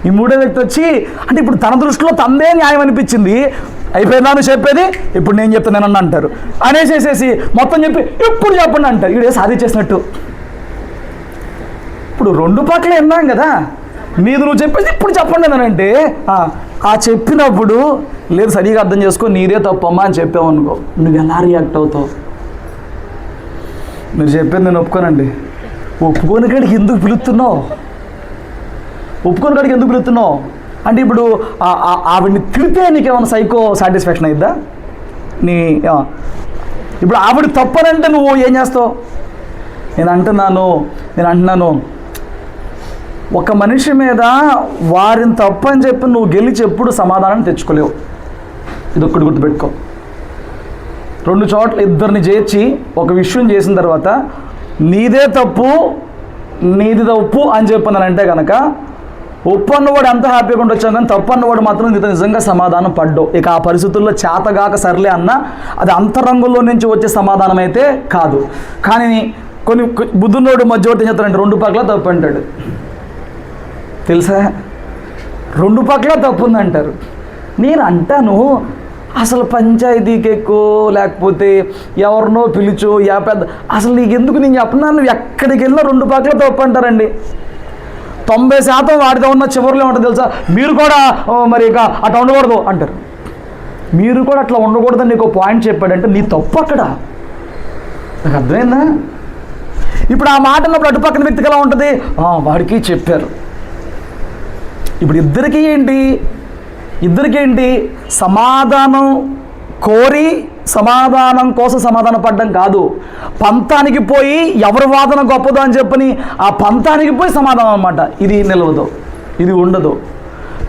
S2: ఈ మూడో వ్యక్తి వచ్చి అంటే ఇప్పుడు తన దృష్టిలో తందే న్యాయం అనిపించింది, అయిపోయిందా నువ్వు చెప్పేది, ఇప్పుడు నేను చెప్తాను అంటారు అనేసేసేసి మొత్తం చెప్పి ఇప్పుడు చెప్పండి అంటారు. ఈడే సాధించేసినట్టు. ఇప్పుడు రెండు పక్కల విన్నాం కదా, నీది నువ్వు చెప్పేసి ఇప్పుడు చెప్పండి అని అంటే ఆ చెప్పినప్పుడు లేదు సరిగా అర్థం చేసుకో నీదే తప్పమ్మా అని చెప్పావు అనుకో, నువ్వు ఎలా రియాక్ట్ అవుతావు? మీరు చెప్పేది నేను ఒప్పుకోనండి. ఒప్పుకోని కాడికి ఎందుకు పిలుస్తున్నావు? ఒప్పుకోని కాడికి ఎందుకు పిలుస్తున్నావు అంటే ఇప్పుడు ఆవిడ్ని తిడితే నీకేమైనా సైకో సాటిస్ఫాక్షన్ అయిద్దా? ఇప్పుడు ఆవిడ తప్పనంటే నువ్వు ఏం చేస్తావు? నేను అంటున్నాను ఒక మనిషి మీద వారిని తప్పని చెప్పి నువ్వు గెలిచి ఎప్పుడు సమాధానం తెచ్చుకోలేవు. ఇది ఒక్కటి గుర్తుపెట్టుకో. రెండు చోట్ల ఇద్దరిని చేర్చి ఒక విషయం చేసిన తర్వాత నీదే తప్పు నీది తప్పు అని చెప్పన్నానంటే కనుక ఉప్పు అన్నవాడు ఎంత హ్యాపీగా ఉండొచ్చాం కానీ తప్పు అన్నవాడు మాత్రం నీతో నిజంగా సమాధానం పడ్డావు. ఇక ఆ పరిస్థితుల్లో చేతగాక సర్లే అన్న అది అంతరంగంలో నుంచి వచ్చే సమాధానం అయితే కాదు. కానీ కొన్ని బుద్ధున్నోడు మధ్యవర్తి ఏం చెప్తాడంటే రెండు పక్కల తప్పు అంటాడు. తెలుసా, రెండు పక్కల తప్పు ఉందంటారు. నేను అంటాను అసలు పంచాయతీకి ఎక్కువ లేకపోతే ఎవరినో పిలిచో పెద్ద అసలు నీకు ఎందుకు నేను చెప్పినాను, నువ్వు ఎక్కడికి వెళ్ళినా రెండు పక్కల తప్పు అంటారండి. 90% వాడితో ఉన్న చివరిలో ఉంటుంది తెలుసా, మీరు కూడా మరి ఇక అట్లా ఉండకూడదు అంటారు. మీరు కూడా అట్లా ఉండకూడదని నీకు పాయింట్ చెప్పాడంటే నీ తప్పు అక్కడ. నాకు అర్థమైందా? ఇప్పుడు ఆ మాట అన్నప్పుడు అటుపక్కన వ్యక్తికి ఎలా ఉంటుంది, వాడికి చెప్పారు. ఇప్పుడు ఇద్దరికీ ఏంటి సమాధానం కోరి సమాధానం కోసం సమాధానం పడ్డం కాదు, పంతానికి పోయి ఎవరి వాదన గొప్పదో అని చెప్పని ఆ పంతానికి పోయి సమాధానం అన్నమాట. ఇది నిలవదు, ఇది ఉండదు.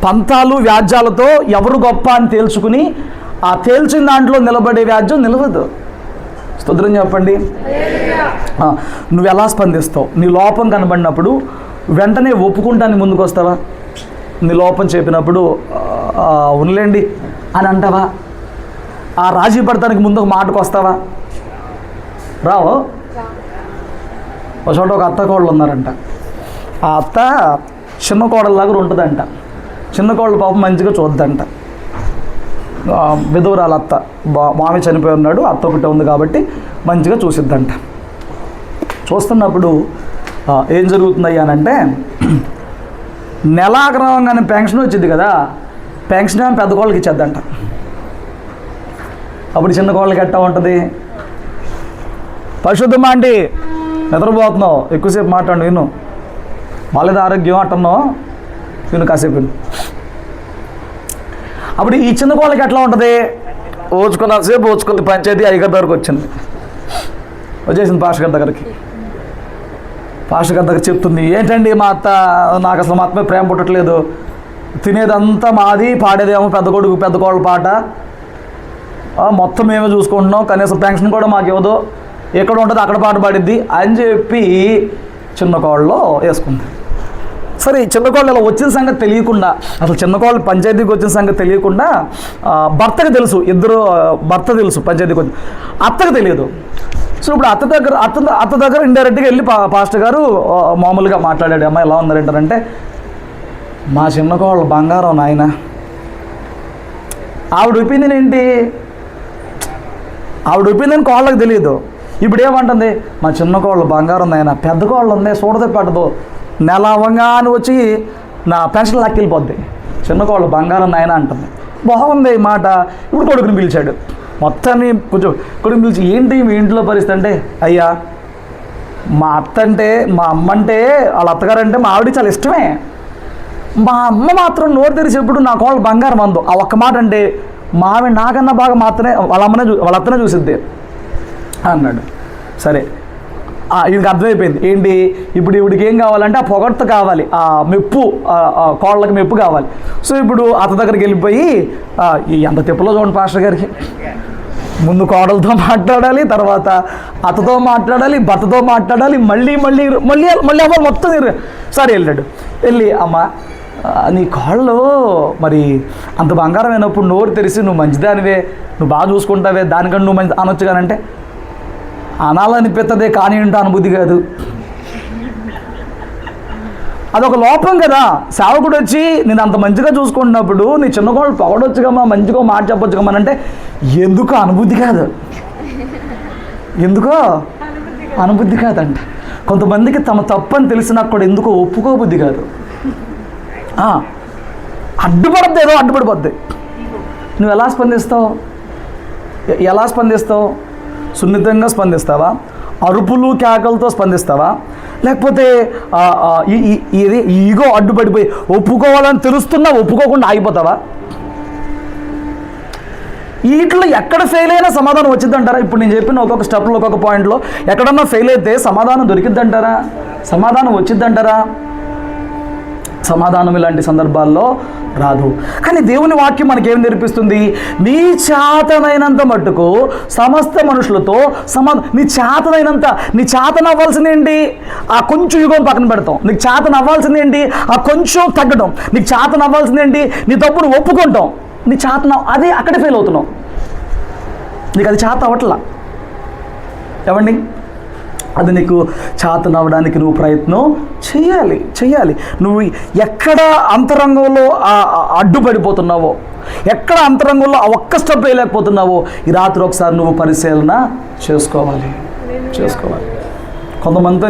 S2: పంతాలు వ్యాజ్యాలతో ఎవరు గొప్ప అని తేల్చుకుని ఆ తేల్చిన దాంట్లో నిలబడే వ్యాజ్యం నిలవదు. స్తోత్రం చెప్పండి. నువ్వు ఎలా స్పందిస్తావు? నీ లోపం కనబడినప్పుడు వెంటనే ఒప్పుకుంటానికి ముందుకు వస్తావా? నీ లోపం చెప్పినప్పుడు ఉండలేండి అని అంటావా? ఆ రాజీ పడటానికి ముందు ఒక మాటకు వస్తావా? రావు. ఒక చోట ఒక అత్త కోడలు ఉన్నారంట. ఆ అత్త చిన్న కోడల దగ్గర ఉంటుందంట. చిన్న కోడలు పాపం మంచిగా చూద్దంట. విధవరాల అత్త, మామి చనిపోయి ఉన్నాడు, అత్త ఒకటే ఉంది కాబట్టి మంచిగా చూసిద్దంట. చూస్తున్నప్పుడు ఏం జరుగుతుంది అనంటే నెలాగ్రహంగానే పెన్షన్ వచ్చింది కదా, పెన్షన్ ఏమో పెద్ద కోళ్ళకి ఇచ్చేద్దంట. అప్పుడు చిన్న కోళ్ళకి ఎట్టా ఉంటుంది, పరిశుద్ధమా అండి నిద్రపోతున్నావు ఎక్కువసేపు మాట్లాడు విను, వాళ్ళది ఆరోగ్యం అంటున్నావు విను కాసేపు విను. అప్పుడు ఈ చిన్న కోళ్ళకి ఎట్లా ఉంటుంది, ఓచుకున్నసేపు ఓచుకుంది. పంచాయతీ అయ్యగారి దగ్గరకు వచ్చేసింది పాస్టర్ గారి దగ్గరికి. పాస్టర్ గారి దగ్గర చెప్తుంది, ఏంటండి మా అత్త, నాకు అసలు మా అత్త మీద ప్రేమ పుట్టట్లేదు, తినేదంతా మాది, పాడేదేమో పెద్ద కొడుకు పెద్ద కోళ్ళ పాట, మొత్తం మేమే చూసుకుంటున్నాం, కనీసం పెన్షన్ కూడా మాకు ఇవ్వదు, ఎక్కడ ఉంటుంది అక్కడ పాట పాడిద్ది అని చెప్పి చిన్న కోళ్ళలో వేసుకుంది. సరే చిన్న కోళ్ళు ఇలా వచ్చిన సంగతి తెలియకుండా, అసలు చిన్న కోళ్ళు పంచాయతీకి వచ్చిన సంగతి తెలియకుండా భర్తకు తెలుసు, భర్త తెలుసు పంచాయతీకి వచ్చి, అత్తకు తెలియదు. సో ఇప్పుడు అత్త దగ్గర ఇండైరెక్ట్గా వెళ్ళి పాస్టర్ గారు మామూలుగా మాట్లాడాడు, అమ్మ ఎలా ఉన్నారంటారంటే, మా చిన్న కోళ్ళ బంగారం నాయన. ఆవిడ ఒపీనియన్ ఏంటి, ఆవిడ ఒపీనియన్ కోళ్ళకి తెలియదు. ఇప్పుడు ఏమంటుంది, మా చిన్న కోళ్ళు బంగారం నాయన, పెద్ద కోళ్ళు ఉంది చూడదే పెట్టదు, నెల అవ్వగానే వచ్చి నా పెన్షన్ లెక్కెళ్ళిపోద్ది, చిన్న కోళ్ళు బంగారం నాయన అంటుంది. బాగుంది ఈ మాట. ఇప్పుడు కొడుకుని పిలిచాడు, మొత్తాన్ని కొంచెం కొడుకుని పిలిచి, ఏంటి మీ ఇంట్లో పరిస్థితి అంటే, అయ్యా మా అత్త అంటే మా అమ్మ అంటే వాళ్ళ అత్తగారంటే మా ఆవిడ చాలా ఇష్టమే, మా అమ్మ మాత్రం నోరు తెరిచి ఎప్పుడు నా కోళ్ళు బంగారం అందో, ఆ ఒక్క మాట అంటే మా ఆవిడ నాకన్నా బాగా మాత్రమే వాళ్ళ అత్తనే చూసిద్ది అన్నాడు. సరే ఈవిడికి అర్థమైపోయింది ఏంటి, ఇప్పుడు ఈవిడికి ఏం కావాలంటే ఆ పొగడ్త కావాలి, ఆ మెప్పు, కోళ్ళకి మెప్పు కావాలి. సో ఇప్పుడు అత్త దగ్గరికి వెళ్ళిపోయి, ఎంత తిప్పలో చూడండి పాస్టర్ గారికి, ముందు కోడలతో మాట్లాడాలి, తర్వాత అత్తతో మాట్లాడాలి, భర్తతో మాట్లాడాలి, మళ్ళీ అమ్మ మొత్తం సరే వెళ్ళాడు. వెళ్ళి అమ్మ నీ కాళ్ళు మరి అంత బంగారం అయినప్పుడు నోరు తెరిచి నువ్వు మంచిదానివే, నువ్వు బాగా చూసుకుంటావే, దానికంటే నువ్వు మంచి అనొచ్చు కానంటే, అనాలనిపిస్తుంది కానీ ఏంటో అనుభూతి కాదు. అదొక లోపం కదా. సేవకుడు వచ్చి నేను అంత మంచిగా చూసుకుంటున్నప్పుడు నీ చిన్న కోళ్ళు పొగడొచ్చుగమ్మా, మంచిగా మాట చెప్పొచ్చుగమ్మా అంటే ఎందుకో అనుబుద్ధి కాదు. ఎందుకో అనుబుద్ధి కాదంట. కొంతమందికి తమ తప్పని తెలిసినా కూడా ఎందుకో ఒప్పుకోబుద్ధి కాదు. అడ్డుపడద్దు, ఏదో అడ్డుపడిపోద్ది. నువ్వు ఎలా స్పందిస్తావు? సున్నితంగా స్పందిస్తావా? అరుపులు కేకలతో స్పందిస్తావా? లేకపోతే ఇది ఈగో అడ్డుపడిపోయి ఒప్పుకోవాలని తెలుస్తున్నా ఒప్పుకోకుండా ఆగిపోతావా? వీటిలో ఎక్కడ ఫెయిల్ అయినా సమాధానం వచ్చిందంటారా? ఇప్పుడు నేను చెప్పిన ఒక్కొక్క స్టెప్లో ఒక్కొక్క పాయింట్లో ఎక్కడన్నా ఫెయిల్ అయితే సమాధానం దొరికిద్దంటారా? సమాధానం వచ్చిద్దంటారా? సమాధానం ఇలాంటి సందర్భాల్లో రాదు. కానీ దేవుని వాక్యం మనకేం నేర్పిస్తుంది? నీ చేతనైనంత మట్టుకు సమస్త మనుషులతో నీ చేతన అవ్వాల్సింది ఏంటి? ఆ కొంచెం యుగం పక్కన పెడతాం. నీకు చేతన అవ్వాల్సింది ఏంటి? ఆ కొంచెం తగ్గడం. నీకు చేతన అవ్వాల్సింది ఏంటి? నీ తప్పును ఒప్పుకుంటాం. నీ చేతన అదే అక్కడే ఫెయిల్ అవుతున్నావు. నీకు అది చేత అవ్వట్లా. ఏమండి, అది నీకు చేతనవ్వడానికి నువ్వు ప్రయత్నం చేయాలి. నువ్వు ఎక్కడ అంతరంగంలో అడ్డుపడిపోతున్నావో, ఎక్కడ అంతరంగంలో ఆ ఒక్క స్టెప్ వేయలేకపోతున్నావో ఈ రాత్రి ఒకసారి నువ్వు పరిశీలన చేసుకోవాలి. కొంతమందితో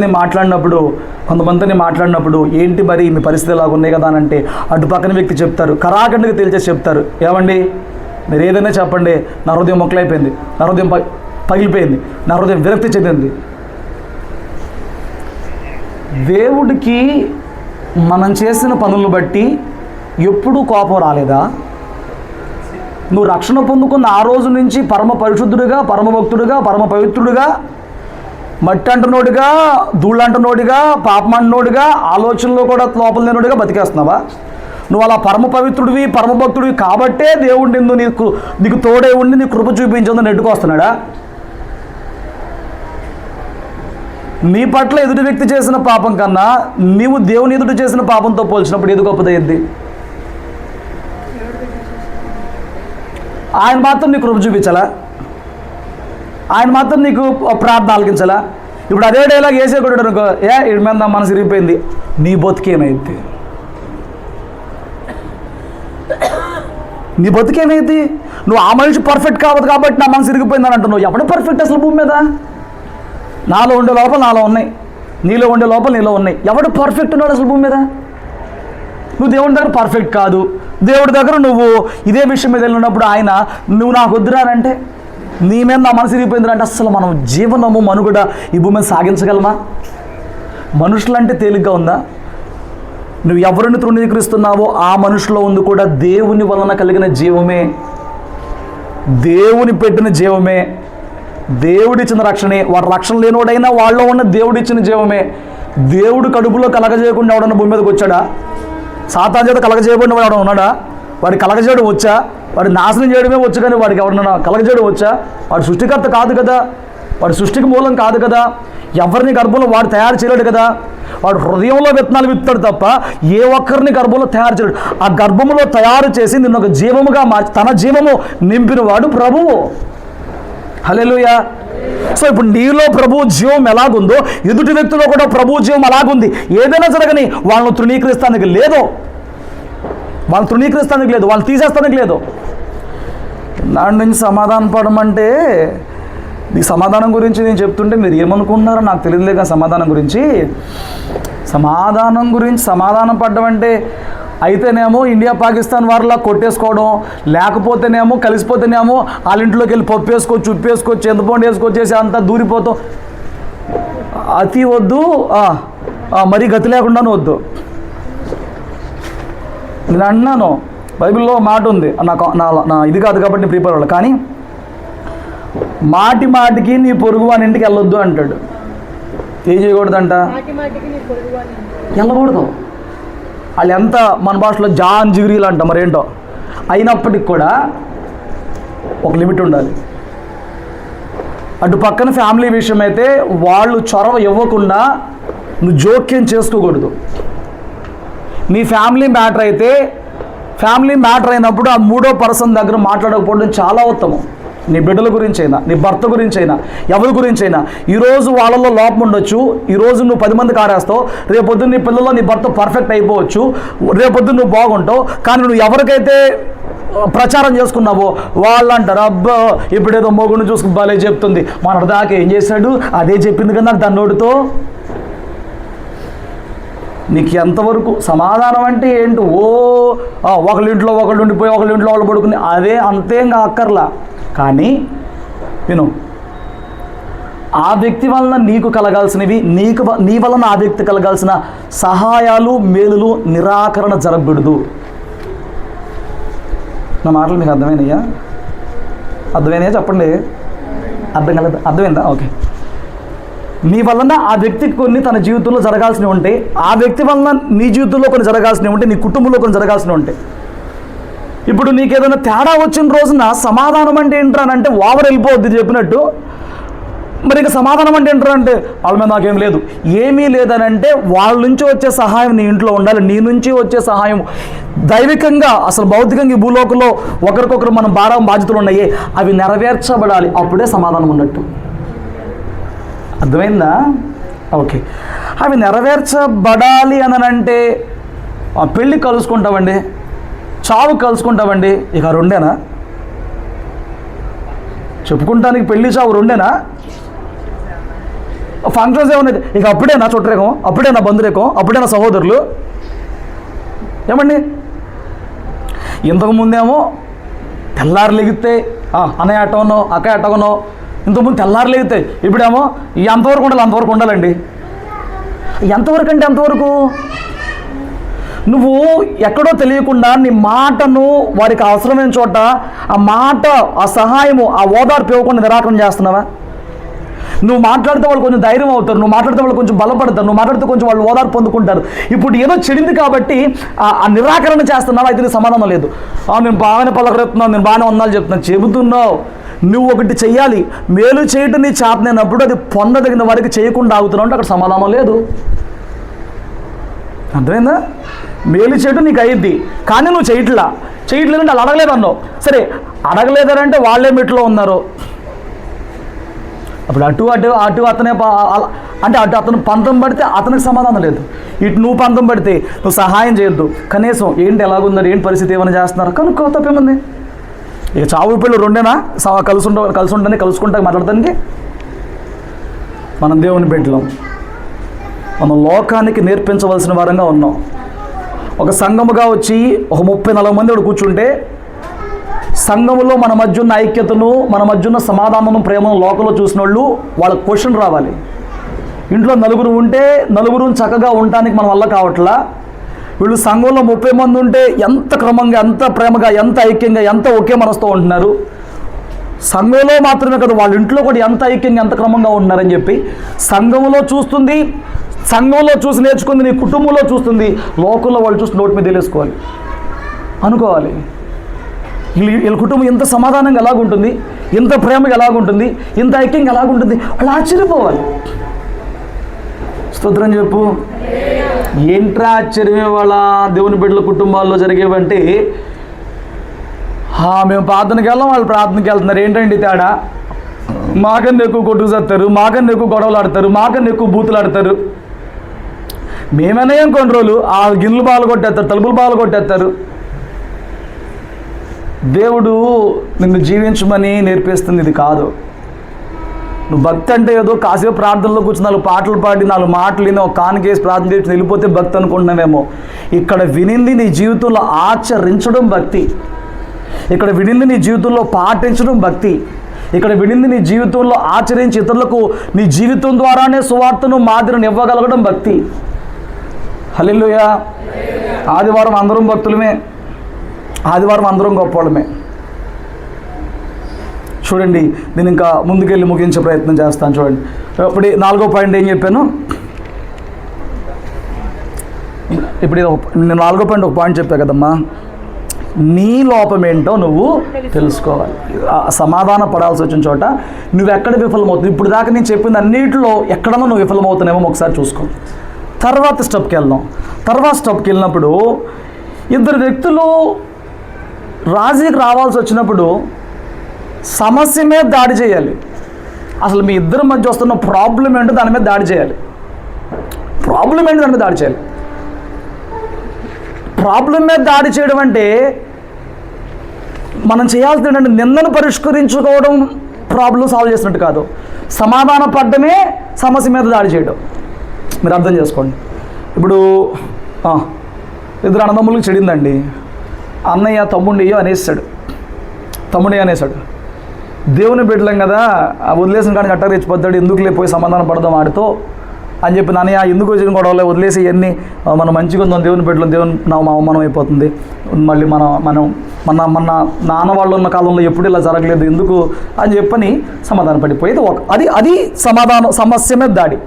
S2: మాట్లాడినప్పుడు ఏంటి మరి మీ పరిస్థితి ఇలాగ ఉన్నాయి కదా అని అంటే అటు పక్కన వ్యక్తి చెప్తారు, కరాఖండిగా తేల్చేసి చెప్తారు, ఏమండి మీరు ఏదైనా చెప్పండి, నా హృదయం మొక్కలైపోయింది, నా హృదయం పగిలిపోయింది, నా హృదయం విరక్తి చెందింది. దేవుడికి మనం చేసిన పనులను బట్టి ఎప్పుడూ కోపం రాలేదా? నువ్వు రక్షణ పొందుకున్న ఆ రోజు నుంచి పరమ పరిశుద్ధుడిగా, పరమ భక్తుడిగా, పరమ పవిత్రుడిగా, మట్టి అంటున్నోడిగా, ధూళ్ళు అంటున్నోడిగా, పాపం అంటున్నోడిగా, ఆలోచనలో కూడా లోపల లేనోడిగా బతికేస్తున్నావా? నువ్వు అలా పరమ పవిత్రుడివి, పరమ భక్తుడివి కాబట్టే దేవుడు నీకు తోడే ఉండి నీ కృప చూపించిందని నెట్టుకొస్తున్నాడా? నీ పట్ల ఎదుటి వ్యక్తి చేసిన పాపం కన్నా నీవు దేవుని ఎదుటి చేసిన పాపంతో పోల్చినప్పుడు ఏది గొప్పదయ్యింది? ఆయన మాత్రం నీకు కృప చూపించాలా? ఆయన మాత్రం నీకు ప్రార్థన ఆలకించాలా? ఇప్పుడు అదే డైలాగ్ వేసే కూడా అనుకో, ఇడి మీద మనసు ఇరిగిపోయింది, నీ బతుకేమైంది? నువ్వు ఆ మనిషి పర్ఫెక్ట్ కావద్దు కాబట్టి నా మనసు ఇరిగిపోయిందని అంటున్నావు. ఎవడు పర్ఫెక్ట్ అసలు భూమి మీద? నాలో ఉండే లోపల నాలో ఉన్నాయి, నీలో ఉండే లోపల నీలో ఉన్నాయి. ఎవడు పర్ఫెక్ట్ ఉన్నాడు అసలు భూమి మీద? నువ్వు దేవుడి దగ్గర పర్ఫెక్ట్ కాదు. దేవుడి దగ్గర నువ్వు ఇదే విషయం మీద వెళ్ళినప్పుడు ఆయన నువ్వు నాకు వద్దురానంటే, నీ మీద నా మనసు ఇరిగిపోయింది అంటే అసలు మనం జీవనము మనుగడ ఈ భూమి మీద సాగించగలమా? మనుషులంటే తేలిగ్గా ఉందా? నువ్వు ఎవరిని తృణీకరిస్తున్నావో ఆ మనుషులో ఉంది కూడా దేవుని వలన కలిగిన జీవమే, దేవుని పెట్టిన జీవమే, దేవుడిచ్చిన రక్షణే. వాడు రక్షణ లేనివాడైనా వాళ్ళలో ఉన్న దేవుడిచ్చిన జీవమే. దేవుడు కడుపులో కలగజేయకుండా ఎవడన్నా భూమి మీదకి వచ్చాడా? సాతాను చేత కలగజేయకుండా వాడు ఉన్నాడా? వాడి కలగజేయడం వచ్చా? వాడి నాశనం చేయడమే వచ్చు, కానీ వాడికి ఎవడన్నా కలగజేయడం వచ్చా? వాడు సృష్టికర్త కాదు కదా, వాడి సృష్టికి మూలం కాదు కదా, ఎవరిని గర్భంలో వాడు తయారు చేయలేడు కదా. వాడు హృదయంలో విత్తనాలు విత్తాడు తప్ప ఏ ఒక్కరిని గర్భంలో తయారు చేయలేడు. ఆ గర్భంలో తయారు చేసి నిన్ను ఒక జీవముగా మార్చి తన జీవము నింపిన వాడు ప్రభువు. హల్లెలూయా. సో ఇప్పుడు నీలో ప్రభు జీవం ఎలాగుందో ఎదుటి వ్యక్తిలో కూడా ప్రభు జీవం అలాగుంది. ఏదైనా జరగని వాళ్ళను తృణీకరిస్తానికి లేదు, వాళ్ళు తీసేస్తానికి లేదు. దాని నుంచి సమాధానం పడమంటే ఈ సమాధానం గురించి నేను చెప్తుంటే మీరు ఏమనుకుంటున్నారో నాకు తెలియదులే. కానీ సమాధానం పడ్డం అంటే అయితేనేమో ఇండియా పాకిస్తాన్ వారిలా కొట్టేసుకోవడం, లేకపోతేనేమో కలిసిపోతేనేమో వాళ్ళ ఇంట్లోకి వెళ్ళి పప్పు వేసుకోవచ్చు, ఉప్పు వేసుకోవచ్చు, చింతపండు వేసుకొచ్చేసి అంతా దూరిపోతాం. అతి వద్దు, మరీ గతి లేకుండాను వద్దు. నేను అంటున్నాను, బైబిల్లో మాట ఉంది, నా ఇది కాదు కాబట్టి నేను ప్రిపేర్ అవ్వాలి, కానీ మాటికి నీ పొరుగు అని ఇంటికి వెళ్ళొద్దు అంటాడు. ఏం చేయకూడదంట? వెళ్ళకూడదు. వాళ్ళు ఎంత మన భాషలో జాన్ జిగిరీలు అంట మరేంటో, అయినప్పటికి కూడా ఒక లిమిట్ ఉండాలి. అటు పక్కన ఫ్యామిలీ విషయం అయితే వాళ్ళు చొరవ ఇవ్వకుండా నువ్వు జోక్యం చేసుకోకూడదు. నీ ఫ్యామిలీ మ్యాటర్ అయితే ఫ్యామిలీ మ్యాటర్ అయినప్పుడు ఆ మూడో పర్సన్ దగ్గర మాట్లాడకపోవడం చాలా ఉత్తమం. నీ బిడ్డల గురించి అయినా, నీ భర్త గురించి అయినా, ఎవరి గురించి అయినా, ఈరోజు వాళ్ళలో లోపం ఉండొచ్చు, ఈరోజు నువ్వు 10 మందికి ఆరేస్తావు, రేపొద్దున నీ పిల్లల్లో నీ భర్త పర్ఫెక్ట్ అయిపోవచ్చు, రేపొద్దున నువ్వు బాగుంటావు. కానీ నువ్వు ఎవరికైతే ప్రచారం చేసుకున్నావో వాళ్ళు అంటారు, అబ్బా ఇప్పుడేదో మొగుడిని చూసుకుని బాలే చెప్తుంది, మనదాకా ఏం చేశాడు అదే చెప్పింది కదా నాకు దాని నోటితో. నీకు ఎంతవరకు సమాధానం అంటే ఏంటి? ఒకళ్ళింట్లో ఒకళ్ళు ఉండిపోయి ఒకళ్ళింట్లో వాళ్ళు పడుకుని అదే అంతేం అక్కర్లా. కానీ ఆ వ్యక్తి వలన నీకు కలగాల్సినవి, నీ వలన ఆ వ్యక్తి కలగాల్సిన సహాయాలు మేలులు నిరాకరణ జరగకూడదు. నా మాటలు మీకు అర్థమైనయ్యా? చెప్పండి. అర్థం కాలేదు? అర్థమైందా? ఓకే. నీ వలన ఆ వ్యక్తికి కొన్ని తన జీవితంలో జరగాల్సినవి ఉంటాయి, ఆ వ్యక్తి వలన నీ జీవితంలో కొన్ని జరగాల్సినవి ఉంటాయి, నీ కుటుంబంలో కొన్ని జరగాల్సినవి ఉంటాయి. ఇప్పుడు నీకు ఏదైనా తేడా వచ్చిన రోజున సమాధానం అంటే ఏంట్రానంటే ఓవర్ వెళ్ళిపోద్ది చెప్పినట్టు. మరి ఇక సమాధానం అంటే ఏంట్రంటే వాళ్ళ మీద నాకేం లేదు, ఏమీ లేదనంటే వాళ్ళ నుంచి వచ్చే సహాయం నీ ఇంట్లో ఉండాలి. నీ నుంచి వచ్చే సహాయం దైవికంగా, అసలు భౌతికంగా ఈ భూలోకంలో ఒకరికొకరు మనం బాధ్యతలు ఉన్నాయి, అవి నెరవేర్చబడాలి. అప్పుడే సమాధానం ఉన్నట్టు. అర్థమైందా? ఓకే. అవి నెరవేర్చబడాలి అని అంటే పెళ్ళి కలుసుకుంటామండి, చావు కలుసుకుంటామండి, ఇక రెండేనా? చెప్పుకుంటానికి పెళ్ళి చావు రెండేనా? ఫంక్షన్స్ ఏమన్నా ఇక అప్పుడేనా చుట్టరేకం, అప్పుడేనా బంధురేకం, అప్పుడేనా సహోదరులు? ఏమండి ఇంతకుముందేమో తెల్లారు లెగితే అన్నయ్య అట్టవనో అక్క అట్టవనో, ఇంతకుముందు తెల్లారు లెగితే ఇప్పుడేమో ఎంతవరకు ఉండాలి అంతవరకు ఉండాలండి. ఎంతవరకు అంటే ఎంతవరకు? నువ్వు ఎక్కడో తెలియకుండా నీ మాటను వారికి అవసరమైన చోట ఆ మాట, ఆ సహాయము, ఆ ఓదార్పు ఇవ్వకుండా నిరాకరణ చేస్తున్నావా? నువ్వు మాట్లాడితే వాళ్ళు కొంచెం ధైర్యం అవుతారు, నువ్వు మాట్లాడితే వాళ్ళు కొంచెం బలపడతారు, నువ్వు మాట్లాడితే కొంచెం వాళ్ళు ఓదార్పు పొందుకుంటారు. ఇప్పుడు ఏదో చెడింది కాబట్టి ఆ నిరాకరణ చేస్తున్నావు, అయితే సమాధానం లేదు. నేను బాగానే పలకరెత్తున్నావు, నేను బాగానే ఉన్నాను చెబుతున్నావు. నువ్వు ఒకటి చెయ్యాలి, మేలు చేయటం నీ చేతనైనప్పుడు అది పొందదగిన వారికి చేయకుండా ఆగుతున్నావు అంటే అక్కడ సమాధానం లేదు. అర్థమైందా? మేలు చేయటం నీకు అయ్యిద్ది, కానీ నువ్వు చేయట్లేదంటే వాళ్ళు అడగలేదు అన్నావు. సరే, అడగలేదంటే వాళ్ళే మెట్లో ఉన్నారు. అప్పుడు అటు అతనే అంటే అతను పంతం పడితే అతనికి సమాధానం లేదు, ఇటు నువ్వు పంతం పడితే నువ్వు సహాయం చేయొద్దు. కనీసం ఏంటి ఎలాగుందని, ఏంటి పరిస్థితి, ఏమైనా చేస్తున్నారు కనుక్కో, తప్పేముంది? ఇక చావు పిల్లలు రెండేనా కలుసుకుంటా మాట్లాడటానికి? మనం దేవుని బిడ్డలం, మనం లోకానికి నేర్పించవలసిన వారంగా ఉన్నాం. ఒక సంఘముగా వచ్చి ఒక 30-40 మంది అక్కడ కూర్చుంటే సంఘములో మన మధ్య ఉన్న ఐక్యతను, మన మధ్య ఉన్న సమాధానము, ప్రేమను లోకంలో చూసిన వాళ్ళు వాళ్ళకి క్వశ్చన్ రావాలి. ఇంట్లో నలుగురు ఉంటే నలుగురు చక్కగా ఉండటానికి మన వల్ల కావట్లా. వీళ్ళు సంఘంలో 30 మంది ఉంటే ఎంత క్రమంగా, ఎంత ప్రేమగా, ఎంత ఐక్యంగా, ఎంత ఒకే మనసుతో ఉంటున్నారు. సంఘంలో మాత్రమే కదా, వాళ్ళ ఇంట్లో కూడా ఎంత ఐక్యంగా, ఎంత క్రమంగా ఉంటున్నారని చెప్పి సంఘంలో చూస్తుంది, సంఘంలో చూసి నేర్చుకుంది, నీ కుటుంబంలో చూస్తుంది, లోకంలో వాళ్ళు చూసి నోటి మీద తెలియసుకోవాలి, అనుకోవాలి. వీళ్ళ కుటుంబం ఇంత సమాధానంగా ఎలాగుంటుంది, ఇంత ప్రేమగా ఎలాగుంటుంది, ఇంత ఐక్యంగా ఎలాగుంటుంది, వాళ్ళు ఆశ్చర్యపోవాలి. స్తోత్రం చెప్పు. ఏంట్రా ఆశ్చర్యమే వాళ్ళ దేవుని బిడ్డల కుటుంబాల్లో జరిగేవంటే, మేము ప్రార్థనకి వెళ్ళాం, వాళ్ళు ప్రార్థనకి వెళ్తున్నారు. ఏంటండి తేడా? మాకన్నా ఎక్కువ కొట్టుకు చేస్తారు, మాకన్నా ఎక్కువ గొడవలు ఆడతారు, మాకన్నా ఎక్కువ బూతులు ఆడతారు. మేమైనా ఏం కొన్ని రోజులు ఆ గిన్నెలు బాగా కొట్టేస్తారు, తలుపులు బాగా కొట్టేస్తారు. దేవుడు నిన్ను జీవించమని నేర్పిస్తుంది ఇది కాదు. నువ్వు భక్తి అంటే ఏదో కాసేపు ప్రార్థనలో కూర్చుని 4 పాటలు పాడి 4 మాటలు విని ఒక కానికేసి ప్రార్థన చేసి వెళ్ళిపోతే భక్తి అనుకుంటున్నావేమో. ఇక్కడ వినింది నీ జీవితంలో ఆచరించడం భక్తి, ఇక్కడ వినింది నీ జీవితంలో పాటించడం భక్తి, ఇక్కడ వినింది నీ జీవితంలో ఆచరించి ఇతరులకు నీ జీవితం ద్వారానే సువార్తను, మాదిరిని ఇవ్వగలగడం భక్తి. హల్లెలూయా. ఆదివారం అందరం భక్తులమే, ఆదివారం అందరం గొప్పవాళ్ళమే. చూడండి, నేను ఇంకా ముందుకెళ్ళి ముగించే ప్రయత్నం చేస్తాను. చూడండి, ఇప్పుడు 4వ పాయింట్ ఏం చెప్పాను. ఇప్పుడు నేను 4వ పాయింట్ ఒక పాయింట్ చెప్పా కదమ్మా, నీ లోపం ఏంటో నువ్వు తెలుసుకోవాలి. సమాధాన పడాల్సి వచ్చిన చోట నువ్వు ఎక్కడ విఫలమవుతుంది. ఇప్పుడు దాకా నేను చెప్పింది అన్నింటిలో ఎక్కడన్నా నువ్వు విఫలమవుతున్నామో ఒకసారి చూసుకో. తర్వాత స్టెప్కి వెళ్దాం. తర్వాత స్టెప్కి వెళ్ళినప్పుడు 2 వ్యక్తులు రాజీకి రావాల్సి వచ్చినప్పుడు సమస్య మీద దాడి చేయాలి. అసలు మీ ఇద్దరి మధ్య వస్తున్న ప్రాబ్లం ఏంటో దాని మీద దాడి చేయాలి. ప్రాబ్లం ఏంటో దాని మీద దాడి చేయాలి. ప్రాబ్లం మీద దాడి చేయడం అంటే మనం చేయాల్సింది ఏంటంటే నిందను పరిష్కరించుకోవడం ప్రాబ్లం సాల్వ్ చేసినట్టు కాదు, సమాధాన పడ్డమే సమస్య మీద దాడి చేయడం. మీరు అర్థం చేసుకోండి. ఇప్పుడు ఇద్దరు అన్నదమ్ములకు చెడిందండి. అన్నయ్య తమ్ముడియో అనేసాడు. దేవుని బిడ్డలం కదా, వదిలేసిన కానీ గట్ట తెచ్చిపోతాడు, ఎందుకు లేకపోయి సమాధానం పడదాం ఆడితో అని చెప్పి నాన్నయ్య ఎందుకు వచ్చిన గొడవలే వదిలేసి ఇవన్నీ మనం మంచిగా ఉందాం, దేవుని బిడ్డలు, దేవుని అవమానం అయిపోతుంది, మళ్ళీ మన నాన్న వాళ్ళు ఉన్న కాలంలో ఎప్పుడు ఇలా జరగలేదు ఎందుకు అని చెప్పని సమాధానం పడిపోయేది. అది సమస్య మీద దాడి.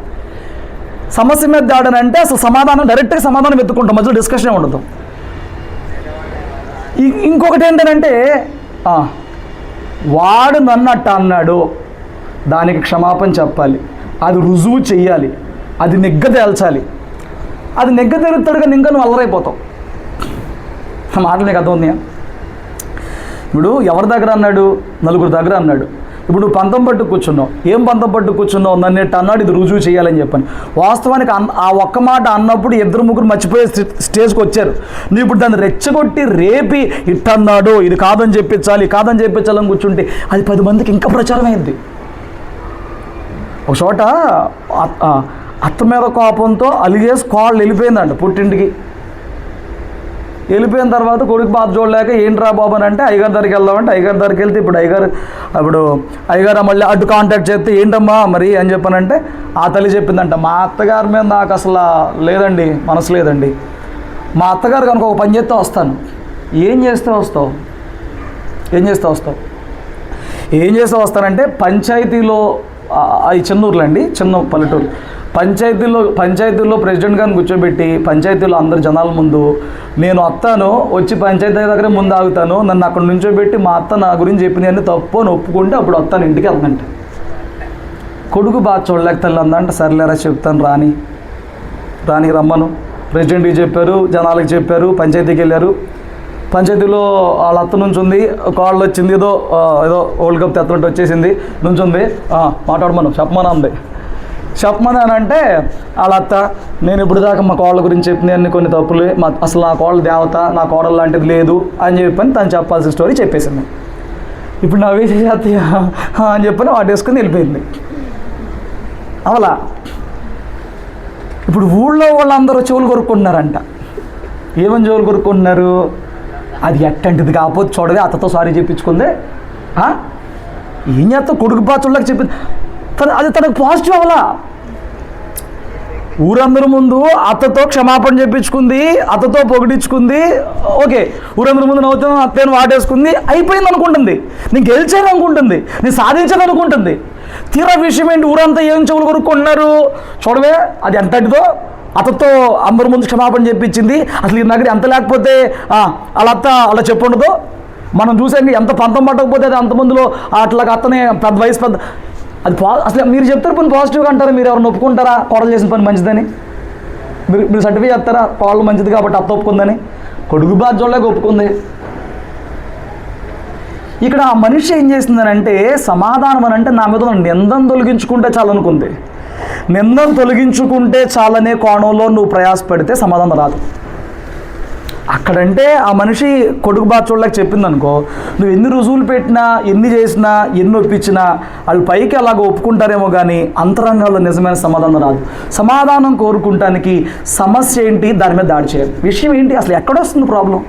S2: సమస్య మీద దాడి అని అంటే అసలు డైరెక్ట్గా సమాధానం వెతుక్కుంటాం, మధ్యలో డిస్కషన్ ఉండదు. ఇంకొకటి ఏంటంటే వాడు నన్ను అట్ట అన్నాడు, దానికి క్షమాపణ చెప్పాలి, అది రుజువు చెయ్యాలి, అది తేల్చాలి. అది తెరుతాడుగా ఇంకా నువ్వు అల్లరైపోతావు. ఆ మాటలు నీకు అర్థం ఉంది. ఇప్పుడు ఎవరి దగ్గర అన్నాడు? నలుగురు దగ్గర అన్నాడు. ఇప్పుడు నువ్వు పంతం పట్టు కూర్చున్నావు. ఏం పంతం పట్టు కూర్చున్నావు? నన్ను ఎట్టు అన్నాడు, ఇది రుజువు చేయాలని చెప్పని. వాస్తవానికి ఆ ఒక్క మాట అన్నప్పుడు ఇద్దరు ముగ్గురు మర్చిపోయే స్టేజ్కి వచ్చారు. నువ్వు ఇప్పుడు దాన్ని రెచ్చగొట్టి రేపి ఇట్టన్నాడు, ఇది కాదని చెప్పించాలని కూర్చుంటే అది 10 మందికి ఇంకా ప్రచారం అయింది. ఒక చోట అత్త మీద కోపంతో అలిగేసి కాళ్ళు వెళ్ళిపోయిందంట పుట్టింటికి. వెళ్ళిపోయిన తర్వాత కొడుకు బాధ చూడలేక ఏంట్రా బాబు అని అంటే అయ్యగారి దగ్గరికి వెళ్దామంటే అయ్యగారి దగ్గరికి వెళ్తే ఇప్పుడు అయ్యగారు మళ్ళీ అడ్డు కాంటాక్ట్ చేస్తే ఏంటమ్మా మరి అని చెప్పానంటే ఆ తల్లి చెప్పిందంట, మా అత్తగారి మీద నాకు అసలు లేదండి, మనసు లేదండి. మా అత్తగారు కనుక ఒక పని చేస్తే వస్తాను. ఏం చేస్తే వస్తానంటే పంచాయతీలో, అవి చిన్నూరులో అండి, చిన్న పల్లెటూరు, పంచాయతీలో ప్రెసిడెంట్ గారిని కూర్చోబెట్టి పంచాయతీలో అందరు జనాల ముందు నేను వస్తాను, వచ్చి పంచాయతీ దగ్గర ముందు ఆగుతాను, నన్ను అక్కడ నుంచోబెట్టి మా అత్త నా గురించి చెప్పినవన్నీ తప్పు అని ఒప్పుకుంటే అప్పుడు వస్తాను, ఇంటికి వెళ్తానంటే. కొడుకు బాగా చూడలేక తల్లి అందంటే సర్లేరా చెప్తాను రాని రమ్మను. ప్రెసిడెంట్కి చెప్పారు, జనాలకు చెప్పారు, పంచాయతీకి వెళ్ళారు. పంచాయతీలో వాళ్ళ అత్త నుంచి ఉంది, కాళ్ళు వచ్చింది, ఏదో వరల్డ్ కప్ తెత్తనట్టు వచ్చేసింది, నుంచుంది. మాట్లాడమను చెప్పమని అని అంటే వాళ్ళ అత్త, నేను ఇప్పుడు దాకా మా కోళ్ళ గురించి చెప్పిన కొన్ని తప్పులు, అసలు నా కోళ్ళ దేవత, నా కోడలు లాంటిది లేదు అని చెప్పని తను చెప్పాల్సిన స్టోరీ చెప్పేసింది. ఇప్పుడు నా వేసి అత్తయ్య అని చెప్పని వాటేసుకుని వెళ్ళిపోయింది. అవలా ఇప్పుడు ఊళ్ళో వాళ్ళందరూ చెవులు కొరుక్కుంటున్నారంట. ఏమని చెవులు కొరుక్కుంటున్నారు? అది ఎట్టంటిది కాకపోతే చూడవే అత్తతో సారీ చెప్పించుకుందే, ఏం చేస్తా కొడుకు బాచుళ్ళకి చెప్పింది. అది తనకు పాజిటివ్ అవలా. ఊరందరి ముందు అత్తతో క్షమాపణ చెప్పించుకుంది, అత్తతో పొగిడించుకుంది, ఓకే, ఊరందరి ముందు నవ్వుతాను అత్తని వాటేసుకుంది, అయిపోయింది అనుకుంటుంది, నేను గెలిచాను అనుకుంటుంది, నేను సాధించాను అనుకుంటుంది. తీరా విషయం ఏంటి? ఊరంతా ఏం చెవులు కొరుక్కుంటున్నారు చూడవే, అది ఎంతటిదో అత్తతో అందరి ముందు క్షమాపణ చెప్పించింది. అసలు ఈ నగరి ఎంత లేకపోతే వాళ్ళ అత్త అలా చెప్పుండదు. మనం చూసాక ఎంత పంతం పట్టకపోతే అది అంతమందిలో అట్లాగా అత్తనే పెద్ద వయసు పెద్ద అది అసలు మీరు చెప్తారు పని పాజిటివ్గా అంటారా? మీరు ఎవరిని ఒప్పుకుంటారా కోడలు చేసిన పని మంచిదని? మీరు సర్టిఫికేట్ చేస్తారా కోడలు మంచిది కాబట్టి అత్త ఒప్పుకుందని? కొడుకు బాధ చూడలేక ఒప్పుకుంది. ఇక్కడ ఆ మనిషి ఏం చేసిందనంటే సమాధానం అని అంటే నా మీద నిందను తొలగించుకుంటే చాలనుకుంది. నిందను తొలగించుకుంటే చాలనే కోణంలో నువ్వు ప్రయాసపడితే సమాధానం రాదు. అక్కడంటే ఆ మనిషి కొడుకు బాధ చూడలేక చెప్పిందనుకో, నువ్వు ఎన్ని రుజువులు పెట్టినా, ఎన్ని చేసినా, ఎన్ని ఒప్పించినా వాళ్ళు పైకి అలాగ ఒప్పుకుంటారేమో కానీ అంతరంగాల్లో నిజమైన సమాధానం రాదు. సమాధానం కోరుకుంటానికి సమస్య ఏంటి, దాని మీద దాడి చేయాలి. విషయం ఏంటి, అసలు ఎక్కడొస్తుంది ప్రాబ్లం?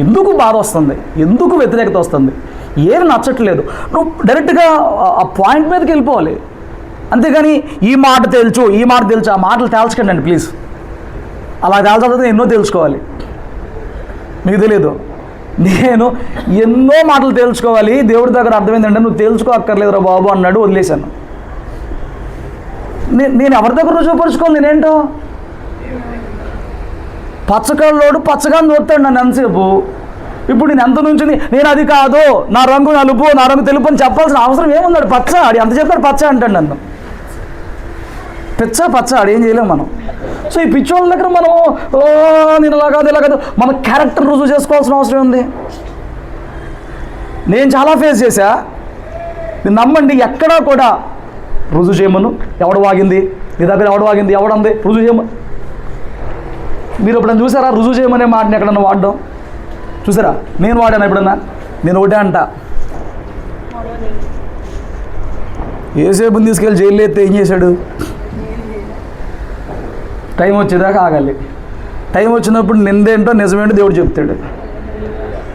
S2: ఎందుకు బాధ వస్తుంది? ఎందుకు వ్యతిరేకత వస్తుంది? ఏది నచ్చట్లేదు? నువ్వు డైరెక్ట్గా ఆ పాయింట్ మీదకి వెళ్ళిపోవాలి. అంతేగాని ఈ మాట తెలుసు ఆ మాటలు తేల్చకండి ప్లీజ్. అలా తేల్చాలి ఎన్నో తెలుసుకోవాలి. మీకు తెలియదు, నేను ఎన్నో మాటలు తెలుసుకోవాలి. దేవుడి దగ్గర అర్థమైందంటే నువ్వు తెలుసుకోక్కర్లేదురా బాబు అన్నాడు, వదిలేశాను. నేను ఎవరి దగ్గర రుజువుపరుచుకోవాలి? నేనేంటో పచ్చకళ్ళోడు పచ్చగా చూస్తాడు నన్ను ఎంతసేపు. ఇప్పుడు నేను ఎంత నుంచింది, నేను అది కాదు, నా రంగు నలుపు, నా రంగు తెలుపు అని చెప్పాల్సిన అవసరం ఏమున్నాడు? పచ్చ ఆడి ఎంత చెప్పాడు పచ్చ అంటాడు నన్ను. పచ్చ ఆడు ఏం చేయలేము మనం. సో ఈ పిచ్చోళ్ళ దగ్గర మనం నేను ఇలా కాదు మన క్యారెక్టర్ రుజువు చేసుకోవాల్సిన అవసరం ఉంది. నేను చాలా ఫేస్ చేశా. మీరు నమ్మండి, ఎక్కడా కూడా రుజువు చేయమను, ఎవడు వాగింది నీ దగ్గర, ఎవడు వాగింది, ఎవడంది, రుజువు చేయమని. మీరు ఎప్పుడన్నా చూసారా రుజువు చేయమనే మాటని ఎక్కడన్నా వాడడం చూసారా? నేను వాడాను ఎప్పుడన్నా? నేను ఒకటే అంట, ఏసేపుని తీసుకెళ్ళి జైల్లో ఎత్తే ఏం చేశాడు? టైం వచ్చేదాకా ఆగాలి. టైం వచ్చినప్పుడు నిందేంటో నిజమేంటో దేవుడు చెప్తాడు.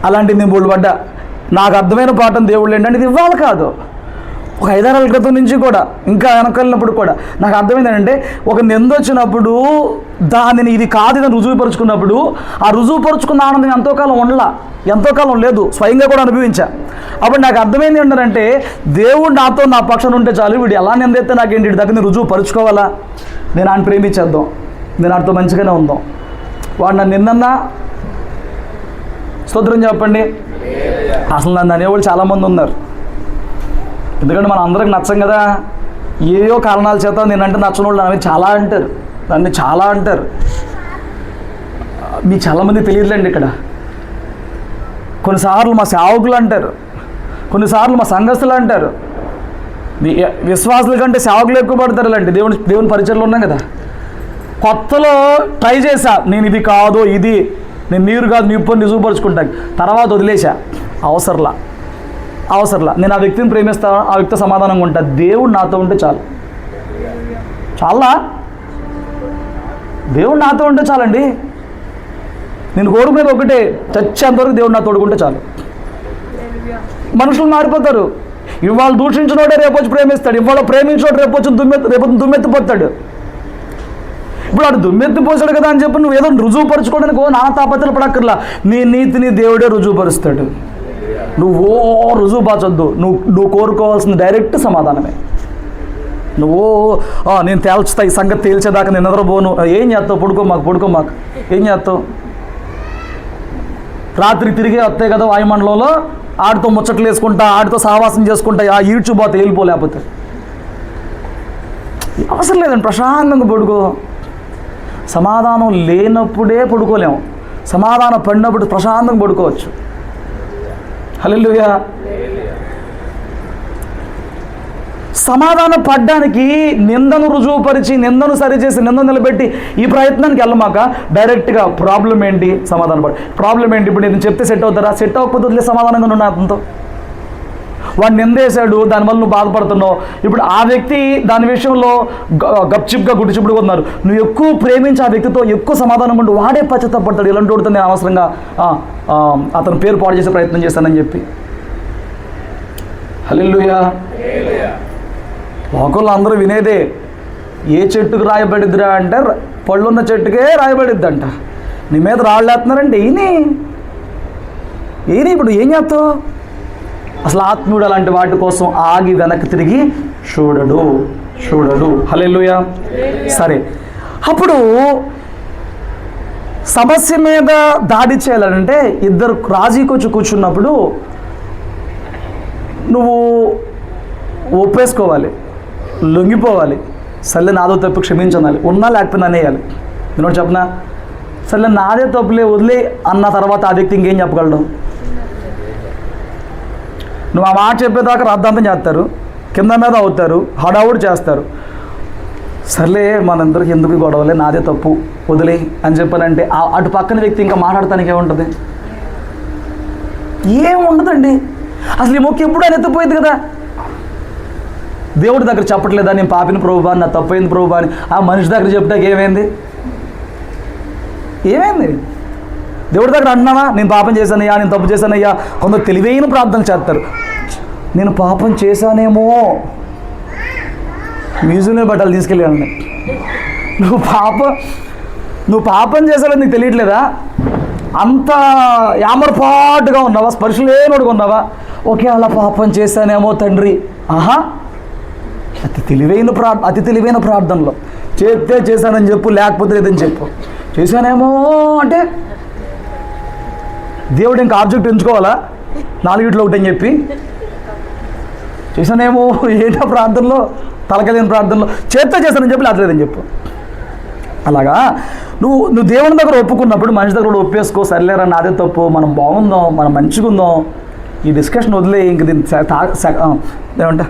S2: అలాంటిది నేను బోల్డ్ పడ్డా. నాకు అర్థమైన పాఠం దేవుళ్ళు ఏంటంటే ఇది ఇవ్వాలి కాదు, ఒక 5-6 ఏళ్ళ క్రితం నుంచి కూడా, ఇంకా వెనకెళ్ళినప్పుడు కూడా నాకు అర్థమైంది ఏంటంటే, ఒక నింద వచ్చినప్పుడు దానిని ఇది కాదు ఇదని రుజువుపరుచుకున్నప్పుడు ఆ రుజువుపరుచుకున్న ఆనందం ఎంతో కాలం ఉండలా, ఎంతో కాలం లేదు, స్వయంగా కూడా అనుభవించా. అప్పుడు నాకు అర్థమైంది ఏంటంటే, దేవుడు నాతో నా పక్షాన ఉంటే చాలు, వీడు ఎలా నిందైతే నాకేంటి వీడి దగ్గర రుజువు పరుచుకోవాలా, నేను ఆయన ప్రేమించేద్దాం, నేను వాడితో మంచిగానే ఉందాం. వాడు నన్ను నిన్నన్నా స్తోత్రం చెప్పండి. అసలు నన్ను అనేవాళ్ళు చాలామంది ఉన్నారు. ఎందుకంటే మనం అందరికి నచ్చం కదా, ఏయో కారణాల చేత నేనంటే నచ్చని వాళ్ళు నన్ను చాలా అంటారు, నన్ను చాలా అంటారు. మీకు చాలామంది తెలియదులేండి. ఇక్కడ కొన్నిసార్లు మా సేవకులు అంటారు, కొన్నిసార్లు మా సంఘస్థులు అంటారు. మీ విశ్వాసుల కంటే సేవకులు ఎక్కువ పడతారు. అలాంటి దేవుని పరిచయంలో ఉన్నాం కదా. కొత్తలో ట్రై చేశా, నేను ఇది కాదు, ఇది నేను నీరు కాదు నిప్పుని రుజువుపరుచుకుంటాను, తర్వాత వదిలేశా. అవసరంలా నేను ఆ వ్యక్తిని ప్రేమిస్తాను, ఆ వ్యక్తి సమాధానంగా ఉంటా. దేవుడు నాతో ఉంటే చాలు. చాలా దేవుడు నాతో ఉంటే చాలండి. నేను కోరుకునేది ఒకటే, చచ్చేంతవరకు దేవుడు నా తోడుకుంటే చాలు. మనుషులు మారిపోతారు. ఇవాళ దూషించినోడే రేపు వచ్చి ప్రేమిస్తాడు, ఇవాళ ప్రేమించినోడు రేపు వచ్చి దుమ్మెత్తిపోతాడు. ఇప్పుడు వాడు దుమ్మెత్తిపోసాడు కదా అని చెప్పి నువ్వు ఏదో రుజువుపరుచుకోవడానికి నానా తాపత్రలు పడక్కర్లా. నీ నీతిని దేవుడే రుజువుపరుస్తాడు. నువ్వు రుజువు పాచొద్దు. నువ్వు కోరుకోవాల్సిన డైరెక్ట్ సమాధానమే. నువ్వు నేను తేల్చుతా, ఈ సంగతి తేల్చేదాకా నేను నిద్రపోను. ఏం చేస్తావు? పడుకోమాకు ఏం చేస్తావు? రాత్రి తిరిగి వస్తాయి కదా వాయుమండలంలో, ఆడితో ముచ్చట్లు వేసుకుంటా, ఆడితో సహవాసం చేసుకుంటా, ఆ ఈడ్చుపోతే వెళ్ళిపోలేకపోతే అవసరం లేదండి. ప్రశాంతంగా పడుకో. సమాధానం లేనప్పుడే పడుకోలేము, సమాధానం పడినప్పుడు ప్రశాంతంగా పడుకోవచ్చు. హల్లెలూయా. సమాధానం పడ్డానికి నిందను రుజువుపరిచి, నిందను సరిచేసి, నిందను నిలబెట్టి ఈ ప్రయత్నానికి వెళ్ళమాక డైరెక్ట్గా ప్రాబ్లం ఏంటి, సమాధానం పడి ప్రాబ్లం ఏంటి. ఇప్పుడు నేను చెప్తే సెట్ అవుతారా? సెట్ అవ్వకపోతే వదిలే, సమాధానంగా ఉన్నా అతనితో. వాడు నిందేశాడు, దానివల్ల నువ్వు బాధపడుతున్నావు. ఇప్పుడు ఆ వ్యక్తి దాని విషయంలో గప్చిప్గా గుడిచిపుడుకున్నారు. నువ్వు ఎక్కువ ప్రేమించి ఆ వ్యక్తితో ఎక్కువ సమాధానం ఉండి వాడే పశ్చాత్తాపడతాడు. ఇలాంటి వాడితో నేను అనవసరంగా అతని పేరు పాడు చేసే ప్రయత్నం చేశానని చెప్పి. హల్లెలూయా. లోకంలో అందరూ వినేదే, ఏ చెట్టుకు రాయబడిద్దిరా అంటే పళ్ళున్న చెట్టుకే రాయబడిద్దంట. నీ మీద రాళ్ళు వేస్తున్నారంటే ఈయన ఇప్పుడు ఏం చేస్తావు? అసలు ఆత్మీయుడు అలాంటి వాటి కోసం ఆగి వెనక్కి తిరిగి చూడడు. హల్లెలూయా. సరే, అప్పుడు సమస్య మీద దాడి చేయాలంటే ఇద్దరు రాజీకి వచ్చి కూర్చున్నప్పుడు నువ్వు ఒప్పేసుకోవాలి, లొంగిపోవాలి. సర్లే నాదో తప్పు క్షమించనాలి, ఉన్నా లేకపోతే అనేయాలి. నేను చెప్పనా, సర్లే నాదే తప్పులే వదిలే అన్న తర్వాత ఆ వ్యక్తి ఇంకేం చెప్పగలడు? నువ్వు ఆ మాట చెప్పేదాకా రాద్ధాంతం చేస్తారు, కింద మీద అవుతారు, హడావుడు చేస్తారు. సర్లే మనందరికి ఎందుకు గొడవలే, నాదే తప్పు వదిలే అని చెప్పానంటే అటు పక్కన వ్యక్తి ఇంకా మాట్లాడటానికి ఏముంటుంది? ఏముండదండి. అసలు ఈ మొక్క ఎప్పుడు ఆయన ఎత్తిపోయింది కదా. దేవుడి దగ్గర చెప్పట్లేదా నేను పాపిని ప్రభువా, నా తప్పైంది ప్రభువా అని? ఆ మనిషి దగ్గర చెప్తాక ఏమైంది? దేవుడి దగ్గర అంటున్నావా నేను పాపం చేశానయ్యా, నేను తప్పు చేశానయ్యా? కొందరు తెలివైన ప్రార్థనలు చేస్తారు. నేను పాపం చేశానేమో, మ్యూజియంలో బట్టలు తీసుకెళ్ళాను. నువ్వు పాపం చేశావని నీకు తెలియట్లేదా? అంత యామరపాటుగా ఉన్నావా? స్పర్శ లేనోడుగా ఉన్నావా? ఓకే, అలా పాపం చేశానేమో తండ్రి. అతి తెలివైన ప్రార్థనలో చేస్తే చేశానని చెప్పు, లేకపోతే లేదని చెప్పు. చేశానేమో అంటే దేవుడు ఇంకా ఆబ్జెక్ట్ ఎంచుకోవాలా? 4 ఒకటి అని చెప్పి చేశానేమో ఏంటో ప్రార్థనలో, తలకలేని ప్రార్థనలో చేస్తే చేశానని చెప్పి లేదని చెప్పు. అలాగా నువ్వు దేవుని దగ్గర ఒప్పుకున్నప్పుడు మనిషి దగ్గర కూడా ఒప్పేసుకో. సర్లేరా నాదే తప్పు, మనం బాగుందాం, మనం మంచిగా ఉందాం, ఈ డిస్కషన్ వదిలే ఇంక దీన్ని ఏమంట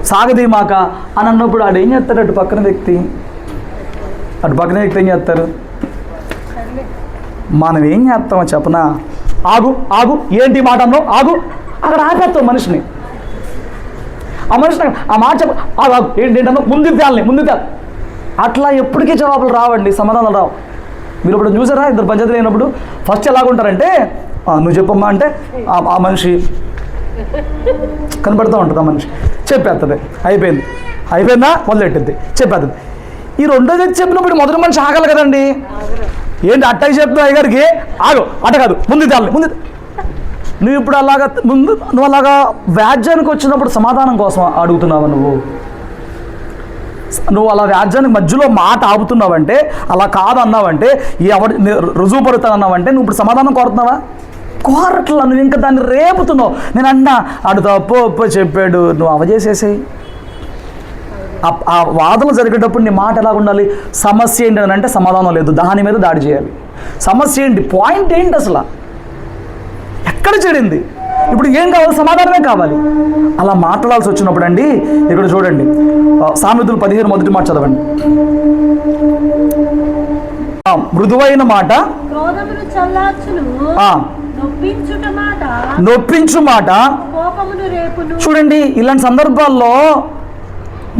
S2: సాగదీమాక అని అన్నప్పుడు ఆడు ఏం చేస్తాడు? అటు పక్కన వ్యక్తి ఏం చేస్తారు? మనం ఏం చేస్తామో చెప్పనా? ఆగు ఆగు, ఏంటి మాట అన్నావు? ఆగు, అక్కడ ఆపేస్తాం మనిషిని. ఆ మనిషిని ఆ మాట చెప్ప, ఆగు ఆగు, ఏంటన్నా ముందు తేలి. అట్లా ఎప్పటికీ జవాబులు రావండి, సమాధానాలు రావు. మీరు ఇప్పుడు చూసారా ఇద్దరు పంచాయతీలు అయినప్పుడు ఫస్ట్ ఎలాగుంటారంటే, నువ్వు చెప్పమ్మా అంటే ఆ మనిషి కనపడుతూ ఉంటుంది, ఆ మనిషి చెప్పేస్తుంది, అయిపోయిందా మొదలెట్టింది, చెప్పేస్తుంది. ఈ రెండో వ్యక్తి చెప్పినప్పుడు మొదటి మనిషి ఆగలి కదండి. ఏంటి అట్టకి చెప్తావు అయ్యగారికి? ఆగు, అట్ట కాదు, ముందు తేలి. నువ్వు ఇప్పుడు నువ్వు అలాగా వ్యాజ్యానికి వచ్చినప్పుడు సమాధానం కోసం అడుగుతున్నావా? నువ్వు అలా వ్యాజ్యానికి మధ్యలో మాట ఆపుతున్నావంటే, అలా కాదన్నావంటే, రుజువు పడుతానన్నావంటే నువ్వు ఇప్పుడు సమాధానం కోరుతున్నావా? కోరట్లా, నువ్వు ఇంకా దాన్ని రేపుతున్నావు. నేను అన్నా అడు తప్పు చెప్పాడు, నువ్వు అవజేసేసాయి. ఆ వాదనలు జరిగేటప్పుడు నీ మాట ఎలా ఉండాలి? సమస్య ఏంటి అని అంటే సమాధానం లేదు, దాని మీద దాడి చేయాలి. సమస్య ఏంటి, పాయింట్ ఏంటి, అసలు ఎక్కడ చెడింది, ఇప్పుడు ఏం కావాలి? సమాధానమే కావాలి. అలా మాట్లాడాల్సి వచ్చినప్పుడు అండి, ఇక్కడ చూడండి సామెతలు 15 మొదటి మాట చదవండి. మృదువైన మాట నొప్పించు మాట. చూడండి, ఇలాంటి సందర్భాల్లో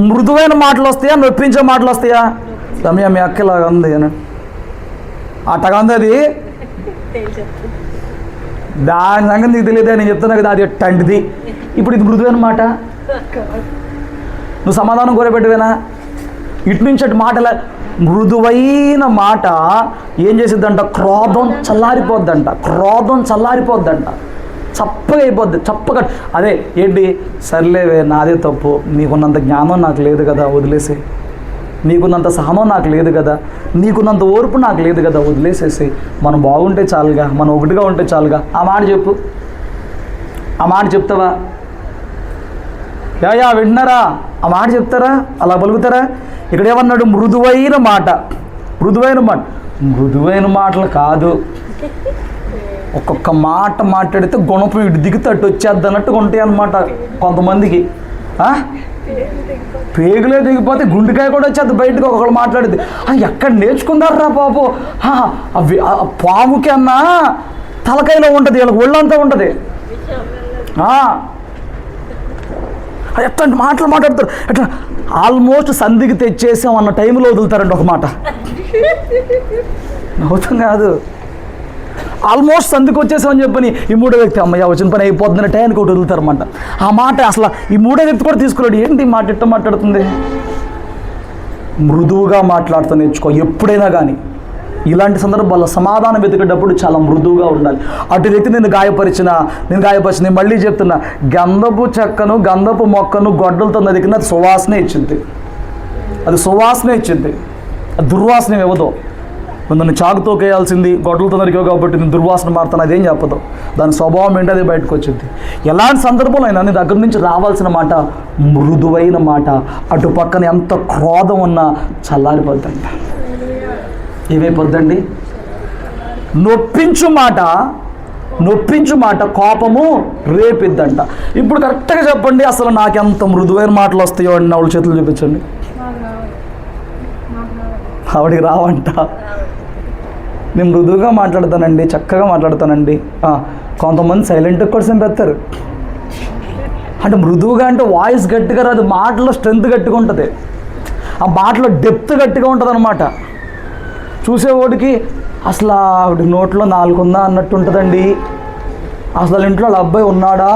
S2: మృదువైన మాటలు వస్తాయా, నొప్పించే మాటలు వస్తాయా? రమ్య మీ అక్కలాగా ఉంది అని అట్టగా ఉంది, అది దాని సంగతి నీకు తెలియదు, నేను చెప్తున్నా కదా, అది ఎట్టంటిది. ఇప్పుడు ఇది మృదువైన మాట, నువ్వు సమాధానం కోరబెట్టువేనా? ఇటు నుంచి అటు మాట ఎలా? మృదువైన మాట ఏం చేసిద్దంట? క్రోధం చల్లారిపోద్దంట, చప్పగా అయిపోద్ది, చప్పగా. అదే ఏంటి, సర్లేవే నాదే తప్పు, నీకున్నంత జ్ఞానం నాకు లేదు కదా, వదిలేసి. నీకున్నంత సహనం నాకు లేదు కదా, నీకున్నంత ఓర్పు నాకు లేదు కదా, వదిలేసేసి. మనం బాగుంటే చాలుగా, మనం ఒకటిగా ఉంటే చాలుగా. ఆ మాట చెప్పు, ఆ మాట చెప్తావా? యా వింటున్నారా? ఆ మాట చెప్తారా? అలా పలుకుతారా? ఇక్కడ ఏమన్నాడు? మృదువైన మాటలు కాదు. ఒక్కొక్క మాట మాట్లాడితే గుణపం ఇటు దిగితే అటు వచ్చేద్ది అన్నట్టుగా ఉంటాయి అన్నమాట కొంతమందికి. పేగులే దిగిపోతే గుండెకాయ కూడా వచ్చేది బయటకు ఒకళ్ళు మాట్లాడితే. ఎక్కడ నేర్చుకున్నారా బాబు? అవి పాముకి అన్నా తలకాయలో ఉంటుంది, వీళ్ళకి ఒళ్ళంతా ఉంటుంది. ఎట్లాంటి మాటలు మాట్లాడతారు, ఎట్లా ఆల్మోస్ట్ సంధికి తెచ్చేసాం అన్న టైంలో వదులుతారండి ఒక మాట. నవ్వుతాం కాదు, ఆల్మోస్ట్ సంధికి వచ్చేసామని చెప్పని ఈ మూడో వ్యక్తి అమ్మయ్య వచ్చిన పని అయిపోతుందని టైంకి ఒకటి వదులుతారన్నమాట. ఆ మాట అసలు ఈ మూడో వ్యక్తి కూడా తీసుకోలేడు. ఏంటి మాట ఇట్ట మాట్లాడుతుంది? మృదువుగా మాట్లాడుతూ నేర్చుకో ఎప్పుడైనా కానీ. ఇలాంటి సందర్భాల్లో సమాధానం వెతికేటప్పుడు చాలా మృదువుగా ఉండాలి. అటు వ్యక్తి నేను గాయపరిచిన నేను మళ్ళీ చెప్తున్నా, గంధపు చెక్కను గంధపు మొక్కను గొడ్డలతో నరికిన అది సువాసనే ఇచ్చింది, అది దుర్వాసన ఇవ్వదు. నన్ను చాకుతో కేయాల్సింది, గొడ్డలతో నరికావు కాబట్టి నేను దుర్వాసన మారుతాను, అదేం చెప్పదు. దాని స్వభావం ఏంటి, అది బయటకు వచ్చింది. ఎలాంటి సందర్భంలో అయినా నీ దగ్గర నుంచి రావాల్సిన మాట మృదువైన మాట. అటు పక్కన ఎంత క్రోధం ఉన్నా చల్లారిపోద్దంట. ఏమైపోద్దండి? నొప్పించు మాట కోపము రేపిద్దంట. ఇప్పుడు కరెక్ట్గా చెప్పండి, అసలు నాకెంత మృదువైన మాటలు వస్తాయో అని ఆవిడ చేతులు చూపించండి. ఆవిడికి రావంట. నేను మృదువుగా మాట్లాడతానండి, చక్కగా మాట్లాడతానండి. కొంతమంది సైలెంట్గా కూడా చంపేస్తారు. అంటే మృదువుగా అంటే వాయిస్ గట్టిగా రాదు, మాటలో స్ట్రెంత్ గట్టిగా ఉంటుంది, ఆ మాటలో డెప్త్ గట్టిగా ఉంటుంది అన్నమాట. చూసేవాడికి అసలు ఆవిడ నోట్లో 4 ఉందా అన్నట్టు ఉంటుందండి. అసలు ఇంట్లో వాళ్ళ అబ్బాయి ఉన్నాడా,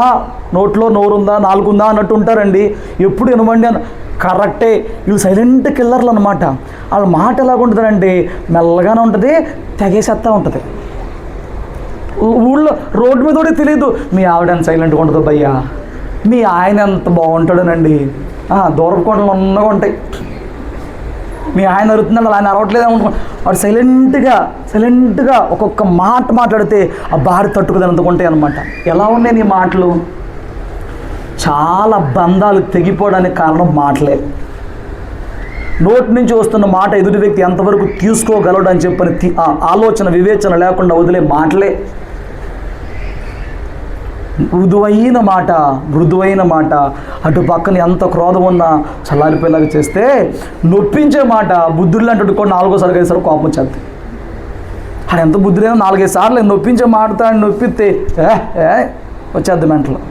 S2: నోట్లో నోరు ఉందా, 4 ఉందా అన్నట్టు ఉంటారండి. ఎప్పుడు వినమండి అని. కరెక్టే, వీళ్ళు సైలెంట్ కిల్లర్లు అనమాట. వాళ్ళ మాట ఎలాగుంటుందంటే మెల్లగానే ఉంటుంది, తెగేసేస్తూ ఉంటుంది. ఊళ్ళో రోడ్డు మీద కూడా తెలియదు మీ ఆవిడ ఎంత సైలెంట్గా ఉంటుందో భయ్యా, మీ ఆయన ఎంత బాగుంటాడనండి. దూరపు కొండలు ఉన్నగా ఉంటాయి. మీ ఆయన అరుతున్నాడు, ఆయన అరవట్లేదు అనుకో, వాడు సైలెంట్గా ఒక్కొక్క మాట మాట్లాడితే ఆ భార్య తట్టుకుదనంతగా ఉంటాయి అనమాట. ఎలా ఉన్నాయి నీ మాటలు? చాలా బంధాలు తెగిపోవడానికి కారణం మాటలే. నోటి నుంచి వస్తున్న మాట ఎదుటి వ్యక్తి ఎంతవరకు తీసుకోగలడు అని చెప్పని ఆలోచన వివేచన లేకుండా వదిలే మాటలే. మృదువైన మాట అటు పక్కన ఎంత క్రోధం ఉన్నా చల్లారిపోయేలాగా చేస్తే, నొప్పించే మాట బుద్ధుడు లాంటి కూడా 4 5 సార్లు కోపం వచ్చేది. అది ఎంత బుద్ధుడైనా 4 5 సార్లు నొప్పించే మాటతో ఆయన నొప్పిస్తే వచ్చేద్ది మెంటలు.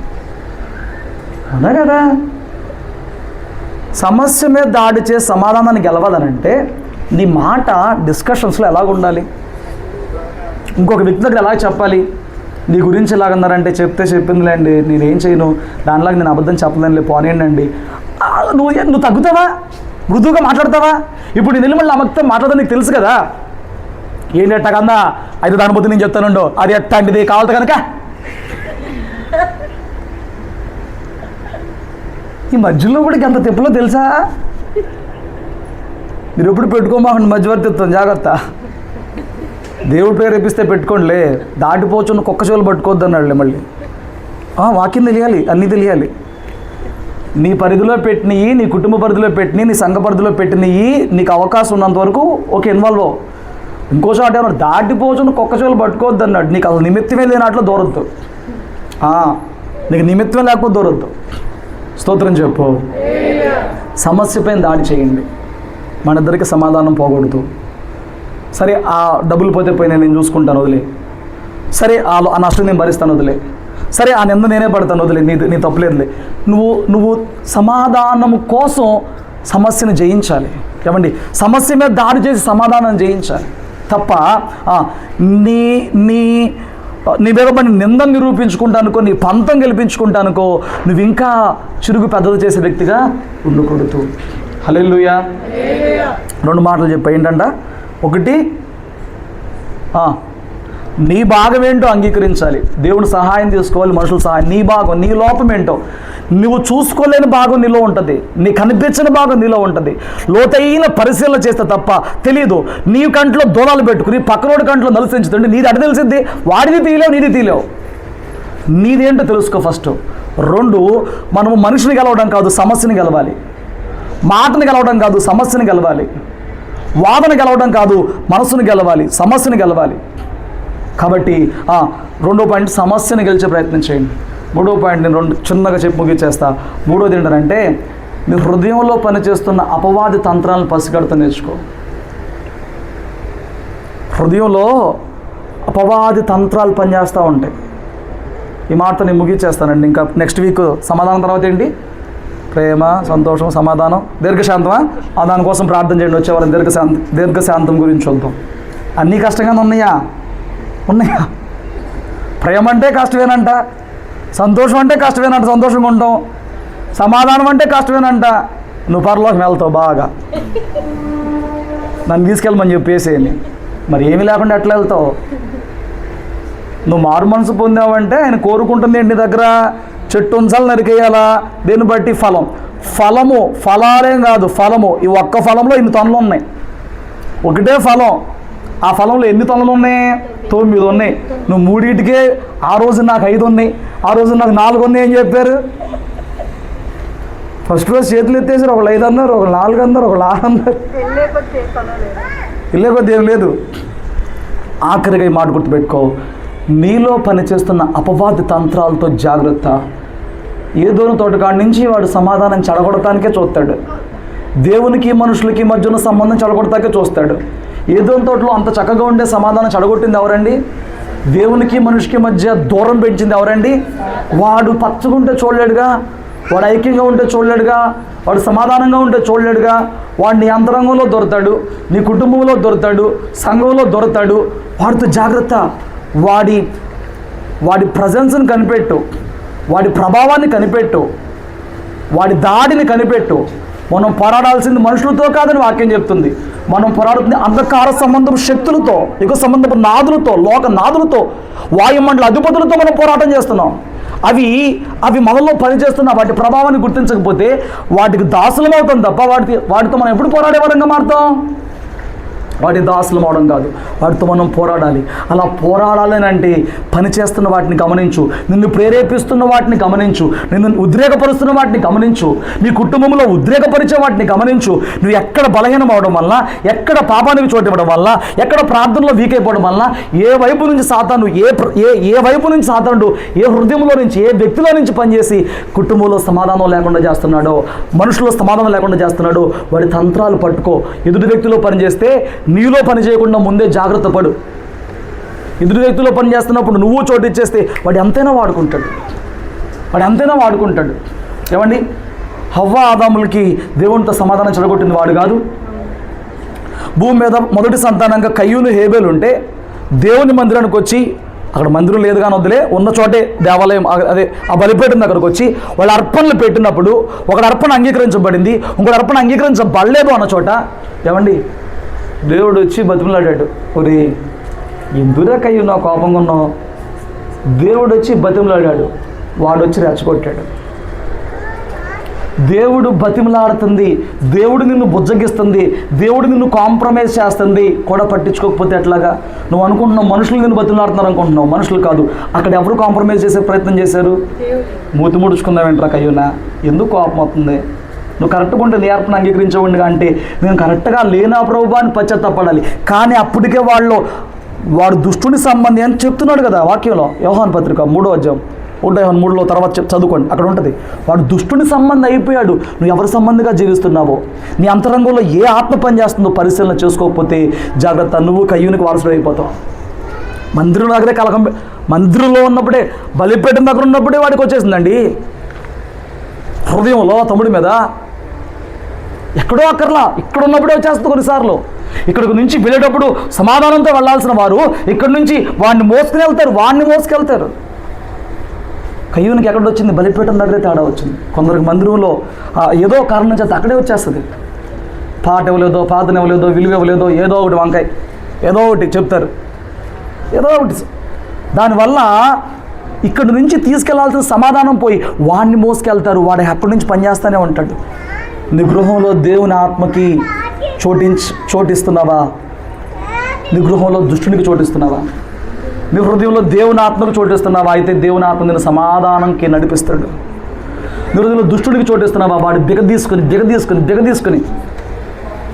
S2: అవునా కదా? సమస్య మీద దాడి చేసి సమాధానాన్ని గెలవాలనంటే నీ మాట డిస్కషన్స్లో ఎలాగ ఉండాలి, ఇంకొక వ్యక్తి దగ్గర ఎలా చెప్పాలి. నీ గురించి ఎలాగన్నారంటే చెప్పిందిలేండి, నేనేం చేయను, దానిలాగా నేను అబద్ధం చెప్పలేనులే, పోనీయండి. నువ్వు తగ్గుతావా? మృదువుగా మాట్లాడతావా? ఇప్పుడు నేను మళ్ళీ అమ్మతో మాట్లాడదా నీకు తెలుసు కదా. ఏంటి ఎట్టా కన్నా అయితే దాని బుద్ధి నేను చెప్తానుండో, అది ఎట్టాంటిది కావాలి కనుక. ఈ మధ్యలో కూడా ఎంత తిప్పలో తెలుసా? మీరు ఎప్పుడు పెట్టుకోమాకండి మధ్యవర్తిత్వం, జాగ్రత్త. దేవుడి పేరు ఎప్పిస్తే పెట్టుకోండిలే, దాటిపోచున్న కుక్క చెవులు పట్టుకోవద్దు అన్నాడులే. మళ్ళీ వాక్యం తెలియాలి, అన్నీ తెలియాలి. నీ పరిధిలో పెట్టినవి, నీ కుటుంబ పరిధిలో పెట్టినవి, నీ సంఘ పరిధిలో పెట్టినవి నీకు అవకాశం ఉన్నంత వరకు ఓకే ఇన్వాల్వ్ అవ్వు. ఇంకో చోట ఏమన్నా దాటిపోచున్న కుక్క చెవులు పట్టుకోవద్దు అన్నాడు. నీకు అసలు నిమిత్తమే లేనట్లు దూరద్దు. నీకు నిమిత్తమే లేకపోతే దూరద్దు. స్తోత్రం చెప్పు. సమస్యపైన దాడి చేయండి, మన ఇద్దరికి సమాధానం పోకూడదు. సరే ఆ డబ్బులు పోతే పోయినా నేను చూసుకుంటాను, వదిలే. సరే ఆ నష్టం నేను భరిస్తాను, వదిలే. సరే ఆ నింద నేనే పడతాను, వదిలే. నీ తప్పులేదులే. నువ్వు సమాధానం కోసం సమస్యను జయించాలి. ఏమండి, సమస్య మీద దాడి చేసి సమాధానం జయించాలి తప్ప నీ మీద పని నిందను నిరూపించుకుంటానుకో, నీ పంతం గెలిపించుకుంటానుకో నువ్వు ఇంకా చిరుగు పెద్దలు చేసే వ్యక్తిగా ఉండకూడదు. హల్లెలూయా. 2 మాటలు చెప్పా. ఏంటంట? ఒకటి, నీ భాగం ఏంటో అంగీకరించాలి, దేవుని సహాయం తీసుకోవాలి, మనుషుల సహాయం. నీ భాగం, నీ లోపం ఏంటో, నువ్వు చూసుకోలేని భాగం నీలో ఉంటుంది, నీ కనిపించిన భాగం నీలో ఉంటుంది. లోతైన పరిశీలన చేస్తే తప్ప తెలియదు. నీ కంట్లో దూరాలు పెట్టుకుని పక్కనోడి కంట్లో నలుసించుతుంటే నీది అటు తెలిసింది, వాడిది తీయలేవు, నీది తీయలేవు. నీదేంటో తెలుసుకో ఫస్ట్. 2, మనము మనిషిని గెలవడం కాదు, సమస్యని గెలవాలి. మాటని గెలవడం కాదు, సమస్యని గెలవాలి. వాదన గెలవడం కాదు, మనసును గెలవాలి, సమస్యను గెలవాలి. కాబట్టి 2వ పాయింట్, సమస్యను గెలిచే ప్రయత్నం చేయండి. 3వ పాయింట్ నేను 2 చిన్నగా చెప్పి ముగిచేస్తా. 3వది ఏంటంటే, నీ హృదయంలో పనిచేస్తున్న అపవాది తంత్రాలను పసిగడతా నేర్చుకో. హృదయంలో అపవాది తంత్రాలు పనిచేస్తూ ఉంటాయి. ఈ మాటతో నేను ముగిచేస్తానండి. ఇంకా నెక్స్ట్ వీక్ సమాధానం తర్వాత ఏంటి? ప్రేమ, సంతోషం, సమాధానం, దీర్ఘశాంతమా? దానికోసం ప్రార్థన చేయండి. వచ్చేవాళ్ళని దీర్ఘశాంతం గురించి చూద్దాం. అన్నీ కష్టంగానే ఉన్నాయా? ప్రేమ అంటే కష్టమేనంట, సంతోషం అంటే కష్టమేనంట, సంతోషంగా ఉంటాం. సమాధానం అంటే కష్టమేనంట. నువ్వు పరలోకం వెళ్తావు బాగా, నన్ను తీసుకెళ్ళమని చెప్పేసేయండి. మరి ఏమీ లేకుండా ఎట్లా వెళ్తావు? నువ్వు మారు మనసు పొందావంటే ఆయన కోరుకుంటుంది ఏంటి దగ్గర? చెట్టు ఉంచాలి, నరికేయాలా? దీన్ని బట్టి ఫలాలేం కాదు, ఫలము. ఈ ఒక్క ఫలంలో ఇన్ని తొనలు ఉన్నాయి, ఒకటే ఫలం. ఆ ఫలంలో ఎన్ని తొనలు ఉన్నాయి? 9 ఉన్నాయి. నువ్వు 3టికే ఆ రోజు నాకు 5 ఉన్నాయి, ఆ రోజు నాకు 4 ఉన్నాయి అని చెప్పారు. ఫస్ట్ రోజు చేతులు ఎత్తేసారు, ఒకళ్ళు 5 అన్నారు, ఒకళ్ళు 4 అన్నారు, ఒకళ్ళు 6 అన్నారు. ఇల్లే కొద్ది ఏం లేదు. ఆఖరిగా ఈ మాట గుర్తుపెట్టుకో, నీలో పనిచేస్తున్న అపవాది తంత్రాలతో జాగ్రత్త. ఏదోని తోటకాడి నుంచి వాడు సమాధానం చెడగొడటానికే చూస్తాడు. దేవునికి మనుషులకి మధ్య ఉన్న సంబంధం చెడగొడతాకే చూస్తాడు. ఏదోని తోటలో అంత చక్కగా ఉండే సమాధానం చెడగొట్టింది ఎవరండి? దేవునికి మనిషికి మధ్య దూరం పెంచింది ఎవరండి? వాడు పచ్చగుంటే చూడలేడుగా, వాడు ఐక్యంగా ఉంటే చూడలేడుగా, వాడు సమాధానంగా ఉంటే చూడలేడుగా. వాడు నీ అంతరంగంలో దొరుకుతాడు, నీ కుటుంబంలో దొరుకుతాడు, సంఘంలో దొరుకుతాడు. వాడితో జాగ్రత్త. వాడి ప్రజెన్స్ని కనిపెట్టు, వాడి ప్రభావాన్ని కనిపెట్టు, వాడి దాడిని కనిపెట్టు. మనం పోరాడాల్సింది మనుషులతో కాదని వాక్యం చెప్తుంది. మనం పోరాడుతుంది అంధకార సంబంధపు శక్తులతో, యుగ సంబంధపు నాదులతో, లోక నాదులతో, వాయుమండల అధిపతులతో మనం పోరాటం చేస్తున్నాం. అవి మనలో పనిచేస్తున్న వాటి ప్రభావాన్ని గుర్తించకపోతే వాటికి దాసులం అవుతాం తప్ప వాటితో మనం ఎప్పుడు పోరాడే వరంగా మారుతాం? వాటి దాసులం అవడం కాదు, వాటితో మనం పోరాడాలి. అలా పోరాడాలని అంటే పని చేస్తున్న వాటిని గమనించు, నిన్ను ప్రేరేపిస్తున్న వాటిని గమనించు, నిన్ను ఉద్రేకపరుస్తున్న వాటిని గమనించు, నీ కుటుంబంలో ఉద్రేకపరిచే వాటిని గమనించు. నువ్వు ఎక్కడ బలహీనం అవడం వల్ల, ఎక్కడ పాపానికి చోటు ఇవ్వడం వల్ల, ఎక్కడ ప్రార్థనలో వీక్ అయిపోవడం వల్ల, ఏ వైపు నుంచి సాతాను ఏ వైపు నుంచి సాతానుడు ఏ హృదయంలో నుంచి ఏ వ్యక్తిలో నుంచి పనిచేసి కుటుంబంలో సమాధానం లేకుండా చేస్తున్నాడో, మనుషుల్లో సమాధానం లేకుండా చేస్తున్నాడో వాడి తంత్రాలు పట్టుకో. ఎదుటి వ్యక్తిలో పనిచేస్తే నీలో పని చేయకుండా ముందే జాగ్రత్త పడు. ఎదుటి వ్యక్తిలో పని చేస్తున్నప్పుడు నువ్వు చోటు ఇచ్చేస్తే వాడు ఎంతైనా వాడుకుంటాడు. ఏమండి, హవ్వ ఆదాములకి దేవునితో సమాధానం చెడగొట్టింది వాడు కాదు. భూమి మీద మొదటి సంతానంగా కయ్యూను హేబేలు ఉంటే దేవుని మందిరానికి వచ్చి, అక్కడ మందిరం లేదు కానీ వద్దులే, ఉన్న చోటే దేవాలయం, అదే ఆ బలిపీఠం దగ్గరకు వచ్చి వాళ్ళు అర్పణలు పెట్టినప్పుడు ఒకటి అర్పణ అంగీకరించబడింది, ఇంకొకటి అర్పణ అంగీకరించబడలేదు అన్న చోట ఏమండి దేవుడు వచ్చి బతిమలాడాడు. ఒరే ఎందురా కయ్యు నా కోపంగా ఉన్నావు? దేవుడు వచ్చి బతిమలాడాడు, వాడు వచ్చి రెచ్చగొట్టాడు. దేవుడు బతిమలాడుతుంది, దేవుడు నిన్ను బుజ్జగిస్తుంది, దేవుడు నిన్ను కాంప్రమైజ్ చేస్తుంది కూడా పట్టించుకోకపోతే ఎట్లాగా? నువ్వు అనుకుంటున్నావు మనుషులు నిన్ను బతిమలాడుతున్నారు అనుకుంటున్నావు, మనుషులు కాదు. అక్కడ ఎవరు కాంప్రమైజ్ చేసే ప్రయత్నం చేశారు? మూతి ముడుచుకుందామేంట్రా కయ్యునా, ఎందుకు కోపం అవుతుంది? నువ్వు కరెక్ట్గా ఉంటే నీ అర్పణ అంగీకరించకుండా అంటే నేను కరెక్ట్గా లేనా ప్రభువా అని పశ్చాత్తాపడాలి. కానీ అప్పటికే వాడు దుష్టుని సంబంధి అని చెప్తున్నాడు కదా వాక్యంలో. యోహాను పత్రిక 3వ అధ్యాయం 1:3 తర్వాత చదువుకోండి, అక్కడ ఉంటుంది. వాడు దుష్టుని సంబంధం అయిపోయాడు. నువ్వు ఎవరి సంబంధిగా జీవిస్తున్నావో, నీ అంతరంగంలో ఏ ఆత్మ పని చేస్తుందో పరిశీలన చేసుకోకపోతే జాగ్రత్త, నువ్వు కయ్యూనికి వారసుడు అయిపోతావు. మందిరం దగ్గరే మందిరంలో ఉన్నప్పుడే, బలిపీఠం దగ్గర ఉన్నప్పుడే వాడికి వచ్చేసిందండి హృదయంలో తమ్ముడి మీద. ఎక్కడో అక్కర్లా, ఇక్కడ ఉన్నప్పుడే వచ్చేస్తుంది కొన్నిసార్లు. ఇక్కడికి నుంచి వెళ్ళేటప్పుడు సమాధానంతో వెళ్ళాల్సిన వారు ఇక్కడి నుంచి వాడిని మోసుకెళ్తారు. కయ్యూనికి ఎక్కడ వచ్చింది? బలిపీఠం దగ్గరే తేడా వచ్చింది. కొందరికి మందిరంలో ఏదో కారణం చేత అక్కడే వచ్చేస్తుంది. పాట ఇవ్వలేదో, పాతన ఇవ్వలేదో, విలువ ఇవ్వలేదో, ఏదో ఒకటి వంకాయ ఏదో ఒకటి చెప్తారు, ఏదో ఒకటి. దానివల్ల ఇక్కడి నుంచి తీసుకెళ్లాల్సిన సమాధానం పోయి వాడిని మోసుకెళ్తారు. వాడు ఎక్కడి నుంచి పనిచేస్తూనే ఉంటాడు. నీ గృహంలో దేవుని ఆత్మకి చోటిస్తున్నావా? నీ గృహంలో దుష్టునికి చోటిస్తున్నావా? నీ హృదయంలో దేవుని ఆత్మకు చోటిస్తున్నావా? అయితే దేవుని ఆత్మ నేను సమాధానంకి నడిపిస్తాడు. నీ హృదయంలో దుష్టుడికి చోటిస్తున్నావా? వాడు బిగదీసుకుని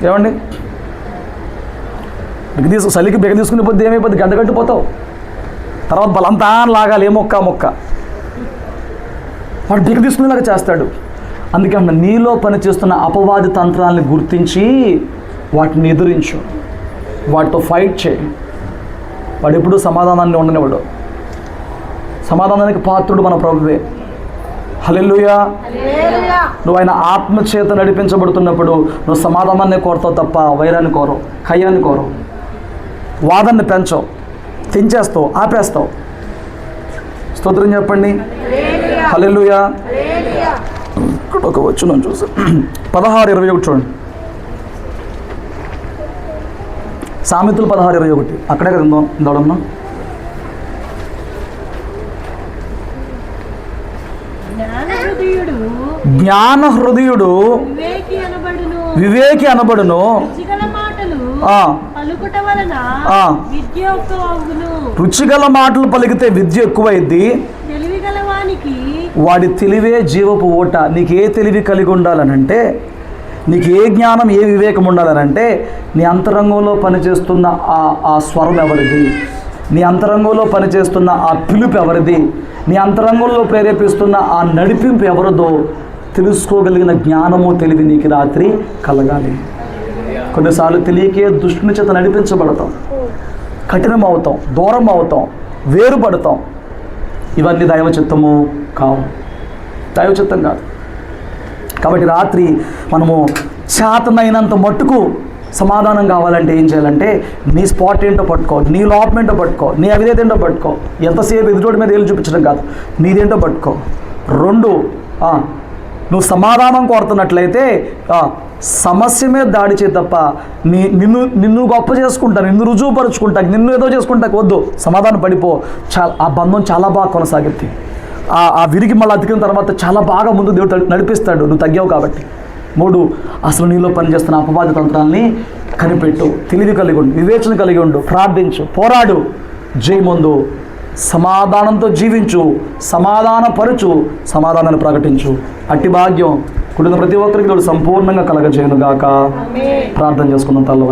S2: ఏమండి చలికి బిగదీసుకుని పోతే ఏమైపోద్ది? గడ్డగట్టిపోతావు. తర్వాత బలంతా లాగాలి, ఏ మొక్క వాడు బిగదీసుకునేలాగా చేస్తాడు. అందుకే అన్న, నీలో పనిచేస్తున్న అపవాది తంత్రాలని గుర్తించి వాటిని ఎదురించు, వాటితో ఫైట్ చేయి. వాడు ఎప్పుడూ సమాధానాన్ని ఉండనివాడు. సమాధానానికి పాత్రుడు మన ప్రభువే. హల్లెలూయా. నువ్వు ఆయన ఆత్మచేత నడిపించబడుతున్నప్పుడు నువ్వు సమాధానాన్ని కోరుతావు తప్ప వైరాన్ని కోరవు, కయ్యాన్ని కోరవు, వాదాన్ని పెంచవు, తెంచేస్తావు, ఆపేస్తావు. స్తోత్రం చెప్పండి. హల్లెలూయా. ఇక్కడ ఒక వచనం చూసి 16:21 చూడండి. సామెతలు 16:21 అక్కడే కదా ఇందోడమ్మా. జ్ఞాన హృదయుడు వివేకి అనబడును, రుచిగల మాటలు పలికితే విద్య ఎక్కువైద్ది, వాడి తెలివే జీవపు ఓట. నీకు ఏ తెలివి కలిగి ఉండాలనంటే, నీకు ఏ జ్ఞానం, ఏ వివేకం ఉండాలనంటే, నీ అంతరంగంలో పనిచేస్తున్న ఆ స్వరం ఎవరిది, నీ అంతరంగంలో పనిచేస్తున్న ఆ పిలుపు ఎవరిది, నీ అంతరంగంలో ప్రేరేపిస్తున్న ఆ నడిపింపు ఎవరిదో తెలుసుకోగలిగిన జ్ఞానము, తెలివి నీకు రాత్రి కలగాలి. కొన్నిసార్లు తెలియకే దుష్టుని చేత నడిపించబడతాం, కఠినం అవుతాం, దూరం అవుతాం, వేరుపడతాం. ఇవన్నీ దైవచిత్తము కావు, దైవచిత్తం కాదు. కాబట్టి రాత్రి మనము చేతనైనంత మట్టుకు సమాధానం కావాలంటే ఏం చేయాలంటే, నీ స్పాట్ ఏంటో పట్టుకో, నీ లోపం ఏంటో పట్టుకో, నీ అవిధేత ఏంటో పట్టుకో. ఎంతసేపు ఎదుటోడి మీద ఏళ్ళు చూపించడం కాదు, నీదేంటో పట్టుకో. 2, నువ్వు సమాధానం కోరుతున్నట్లయితే సమస్య మీద దాడి చేయి తప్ప నిన్ను గొప్ప చేసుకుంటాను, నిన్ను రుజువుపరుచుకుంటాను, నిన్ను ఏదో చేసుకుంటాకు వద్దు. సమాధానం పడిపో. ఆ బంధం చాలా బాగా కొనసాగుద్ది. ఆ విరిగి మళ్ళీ అతికిన తర్వాత చాలా బాగా ముందు దేవుడు నడిపిస్తాడు, నువ్వు తగ్గావు కాబట్టి. 3, అసలు నీలో పనిచేస్తున్న అపవాద తంత్రాన్ని కనిపెట్టు, తెలివి కలిగి ఉండు, వివేచన కలిగి ఉండు, ప్రార్థించు, పోరాడు, జయముందు, సమాధానంతో జీవించు, సమాధానపరచు, సమాధానాన్ని ప్రకటించు. అట్టి భాగ్యం కుటుంబ ప్రతి ఒక్కరికి దేవుడు సంపూర్ణంగా కలగజేయును గాక. ప్రార్థన చేసుకుందాం తల్ల